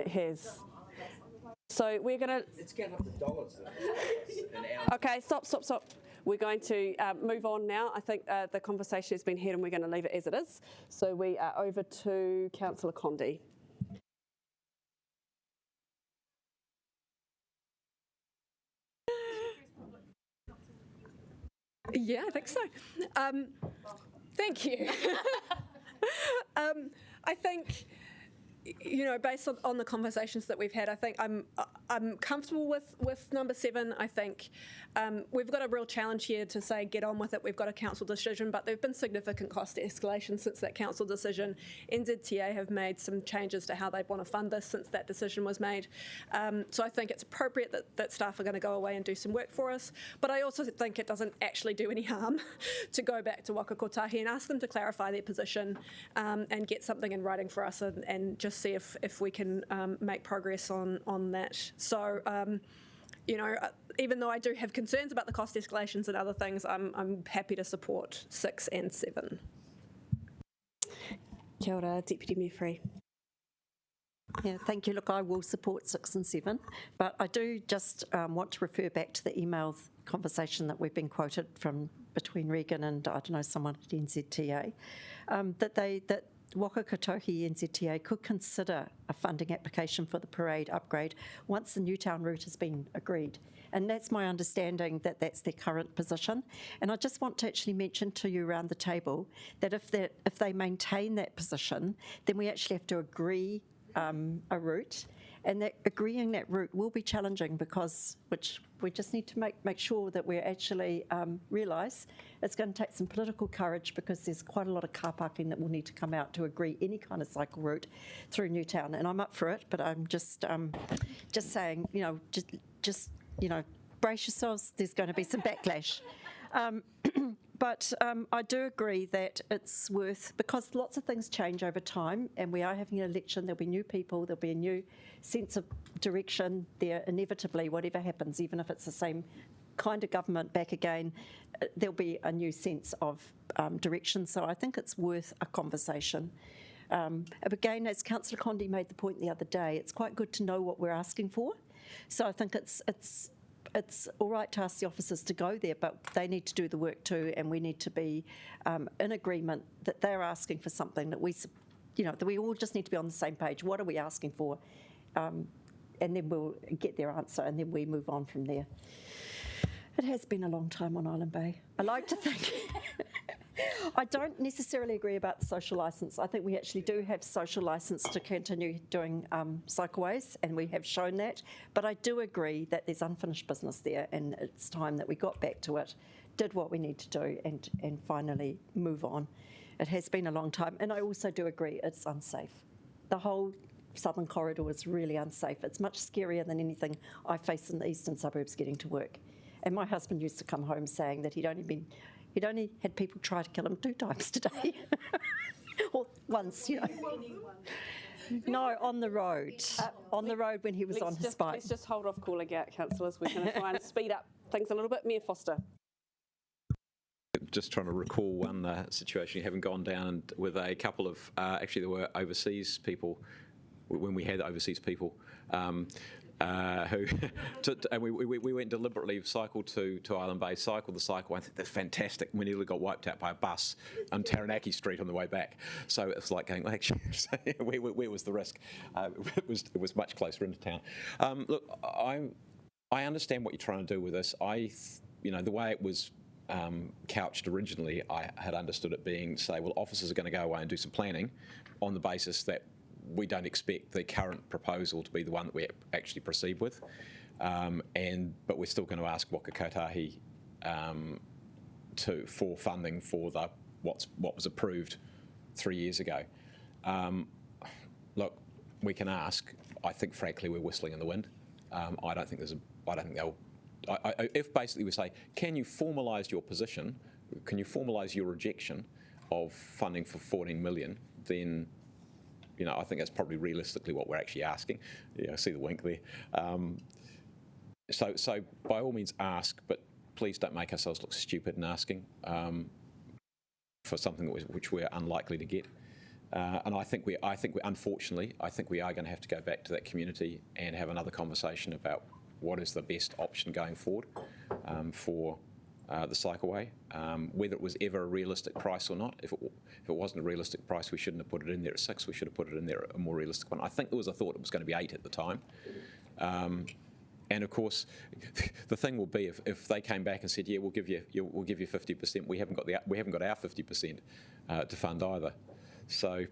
It has. So we're going to... It's getting up to dollars. Okay, stop. We're going to move on now. I think the conversation has been had and we're going to leave it as it is. So we are over to Councillor Condi. Yeah, I think so. Thank you. I think, you know, based on the conversations that we've had, I think I'm comfortable with number 7. I think we've got a real challenge here to say get on with it. We've got a council decision, but there have been significant cost escalation since that council decision. NZTA have made some changes to how they want to fund this since that decision was made. So I think it's appropriate that staff are going to go away and do some work for us. But I also think it doesn't actually do any harm to go back to Waka Kotahi and ask them to clarify their position and get something in writing for us and just see if we can make progress on that. So, you know, even though I do have concerns about the cost escalations and other things, I'm happy to support 6 and 7. Kia ora, Deputy Mayor Free. Yeah, thank you. Look, I will support 6 and 7, but I do just want to refer back to the email conversation that we've been quoted from between Regan and, I don't know, someone at NZTA, that Waka Kotahi NZTA could consider a funding application for the parade upgrade once the Newtown route has been agreed. And that's my understanding that that's their current position. And I just want to actually mention to you around the table that if they maintain that position, then we actually have to agree a route. And that agreeing that route will be challenging which we just need to make sure that we actually realise it's going to take some political courage because there's quite a lot of car parking that will need to come out to agree any kind of cycle route through Newtown. And I'm up for it, but I'm just saying, you know, just you know, brace yourselves. There's going to be some backlash. But I do agree that it's worth, because lots of things change over time and we are having an election, there'll be new people, there'll be a new sense of direction there inevitably, whatever happens, even if it's the same kind of government back again, there'll be a new sense of direction. So I think it's worth a conversation. Again, as Councillor Condi made the point the other day, it's quite good to know what we're asking for. So I think it's all right to ask the officers to go there, but they need to do the work too, and we need to be in agreement that they're asking for something that that we all just need to be on the same page. What are we asking for? And then we'll get their answer, and then we move on from there. It has been a long time on Island Bay. I like to think. I don't necessarily agree about the social licence. I think we actually do have social licence to continue doing cycleways, and we have shown that. But I do agree that there's unfinished business there, and it's time that we got back to it, did what we need to do, and finally move on. It has been a long time, and I also do agree it's unsafe. The whole southern corridor is really unsafe. It's much scarier than anything I face in the eastern suburbs getting to work. And my husband used to come home saying that he'd only had people try to kill him 2 times today. Or once, you know. No, on the road. On the road when he was on his bike. Let's just hold off calling out councillors. We're going to try and speed up things a little bit. Mayor Foster. Just trying to recall one situation having gone down with a couple of, actually there were overseas people, when we had overseas people, who, and we went deliberately, cycled to Island Bay, cycled the cycle. I think they're fantastic. We nearly got wiped out by a bus on Taranaki Street on the way back. So it's like going, well, actually, where was the risk? It was much closer into town. Look, I understand what you're trying to do with this. The way it was couched originally, I had understood it being, say, well, officers are going to go away and do some planning on the basis that we don't expect the current proposal to be the one that we actually proceed with, but we're still going to ask Waka Kotahi for funding for what was approved 3 years ago. Look, we can ask. I think, frankly, we're whistling in the wind. I don't think they'll. If basically we say, can you formalise your position? Can you formalise your rejection of funding for 14 million? Then, I think that's probably realistically what we're actually asking. I see the wink there. So by all means ask, but please don't make ourselves look stupid in asking for something which we're unlikely to get. And I think we unfortunately, I think we are going to have to go back to that community and have another conversation about what is the best option going forward for the cycleway. Whether it was ever a realistic price or not. If it wasn't a realistic price, we shouldn't have put it in there at 6. We should have put it in there at a more realistic one. I think there was a thought it was going to be 8 at the time. And of course, the thing will be if they came back and said, "Yeah, we'll give you 50%." We haven't got our 50% to fund either. So,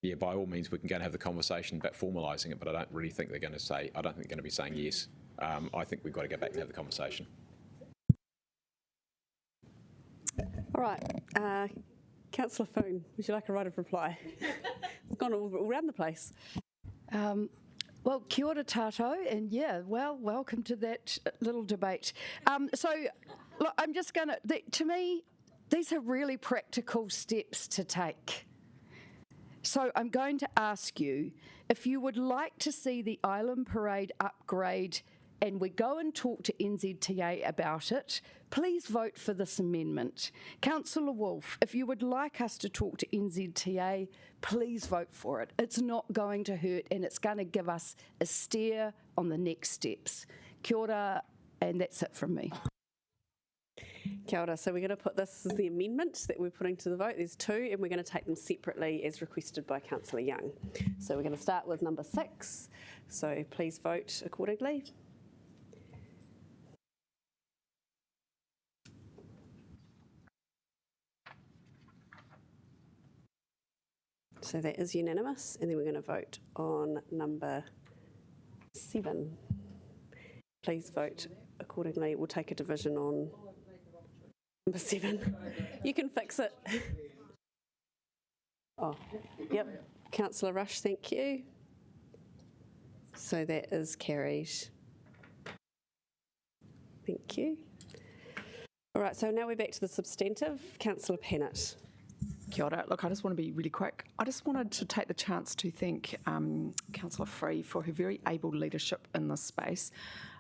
yeah, by all means, we can go and have the conversation about formalising it. But I don't really think they're going to say. I don't think they're going to be saying yes. I think we've got to go back and have the conversation. All right, Councillor Foon, would you like a right of reply? It's gone all around the place. Well, kia ora tātou, and yeah, well, welcome to that little debate. So, look, I'm just going to me, these are really practical steps to take. So I'm going to ask you if you would like to see the Island Parade upgrade and we go and talk to NZTA about it, please vote for this amendment. Councillor Wolfe, if you would like us to talk to NZTA, please vote for it. It's not going to hurt and it's going to give us a steer on the next steps. Kia ora, and that's it from me. Kia ora. So we're going to put this as the amendment that we're putting to the vote. There's 2 and we're going to take them separately as requested by Councillor Young. So we're going to start with number 6. So please vote accordingly. So that is unanimous, and then we're going to vote on number 7. Please vote accordingly. We'll take a division on number 7. You can fix it. Oh, yep. Councillor Rush, thank you. So that is carried. Thank you. All right, so now we're back to the substantive. Councillor Pennant. Kia ora. Look, I just want to be really quick. I just wanted to take the chance to thank Councillor Free for her very able leadership in this space.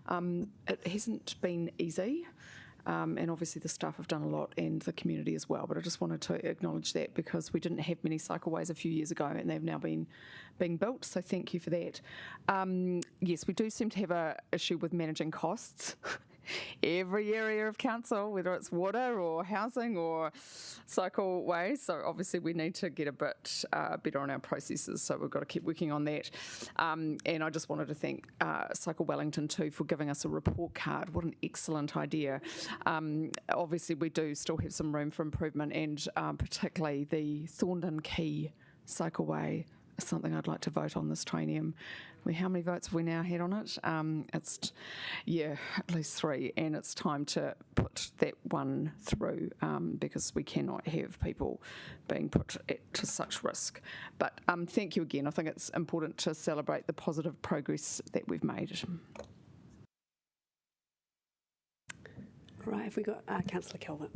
It hasn't been easy, and obviously the staff have done a lot and the community as well, but I just wanted to acknowledge that because we didn't have many cycleways a few years ago and they've now been being built, so thank you for that. Yes, we do seem to have an issue with managing costs. Every area of council, whether it's water or housing or cycleways. So obviously we need to get a bit better on our processes, so we've got to keep working on that. And I just wanted to thank Cycle Wellington too for giving us a report card. What an excellent idea. Obviously we do still have some room for improvement, and particularly the Thorndon Quay cycleway is something I'd like to vote on this triennium. How many votes have we now had on it? It's, yeah, at least 3, and it's time to put that one through because we cannot have people being put to such risk. But thank you again. I think it's important to celebrate the positive progress that we've made. Right, have we got Councillor Calvert?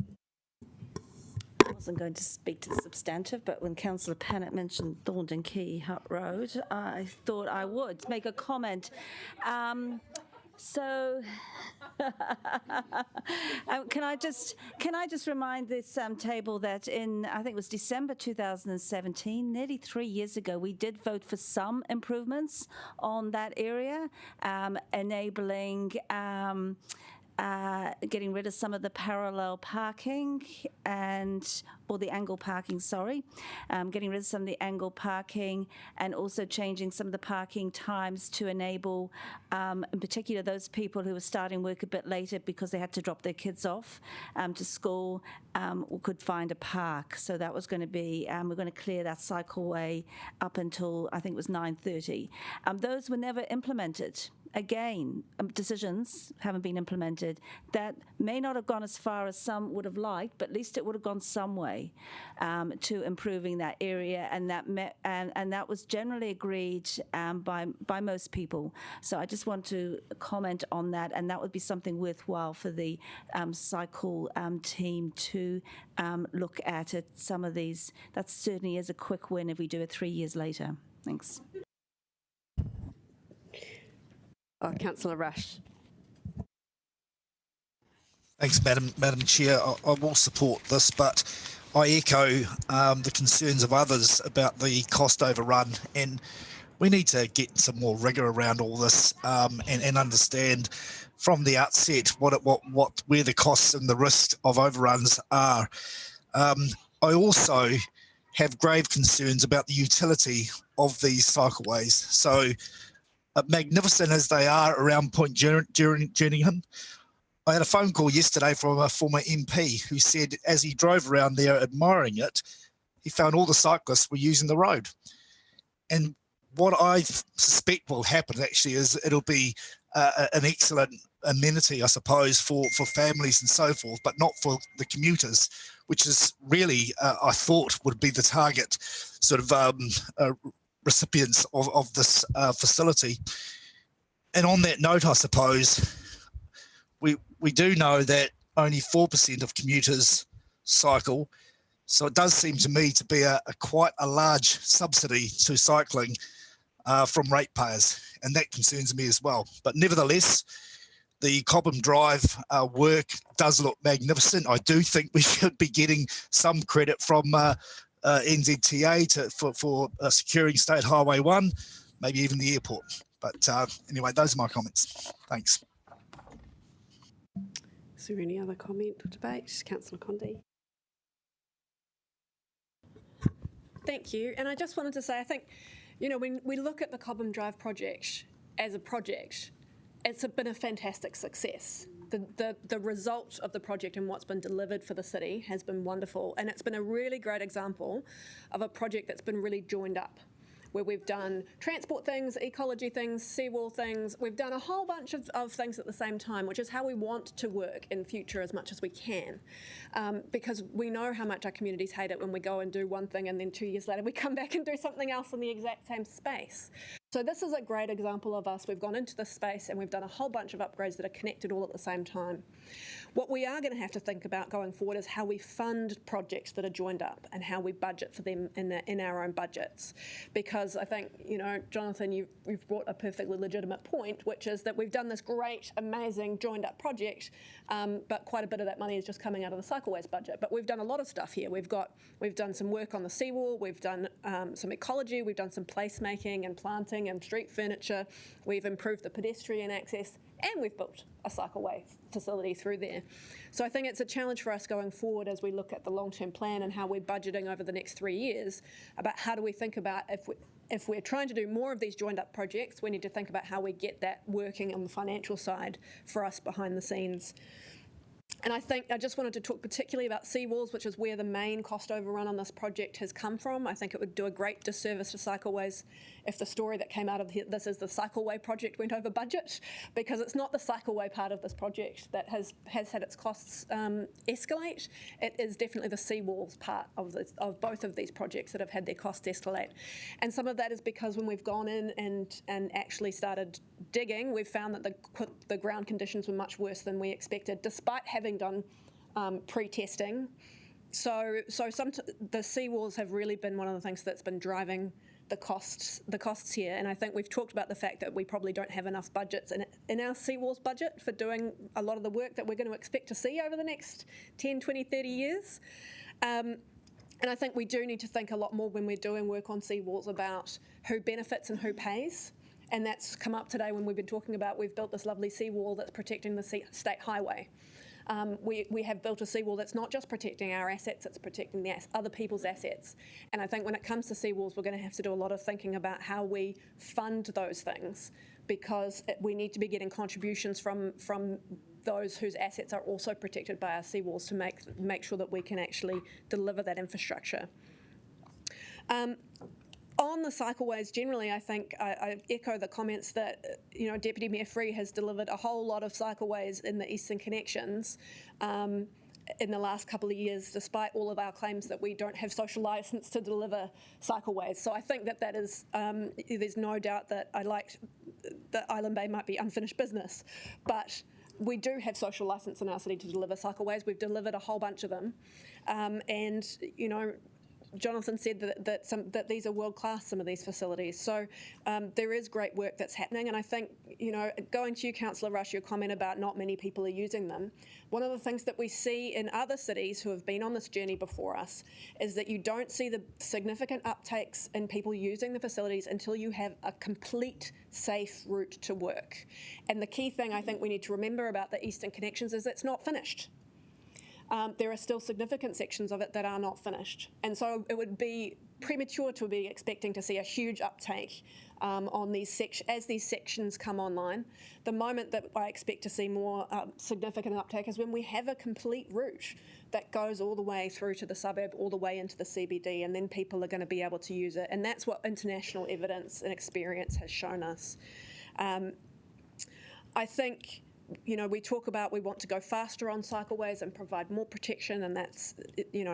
I wasn't going to speak to the substantive, but when Councillor Pennant mentioned Thorndon Quay Hut Road, I thought I would make a comment. So, can I just remind this table that in, I think it was December 2017, nearly 3 years ago, we did vote for some improvements on that area, enabling getting rid of some of the parallel parking or the angle parking, getting rid of some of the angle parking and also changing some of the parking times to enable, in particular, those people who were starting work a bit later because they had to drop their kids off to school could find a park. So that was going to be, we're going to clear that cycleway up until, I think it was 9:30. Those were never implemented. Again, decisions haven't been implemented. That may not have gone as far as some would have liked, but at least it would have gone some way to improving that area, and that was generally agreed by most people. So I just want to comment on that, and that would be something worthwhile for the cycle team to look at it. Some of these, that certainly is a quick win if we do it 3 years later. Thanks. Councillor Rush. Thanks, Madam Chair. I will support this, but I echo the concerns of others about the cost overrun, and we need to get some more rigour around all this and understand from the outset where the costs and the risks of overruns are. I also have grave concerns about the utility of these cycleways. So magnificent as they are around Point Jerningham, I had a phone call yesterday from a former MP who said as he drove around there admiring it, he found all the cyclists were using the road. And what I suspect will happen actually is it'll be an excellent amenity, I suppose, for families and so forth, but not for the commuters, which is really, I thought, would be the target sort of recipients of this facility. And on that note, I suppose, we do know that only 4% of commuters cycle, so it does seem to me to be quite a large subsidy to cycling from ratepayers, and that concerns me as well. But nevertheless, the Cobham Drive work does look magnificent. I do think we should be getting some credit from NZTA for securing State Highway 1, maybe even the airport. But anyway, those are my comments. Thanks. Is there any other comment or debate? Councillor Condi. Thank you. And I just wanted to say, I think, you know, when we look at the Cobham Drive project as a project, it's been a fantastic success. The result of the project and what's been delivered for the city has been wonderful, and it's been a really great example of a project that's been really joined up, where we've done transport things, ecology things, seawall things. We've done a whole bunch of things at the same time, which is how we want to work in future as much as we can, because we know how much our communities hate it when we go and do one thing and then 2 years later we come back and do something else in the exact same space. So this is a great example of us. We've gone into this space and we've done a whole bunch of upgrades that are connected all at the same time. What we are going to have to think about going forward is how we fund projects that are joined up and how we budget for them in our own budgets. Because I think, you know, Jonathan, you've brought a perfectly legitimate point, which is that we've done this great, amazing joined up project, but quite a bit of that money is just coming out of the Cycleways budget. But we've done a lot of stuff here. We've done some work on the seawall, we've done some ecology, we've done some placemaking and planting and street furniture, we've improved the pedestrian access, and we've built a cycleway facility through there. So I think it's a challenge for us going forward as we look at the long-term plan and how we're budgeting over the next 3 years about how do we think about if we're trying to do more of these joined up projects, we need to think about how we get that working on the financial side for us behind the scenes. And I think I just wanted to talk particularly about seawalls, which is where the main cost overrun on this project has come from. I think it would do a great disservice to Cycleways if the story that came out of this is the Cycleway project went over budget, because it's not the Cycleway part of this project that has had its costs escalate. It is definitely the seawalls part of both of these projects that have had their costs escalate. And some of that is because when we've gone in and actually started digging, we've found that the ground conditions were much worse than we expected, despite having done pre-testing. So the seawalls have really been one of the things that's been driving the costs here. And I think we've talked about the fact that we probably don't have enough budgets in our seawalls budget for doing a lot of the work that we're going to expect to see over the next 10, 20, 30 years. And I think we do need to think a lot more when we're doing work on seawalls about who benefits and who pays. And that's come up today when we've been talking about we've built this lovely seawall that's protecting the state highway. We have built a seawall that's not just protecting our assets, it's protecting the other people's assets. And I think when it comes to seawalls, we're going to have to do a lot of thinking about how we fund those things, because we need to be getting contributions from those whose assets are also protected by our seawalls to make sure that we can actually deliver that infrastructure. On the cycleways generally, I think I echo the comments that, you know, Deputy Mayor Free has delivered a whole lot of cycleways in the Eastern Connections in the last couple of years, despite all of our claims that we don't have social licence to deliver cycleways. So I think that is, there's no doubt that that Island Bay might be unfinished business, but we do have social licence in our city to deliver cycleways. We've delivered a whole bunch of them, and, you know, Jonathan said that these are world class, some of these facilities. So there is great work that's happening, and I think, going to you, Councillor Rush, your comment about not many people are using them. One of the things that we see in other cities who have been on this journey before us is that you don't see the significant uptakes in people using the facilities until you have a complete safe route to work. And the key thing I think we need to remember about the Eastern Connections is it's not finished. There are still significant sections of it that are not finished. And so it would be premature to be expecting to see a huge uptake on these as these sections come online. The moment that I expect to see more significant uptake is when we have a complete route that goes all the way through to the suburb, all the way into the CBD, and then people are going to be able to use it. And that's what international evidence and experience has shown us. I think, we talk about we want to go faster on cycleways and provide more protection, and that's,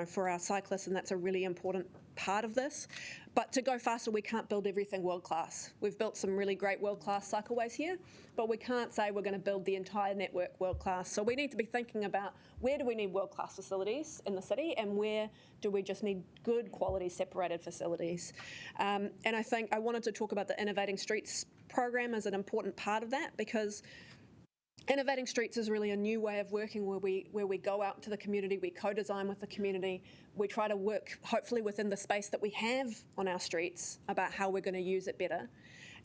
for our cyclists, and that's a really important part of this. But to go faster, we can't build everything world class. We've built some really great world class cycleways here, but we can't say we're going to build the entire network world class. So we need to be thinking about where do we need world class facilities in the city, and where do we just need good quality separated facilities. And I think I wanted to talk about the Innovating Streets program as an important part of that, because Innovating Streets is really a new way of working where we go out to the community, we co-design with the community, we try to work hopefully within the space that we have on our streets about how we're going to use it better,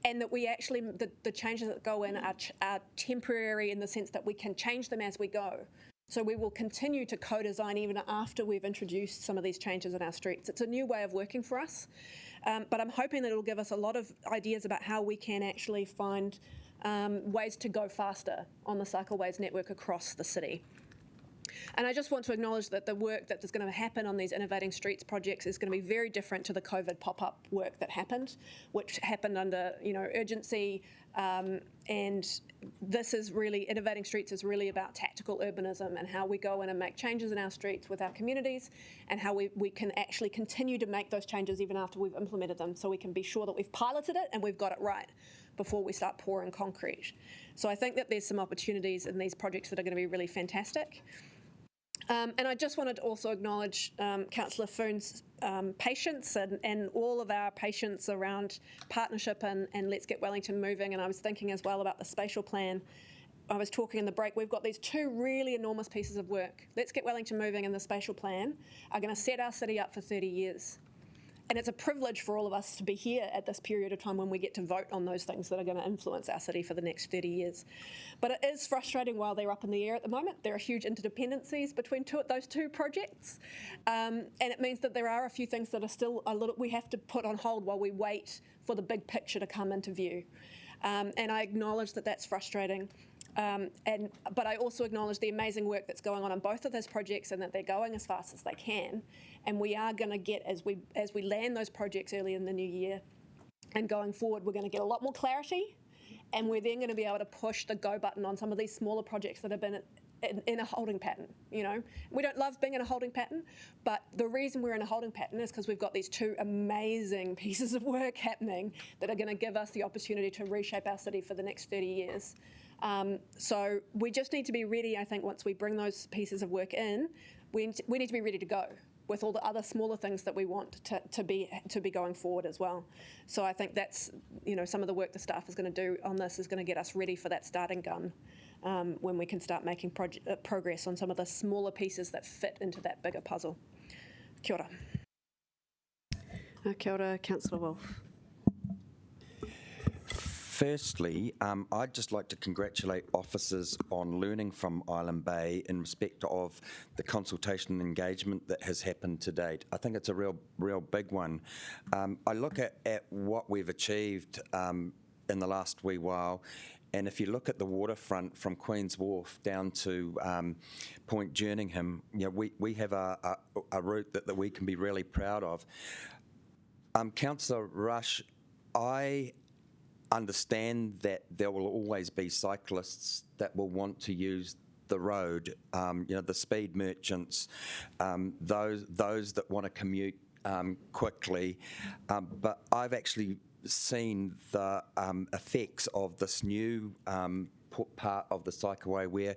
and that we actually, the changes that go in are temporary in the sense that we can change them as we go. So we will continue to co-design even after we've introduced some of these changes in our streets. It's a new way of working for us, but I'm hoping that it'll give us a lot of ideas about how we can actually find ways to go faster on the Cycleways network across the city. And I just want to acknowledge that the work that is going to happen on these Innovating Streets projects is going to be very different to the COVID pop-up work that happened, which happened under, urgency. And this is really, Innovating Streets is really about tactical urbanism and how we go in and make changes in our streets with our communities, and how we can actually continue to make those changes even after we've implemented them, so we can be sure that we've piloted it and we've got it right before we start pouring concrete. So I think that there's some opportunities in these projects that are going to be really fantastic. And I just wanted to also acknowledge Councillor Foon's patience and all of our patience around partnership and Let's Get Wellington Moving. And I was thinking as well about the spatial plan. I was talking in the break, we've got these two really enormous pieces of work. Let's Get Wellington Moving and the spatial plan are going to set our city up for 30 years. And it's a privilege for all of us to be here at this period of time when we get to vote on those things that are going to influence our city for the next 30 years. But it is frustrating while they're up in the air at the moment. There are huge interdependencies between those two projects. And it means that there are a few things that are still we have to put on hold while we wait for the big picture to come into view. And I acknowledge that that's frustrating. But I also acknowledge the amazing work that's going on both of those projects, and that they're going as fast as they can. And we are going to get, as we land those projects early in the new year and going forward, we're going to get a lot more clarity, and we're then going to be able to push the go button on some of these smaller projects that have been in a holding pattern. We don't love being in a holding pattern, but the reason we're in a holding pattern is because we've got these two amazing pieces of work happening that are going to give us the opportunity to reshape our city for the next 30 years. So we just need to be ready. I think once we bring those pieces of work in, we need to be ready to go with all the other smaller things that we want to be going forward as well. So I think that's, some of the work the staff is going to do on this is going to get us ready for that starting gun when we can start making progress on some of the smaller pieces that fit into that bigger puzzle. Kia ora. Kia ora, Councillor Wolf. Firstly, I'd just like to congratulate officers on learning from Island Bay in respect of the consultation and engagement that has happened to date. I think it's a real big one. I look at what we've achieved in the last wee while, and if you look at the waterfront from Queen's Wharf down to Point Jerningham, we have a route that we can be really proud of. Councillor Rush, I understand that there will always be cyclists that will want to use the road, the speed merchants, those that want to commute quickly, but I've actually seen the effects of this new part of the cycleway where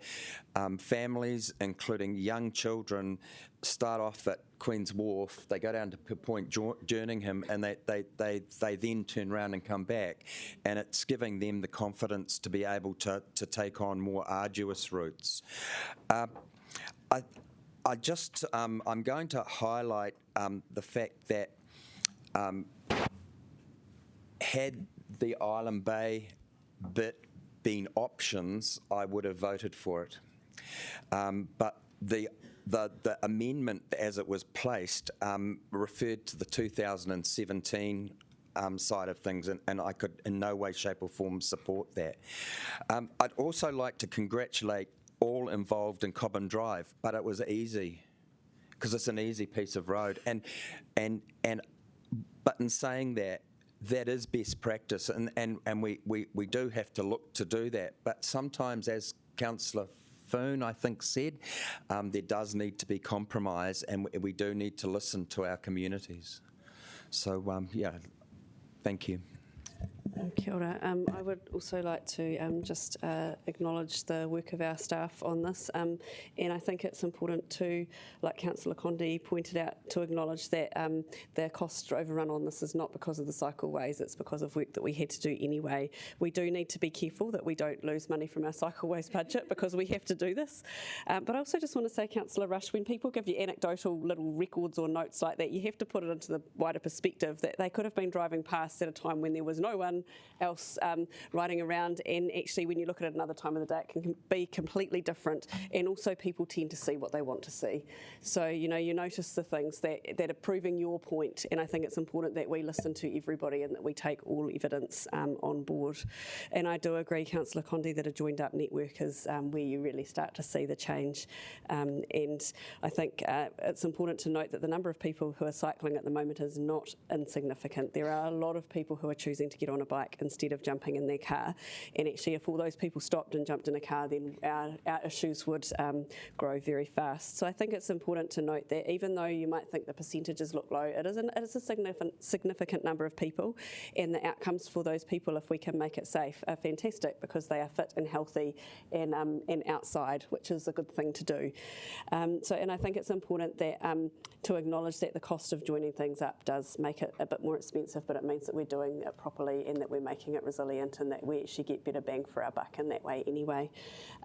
families, including young children, start off at Queen's Wharf, they go down to Point Jerningham, and they then turn around and come back, and it's giving them the confidence to be able to take on more arduous routes. I'm going to highlight the fact that had the Island Bay bit been options, I would have voted for it. But the amendment as it was placed referred to the 2017 side of things, and I could in no way, shape or form support that. I'd also like to congratulate all involved in Cobham Drive, but it was easy because it's an easy piece of road. But in saying that, that is best practice, and we do have to look to do that. But sometimes, as Councillor Foon, I think, said, there does need to be compromise, and we do need to listen to our communities. So, yeah, thank you. Kia ora. I would also like to just acknowledge the work of our staff on this, and I think it's important to, like Councillor Condi pointed out, to acknowledge that the cost overrun on this is not because of the cycleways, it's because of work that we had to do anyway. We do need to be careful that we don't lose money from our cycleways budget because we have to do this. But I also just want to say, Councillor Rush, when people give you anecdotal little records or notes like that, you have to put it into the wider perspective that they could have been driving past at a time when there was no one else riding around, and actually when you look at it another time of the day, it can be completely different, and also people tend to see what they want to see. So, you know, you notice the things that are proving your point, and I think it's important that we listen to everybody and that we take all evidence on board. And I do agree, Councillor Condi, that a joined up network is where you really start to see the change, and I think it's important to note that the number of people who are cycling at the moment is not insignificant. There are a lot of people who are choosing to get on a bike instead of jumping in their car, and actually if all those people stopped and jumped in a car, then our issues would grow very fast. So I think it's important to note that even though you might think the percentages look low, it is a significant number of people, and the outcomes for those people, if we can make it safe, are fantastic because they are fit and healthy and outside, which is a good thing to do. And I think it's important that to acknowledge that the cost of joining things up does make it a bit more expensive, but it means that we're doing it properly and that we're making it resilient and that we actually get better bang for our buck in that way anyway.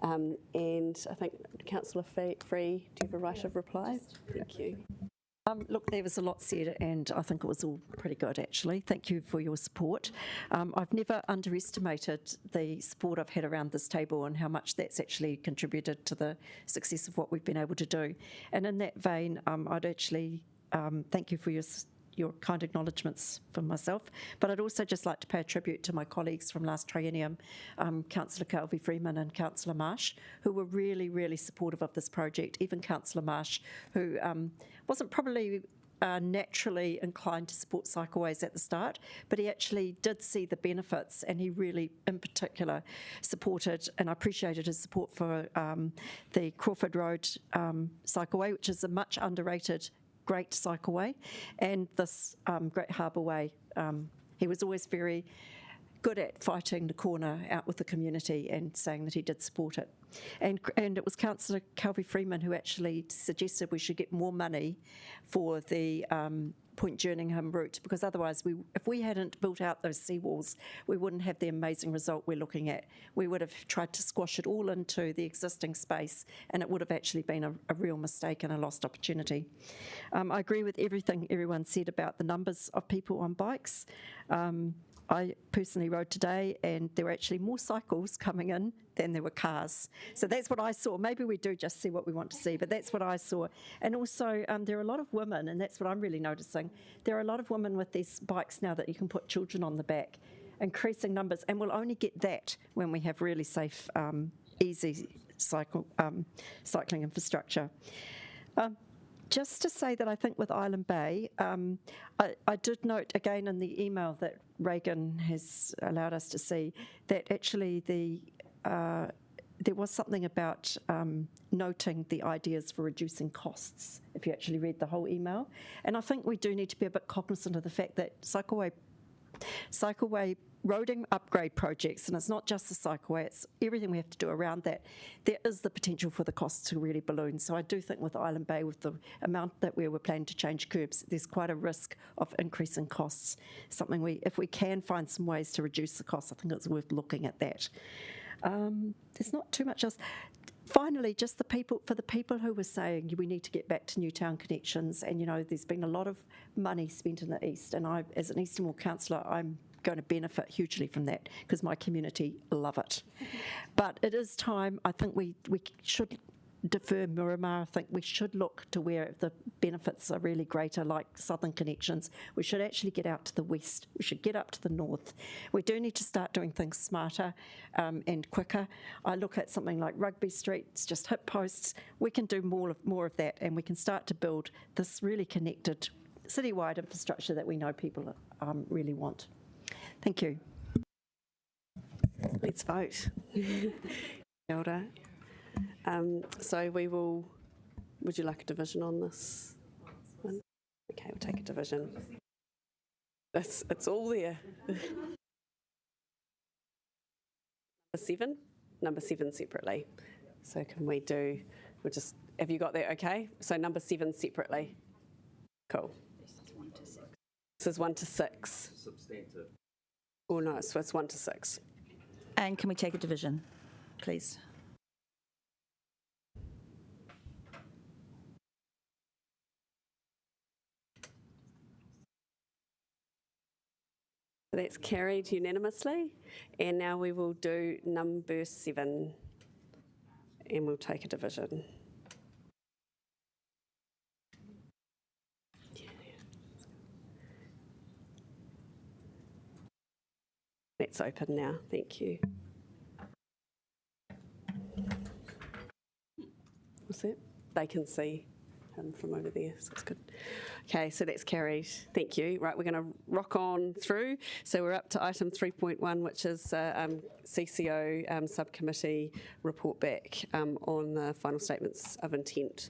And I think, Councillor Free, do you have a right of reply? Thank you. Look, there was a lot said, and I think it was all pretty good, actually. Thank you for your support. I've never underestimated the support I've had around this table and how much that's actually contributed to the success of what we've been able to do. And in that vein, I'd actually thank you for your kind acknowledgements for myself, but I'd also just like to pay a tribute to my colleagues from last triennium, Councillor Calvi-Freeman and Councillor Marsh, who were really, really supportive of this project. Even Councillor Marsh, who wasn't probably naturally inclined to support cycleways at the start, but he actually did see the benefits, and he really, in particular, supported, and I appreciated his support for the Crawford Road cycleway, which is a much underrated great cycleway, and this Great Harbour Way. He was always very good at fighting the corner out with the community and saying that he did support it. And it was Councillor Calvi-Freeman who actually suggested we should get more money for the Point Jerningham route, because otherwise, if we hadn't built out those seawalls, we wouldn't have the amazing result we're looking at. We would have tried to squash it all into the existing space, and it would have actually been a real mistake and a lost opportunity. I agree with everything everyone said about the numbers of people on bikes. I personally rode today, and there were actually more cycles coming in than there were cars. So that's what I saw. Maybe we do just see what we want to see, but that's what I saw. And also, there are a lot of women, and that's what I'm really noticing. There are a lot of women with these bikes now that you can put children on the back, increasing numbers, and we'll only get that when we have really safe, easy cycling infrastructure. Just to say that I think with Island Bay, I did note again in the email that Reagan has allowed us to see that actually there was something about noting the ideas for reducing costs, if you actually read the whole email. And I think we do need to be a bit cognizant of the fact that cycleway roading upgrade projects, and it's not just the cycleway, it's everything we have to do around that, there is the potential for the costs to really balloon. So I do think with Island Bay, with the amount that we were planning to change curbs, there's quite a risk of increasing costs. Something if we can find some ways to reduce the costs, I think it's worth looking at that. There's not too much else. Finally, just for the people who were saying we need to get back to Newtown connections, and there's been a lot of money spent in the east, and I, as an Eastern Ward councillor, I'm going to benefit hugely from that because my community love it. But it is time. I think we should defer Miramar. I think we should look to where the benefits are really greater, like southern connections. We should actually get out to the west. We should get up to the north. We do need to start doing things smarter and quicker. I look at something like Rugby Street, it's just hip posts. We can do more of that, and we can start to build this really connected citywide infrastructure that we know people really want. Thank you. Let's vote. Kia ora. So would you like a division on this one? Okay, we'll take a division. It's all there. Number seven separately. So can we have you got that okay? So number 7 separately. Cool. This is 1 to 6. Substantive. Oh no, so it's 1 to 6. And can we take a division, please? That's carried unanimously, and now we will do number 7, and we'll take a division. That's open now, thank you. What's that? They can see him from over there, so it's good. Okay, so that's carried. Thank you. Right, we're going to rock on through. So we're up to item 3.1, which is CCO Subcommittee report back on the final statements of intent.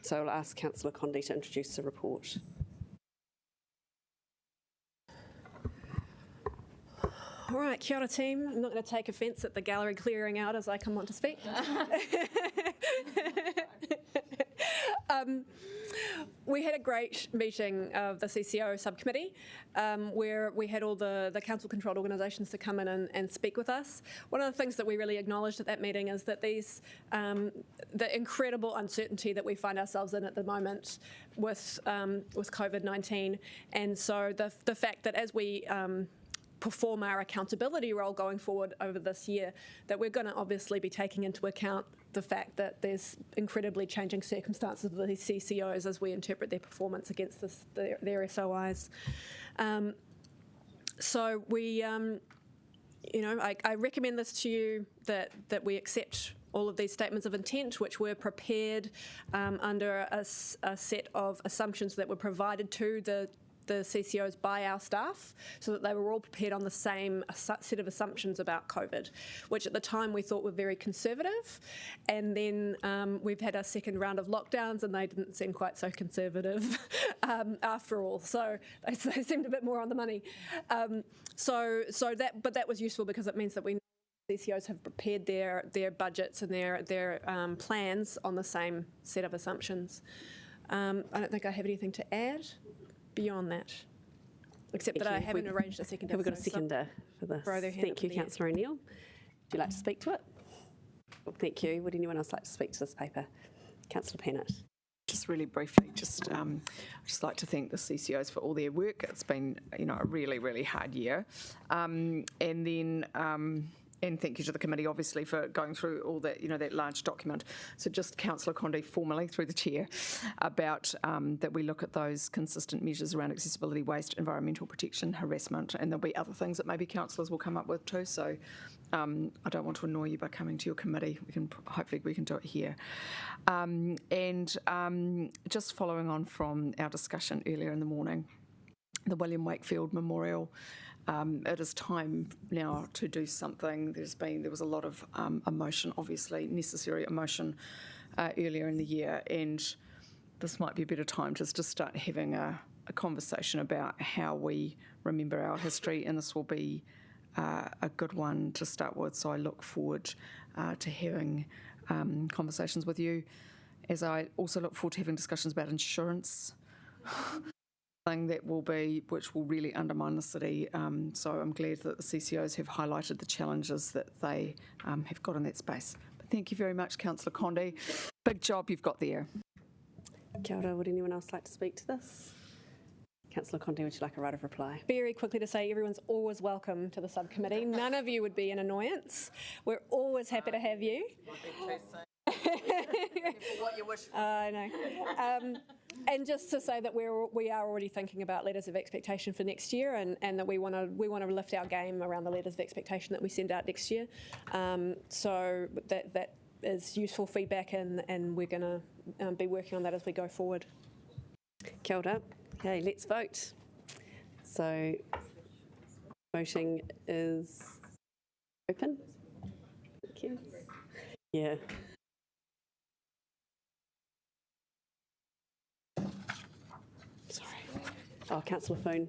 So I'll ask Councillor Condi to introduce the report. All right, kia ora team. I'm not going to take offence at the gallery clearing out as I come on to speak. We had a great meeting of the CCO subcommittee where we had all the council-controlled organisations to come in and speak with us. One of the things that we really acknowledged at that meeting is that the incredible uncertainty that we find ourselves in at the moment with COVID-19, and so the fact that as we perform our accountability role going forward over this year, that we're going to obviously be taking into account the fact that there's incredibly changing circumstances of the CCOs as we interpret their performance against their SOIs. So we, I recommend this to you that we accept all of these statements of intent, which were prepared under a set of assumptions that were provided to the CCOs by our staff, so that they were all prepared on the same set of assumptions about COVID, which at the time we thought were very conservative. And then we've had a second round of lockdowns and they didn't seem quite so conservative after all. So they seemed a bit more on the money. But that was useful because it means that we know CCOs have prepared their budgets and their plans on the same set of assumptions. I don't think I have anything to add beyond that, except that I haven't arranged a seconder. Have we got a seconder for this? Thank you, Councillor O'Neill. Would you like to speak to it? Well, thank you. Would anyone else like to speak to this paper? Councillor Pennant. Just really briefly, I'd just like to thank the CCOs for all their work. It's been, a really, really hard year. And thank you to the committee, obviously, for going through all that, that large document. So just Councillor Condi formally, through the chair, about that we look at those consistent measures around accessibility, waste, environmental protection, harassment, and there'll be other things that maybe councillors will come up with too. So I don't want to annoy you by coming to your committee. Hopefully we can do it here. Just following on from our discussion earlier in the morning, the William Wakefield Memorial. It is time now to do something. There was a lot of emotion, obviously necessary emotion, earlier in the year, and this might be a better time just to start having a conversation about how we remember our history, and this will be a good one to start with. So I look forward to having conversations with you, as I also look forward to having discussions about insurance. Thing which will really undermine the city. So I'm glad that the CCOs have highlighted the challenges that they have got in that space. But thank you very much, Councillor Condi. Big job you've got there. Kia ora, would anyone else like to speak to this? Councillor Condi, would you like a right of reply? Very quickly to say everyone's always welcome to the subcommittee. None of you would be an annoyance. We're always happy to have you. What you wish for. I know. And just to say that we are already thinking about letters of expectation for next year, and that we want to lift our game around the letters of expectation that we send out next year. So that is useful feedback, and we're going to be working on that as we go forward. Kia ora. Okay, let's vote. So voting is open. Thank you. Yeah. Sorry. Oh, Councillor Foon.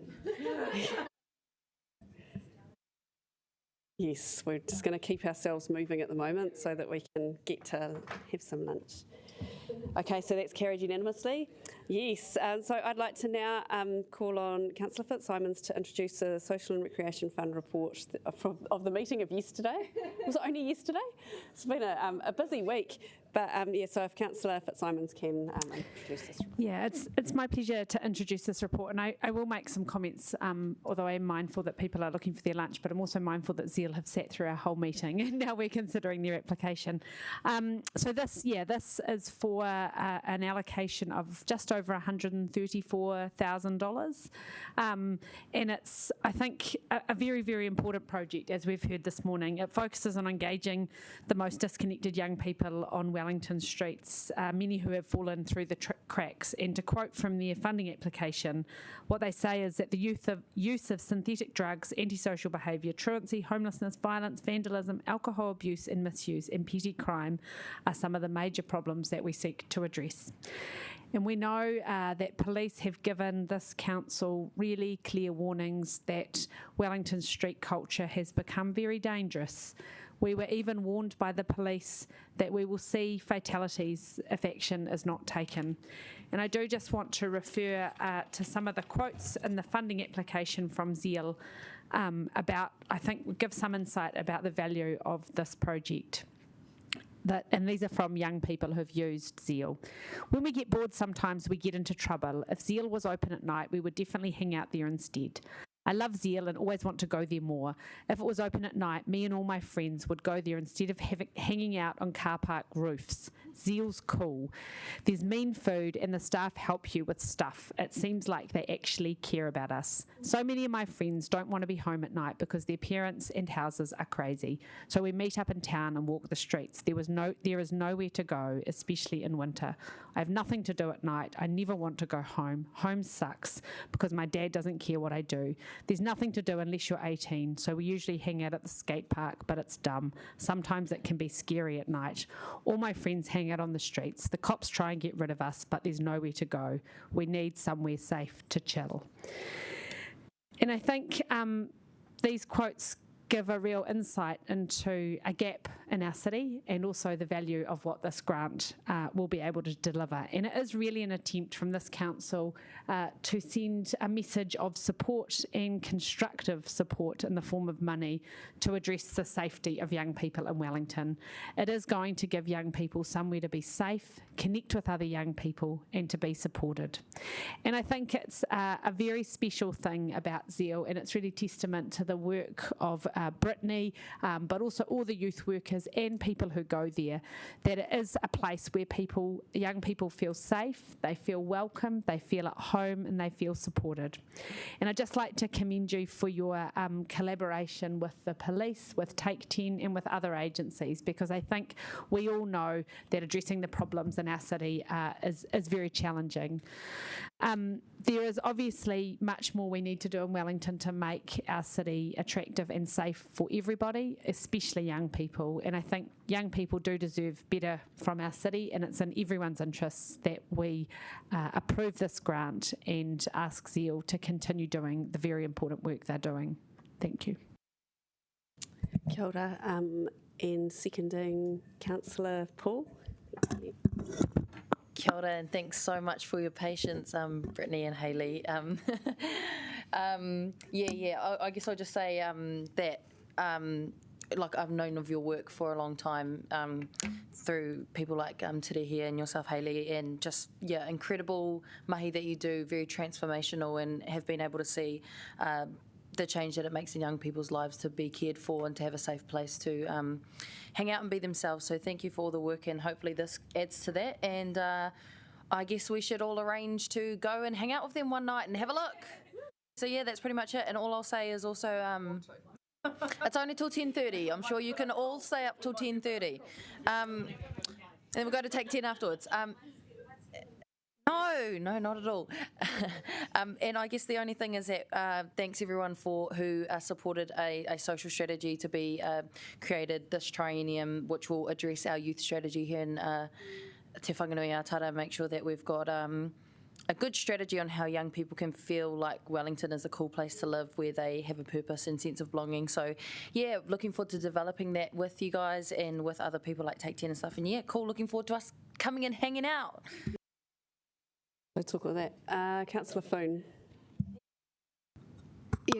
Yes, we're just going to keep ourselves moving at the moment so that we can get to have some lunch. Okay, so that's carried unanimously. Yes, so I'd like to now call on Councillor Fitzsimons to introduce the Social and Recreation Fund report of the meeting of yesterday. Was it only yesterday? It's been a busy week. But yeah, so if Councillor Fitzsimons can introduce this report. Yeah, it's my pleasure to introduce this report, and I will make some comments, although I am mindful that people are looking for their lunch, but I'm also mindful that Zeal have sat through our whole meeting, and now we're considering their application. So this is for an allocation of just over $134,000, and it's, I think, a very, very important project, as we've heard this morning. It focuses on engaging the most disconnected young people on Wellington streets, many who have fallen through the cracks. And to quote from their funding application, what they say is that the use of synthetic drugs, antisocial behaviour, truancy, homelessness, violence, vandalism, alcohol abuse and misuse, and petty crime are some of the major problems that we seek to address. And we know that police have given this council really clear warnings that Wellington street culture has become very dangerous. We were even warned by the police that we will see fatalities if action is not taken. And I do just want to refer to some of the quotes in the funding application from Zeal about, I think, give some insight about the value of this project. And these are from young people who've used Zeal. When we get bored, sometimes we get into trouble. If Zeal was open at night, we would definitely hang out there instead. I love Zeal and always want to go there more. If it was open at night, me and all my friends would go there instead of hanging out on car park roofs. Zeal's cool. There's mean food and the staff help you with stuff. It seems like they actually care about us. So many of my friends don't want to be home at night because their parents and houses are crazy. So we meet up in town and walk the streets. There is nowhere to go, especially in winter. I have nothing to do at night. I never want to go home. Home sucks because my dad doesn't care what I do. There's nothing to do unless you're 18, so we usually hang out at the skate park, but it's dumb. Sometimes it can be scary at night. All my friends hang out on the streets. The cops try and get rid of us, but there's nowhere to go. We need somewhere safe to chill. And I think these quotes give a real insight into a gap in our city and also the value of what this grant will be able to deliver. And it is really an attempt from this council to send a message of support and constructive support in the form of money to address the safety of young people in Wellington. It is going to give young people somewhere to be safe, connect with other young people and to be supported. And I think it's a very special thing about Zeal, and it's really testament to the work of Brittany, but also all the youth workers and people who go there, that it is a place where young people feel safe, they feel welcome, they feel at home and they feel supported. And I'd just like to commend you for your collaboration with the police, with Take 10 and with other agencies, because I think we all know that addressing the problems in our city is very challenging. There is obviously much more we need to do in Wellington to make our city attractive and safe for everybody, especially young people. And I think young people do deserve better from our city, and it's in everyone's interests that we approve this grant and ask Zeal to continue doing the very important work they're doing. Thank you. Kia ora, and seconding Councillor Paul. Kia ora, and thanks so much for your patience, Brittany and Hayley. I guess I'll just say that like I've known of your work for a long time through people like Te here and yourself, Hayley, and just, incredible mahi that you do, very transformational, and have been able to see the change that it makes in young people's lives to be cared for and to have a safe place to hang out and be themselves. So thank you for all the work, and hopefully this adds to that. And I guess we should all arrange to go and hang out with them one night and have a look. So that's pretty much it. And all I'll say is also it's only till 10:30. I'm sure you can all stay up till 10:30. And then we'll go to take 10 afterwards. No, not at all. And I guess the only thing is that thanks everyone who supported a social strategy to be created this triennium, which will address our youth strategy here in Te Whanganui Atara, make sure that we've got a good strategy on how young people can feel like Wellington is a cool place to live, where they have a purpose and sense of belonging. So looking forward to developing that with you guys and with other people like Take 10 and stuff. And cool, looking forward to us coming and hanging out. We'll talk about that. Councillor Foon.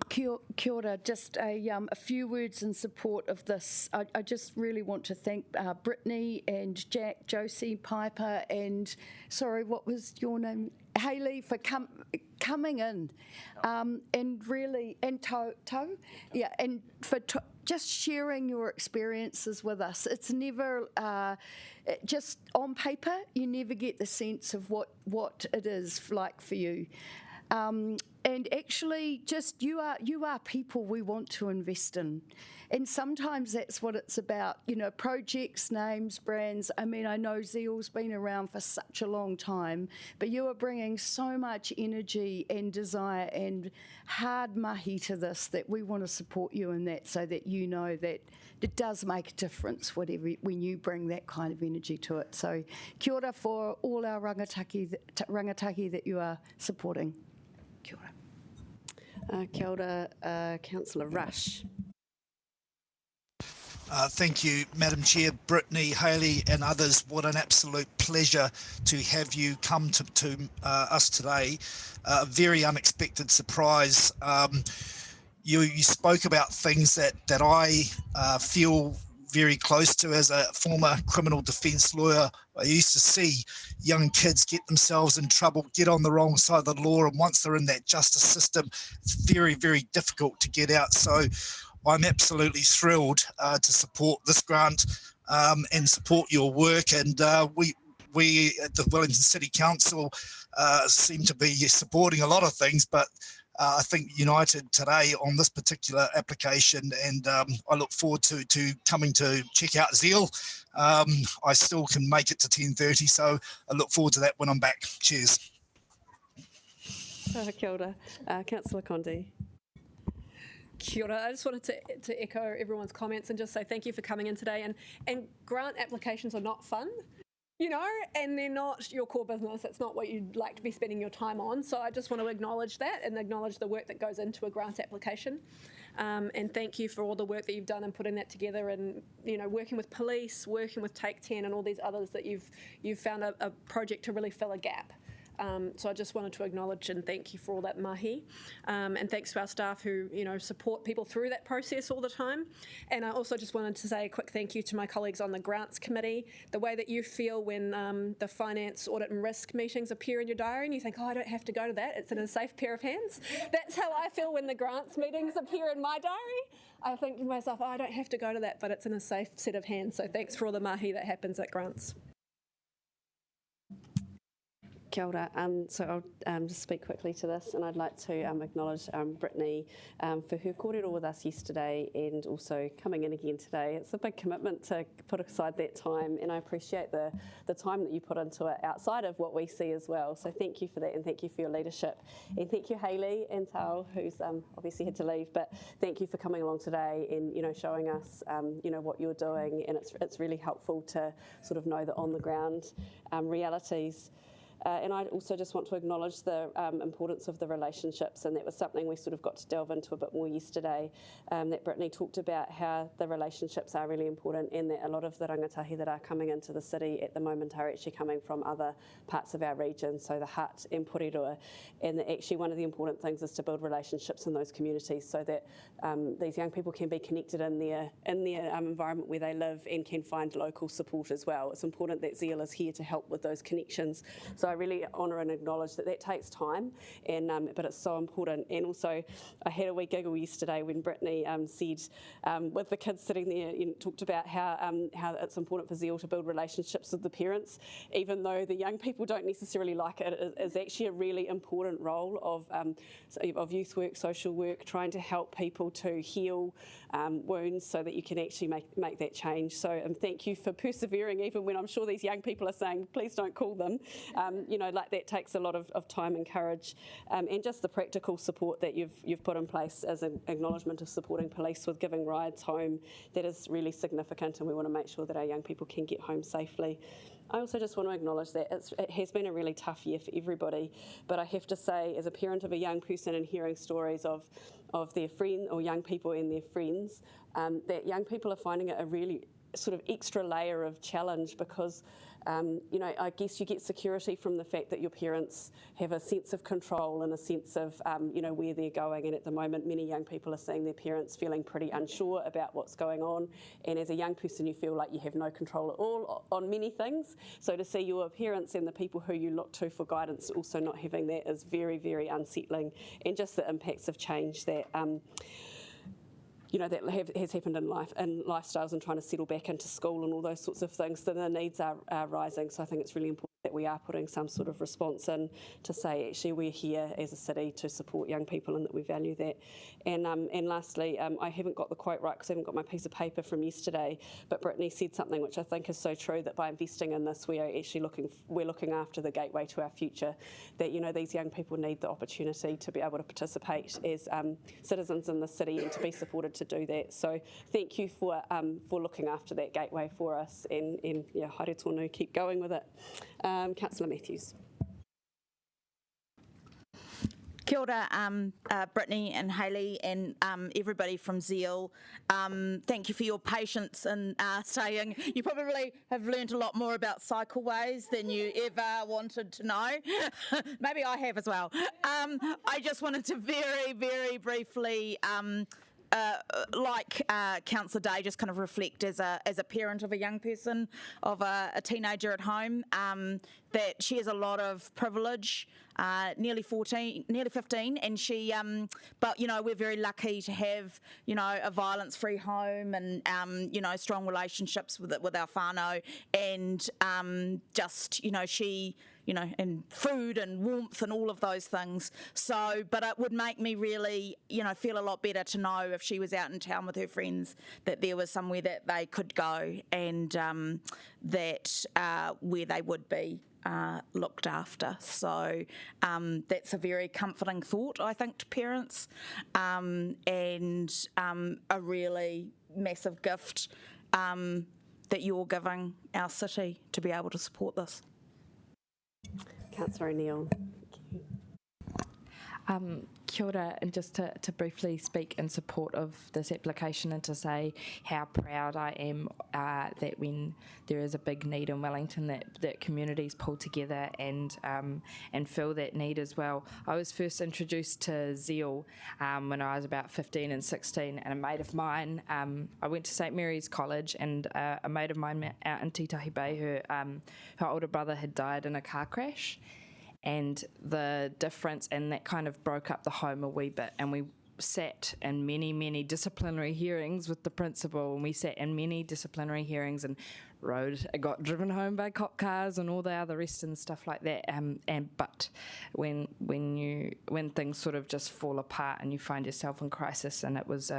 Kia ora, just a few words in support of this. I just really want to thank Brittany and Jack, Josie, Piper, and sorry, what was your name? Hayley, for coming in and really, and To, and for just sharing your experiences with us. It's never just on paper, you never get the sense of what it is like for you. And actually, just you are people we want to invest in. And sometimes that's what it's about, projects, names, brands. I mean, I know Zeal's been around for such a long time, but you are bringing so much energy and desire and hard mahi to this that we want to support you in that, so that you know that it does make a difference when you bring that kind of energy to it. So kia ora for all our rangatahi that you are supporting. Kia ora. Kia ora, Councillor Rush. Thank you, Madam Chair, Brittany, Hayley and others. What an absolute pleasure to have you come to us today. A very unexpected surprise. You spoke about things that I feel very close to as a former criminal defence lawyer. I used to see young kids get themselves in trouble, get on the wrong side of the law, and once they're in that justice system, it's very, very difficult to get out. So I'm absolutely thrilled to support this grant and support your work. And we at the Wellington City Council seem to be supporting a lot of things, but I think united today on this particular application, and I look forward to coming to check out Zeal. I still can make it to 10:30, so I look forward to that when I'm back. Cheers. Kia ora. Councillor Condi. Kia ora. I just wanted to echo everyone's comments and just say thank you for coming in today. And grant applications are not fun, and they're not your core business. It's not what you'd like to be spending your time on. So I just want to acknowledge that and acknowledge the work that goes into a grant application. And thank you for all the work that you've done in putting that together, and working with police, working with Take 10 and all these others that you've found a project to really fill a gap. So I just wanted to acknowledge and thank you for all that mahi. And thanks to our staff who, support people through that process all the time. And I also just wanted to say a quick thank you to my colleagues on the Grants Committee. The way that you feel when the finance, audit and risk meetings appear in your diary and you think, I don't have to go to that, it's in a safe pair of hands. That's how I feel when the grants meetings appear in my diary. I think to myself, I don't have to go to that, but it's in a safe set of hands. So thanks for all the mahi that happens at grants. Kia ora. So I'll just speak quickly to this, and I'd like to acknowledge Brittany for her kōrero with us yesterday and also coming in again today. It's a big commitment to put aside that time, and I appreciate the time that you put into it outside of what we see as well. So thank you for that, and thank you for your leadership. And thank you, Hayley and Tao, who's obviously had to leave, but thank you for coming along today and showing us what you're doing, and it's really helpful to sort of know the on the ground realities. And I also just want to acknowledge the importance of the relationships, and that was something we sort of got to delve into a bit more yesterday, that Brittany talked about how the relationships are really important, and that a lot of the rangatahi that are coming into the city at the moment are actually coming from other parts of our region, so the Hutt and Porirua, and that actually one of the important things is to build relationships in those communities so that these young people can be connected in their environment where they live and can find local support as well. It's important that Zeal is here to help with those connections. So I really honour and acknowledge that that takes time, and but it's so important. And also, I had a wee giggle yesterday when Brittany said, with the kids sitting there, talked about how it's important for Zeal to build relationships with the parents, even though the young people don't necessarily like it. It is actually a really important role of youth work, social work, trying to help people to heal wounds so that you can actually make that change. So thank you for persevering, even when I'm sure these young people are saying, please don't call them. Like that takes a lot of time and courage, and just the practical support that you've put in place as an acknowledgement of supporting police with giving rides home. That is really significant, and we want to make sure that our young people can get home safely. I also just want to acknowledge that it has been a really tough year for everybody, but I have to say, as a parent of a young person and hearing stories of their friend or young people and their friends, that young people are finding it a really sort of extra layer of challenge because, I guess you get security from the fact that your parents have a sense of control and a sense of, where they're going. And at the moment, many young people are seeing their parents feeling pretty unsure about what's going on. And as a young person, you feel like you have no control at all on many things. So to see your parents and the people who you look to for guidance also not having that is very, very unsettling. And just the impacts of change that that has happened in life and lifestyles and trying to settle back into school and all those sorts of things. So the needs are rising. So I think it's really important that we are putting some sort of response in to say, actually, we're here as a city to support young people and that we value that. And lastly, I haven't got the quote right because I haven't got my piece of paper from yesterday, but Brittany said something which I think is so true, that by investing in this, we are actually looking after the gateway to our future, that, these young people need the opportunity to be able to participate as citizens in the city and to be supported to do that. So thank you for looking after that gateway for us, and haere tonu, keep going with it. Councillor Matthews. Kia ora, Brittany and Hayley and everybody from Zeal. Thank you for your patience in saying you probably have learned a lot more about Cycleways than you ever wanted to know. Maybe I have as well. I just wanted to very, very briefly like Councillor Day, just kind of reflect as a parent of a young person, of a teenager at home, that she has a lot of privilege, nearly 15, and she, but we're very lucky to have, a violence-free home and, strong relationships with our whānau, and just, she, and food and warmth and all of those things. So, but it would make me really, feel a lot better to know if she was out in town with her friends, that there was somewhere that they could go, and that where they would be looked after. So that's a very comforting thought, I think, to parents, and a really massive gift that you're giving our city to be able to support this. Councillor O'Neill. Kia ora, and just to briefly speak in support of this application and to say how proud I am that when there is a big need in Wellington that communities pull together and fill that need as well. I was first introduced to Zeal when I was about 15 and 16, and a mate of mine, I went to St Mary's College, and a mate of mine out in Titahi Bay, her older brother had died in a car crash. And the difference, and that kind of broke up the home a wee bit, and we sat in many, many disciplinary hearings with the principal, and we sat in many disciplinary hearings and got driven home by cop cars and all the other rest and stuff like that. But when things sort of just fall apart and you find yourself in crisis, and it was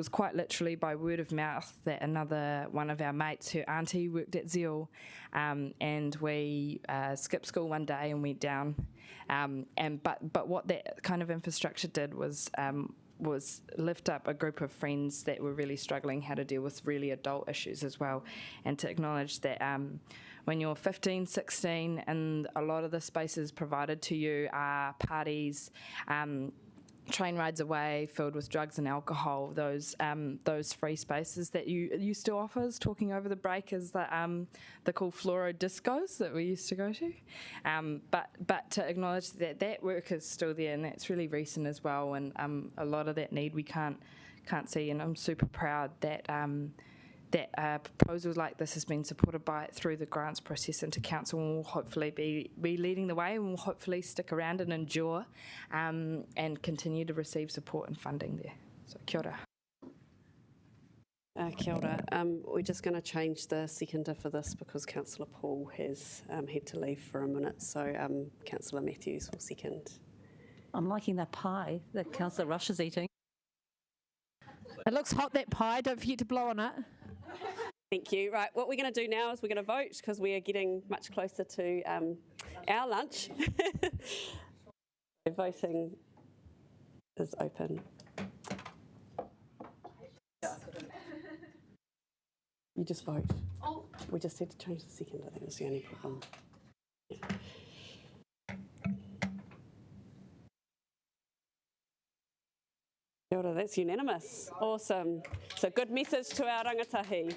quite literally by word of mouth that one of our mates, her auntie worked at Zeal, and we skipped school one day and went down. But what that kind of infrastructure did was lift up a group of friends that were really struggling how to deal with really adult issues as well, and to acknowledge that when you're 15, 16, and a lot of the spaces provided to you are parties, train rides away filled with drugs and alcohol, those free spaces that you used to offer us talking over the break is the cool fluoro discos that we used to go to. But to acknowledge that work is still there, and that's really recent as well, and a lot of that need we can't see, and I'm super proud that proposals like this has been supported through the grants process into council, and will hopefully be leading the way, and will hopefully stick around and endure and continue to receive support and funding there. So kia ora. Kia ora. We're just going to change the seconder for this because Councillor Paul has had to leave for a minute, so Councillor Matthews will second. I'm liking that pie that Councillor Rush is eating. It looks hot, that pie. Don't forget to blow on it. Thank you. Right, what we're going to do now is we're going to vote because we are getting much closer to our lunch. Voting is open. You just vote. We just had to change the second. I think was the only problem. Yeah. Kia ora, that's unanimous. Awesome. So good message to our rangatahi.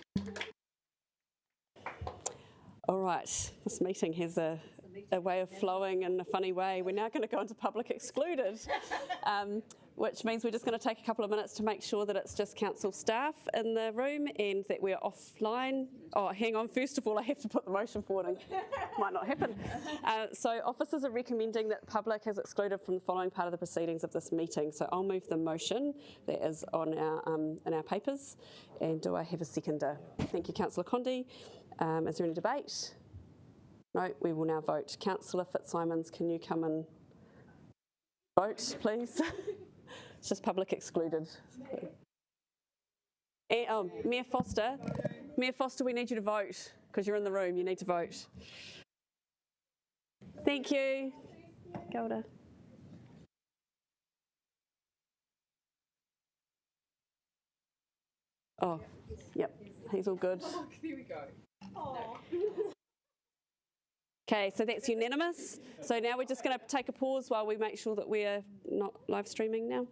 All right, this meeting has a way of flowing in a funny way. We're now going to go into public excluded, which means we're just going to take a couple of minutes to make sure that it's just council staff in the room and that we're offline. Oh, hang on. First of all, I have to put the motion forward and might not happen. So officers are recommending that the public is excluded from the following part of the proceedings of this meeting. So I'll move the motion that is on our in our papers. And do I have a seconder? Thank you, Councillor Condi. Is there any debate? No, we will now vote. Councillor Fitzsimons, can you come and vote, please? It's just public excluded. And, Mayor Foster, we need you to vote because you're in the room. You need to vote. Thank you. Kia ora. Oh, yep, he's all good. Oh, there we go. Oh. Okay, so that's unanimous. So now we're just going to take a pause while we make sure that we're not live streaming now.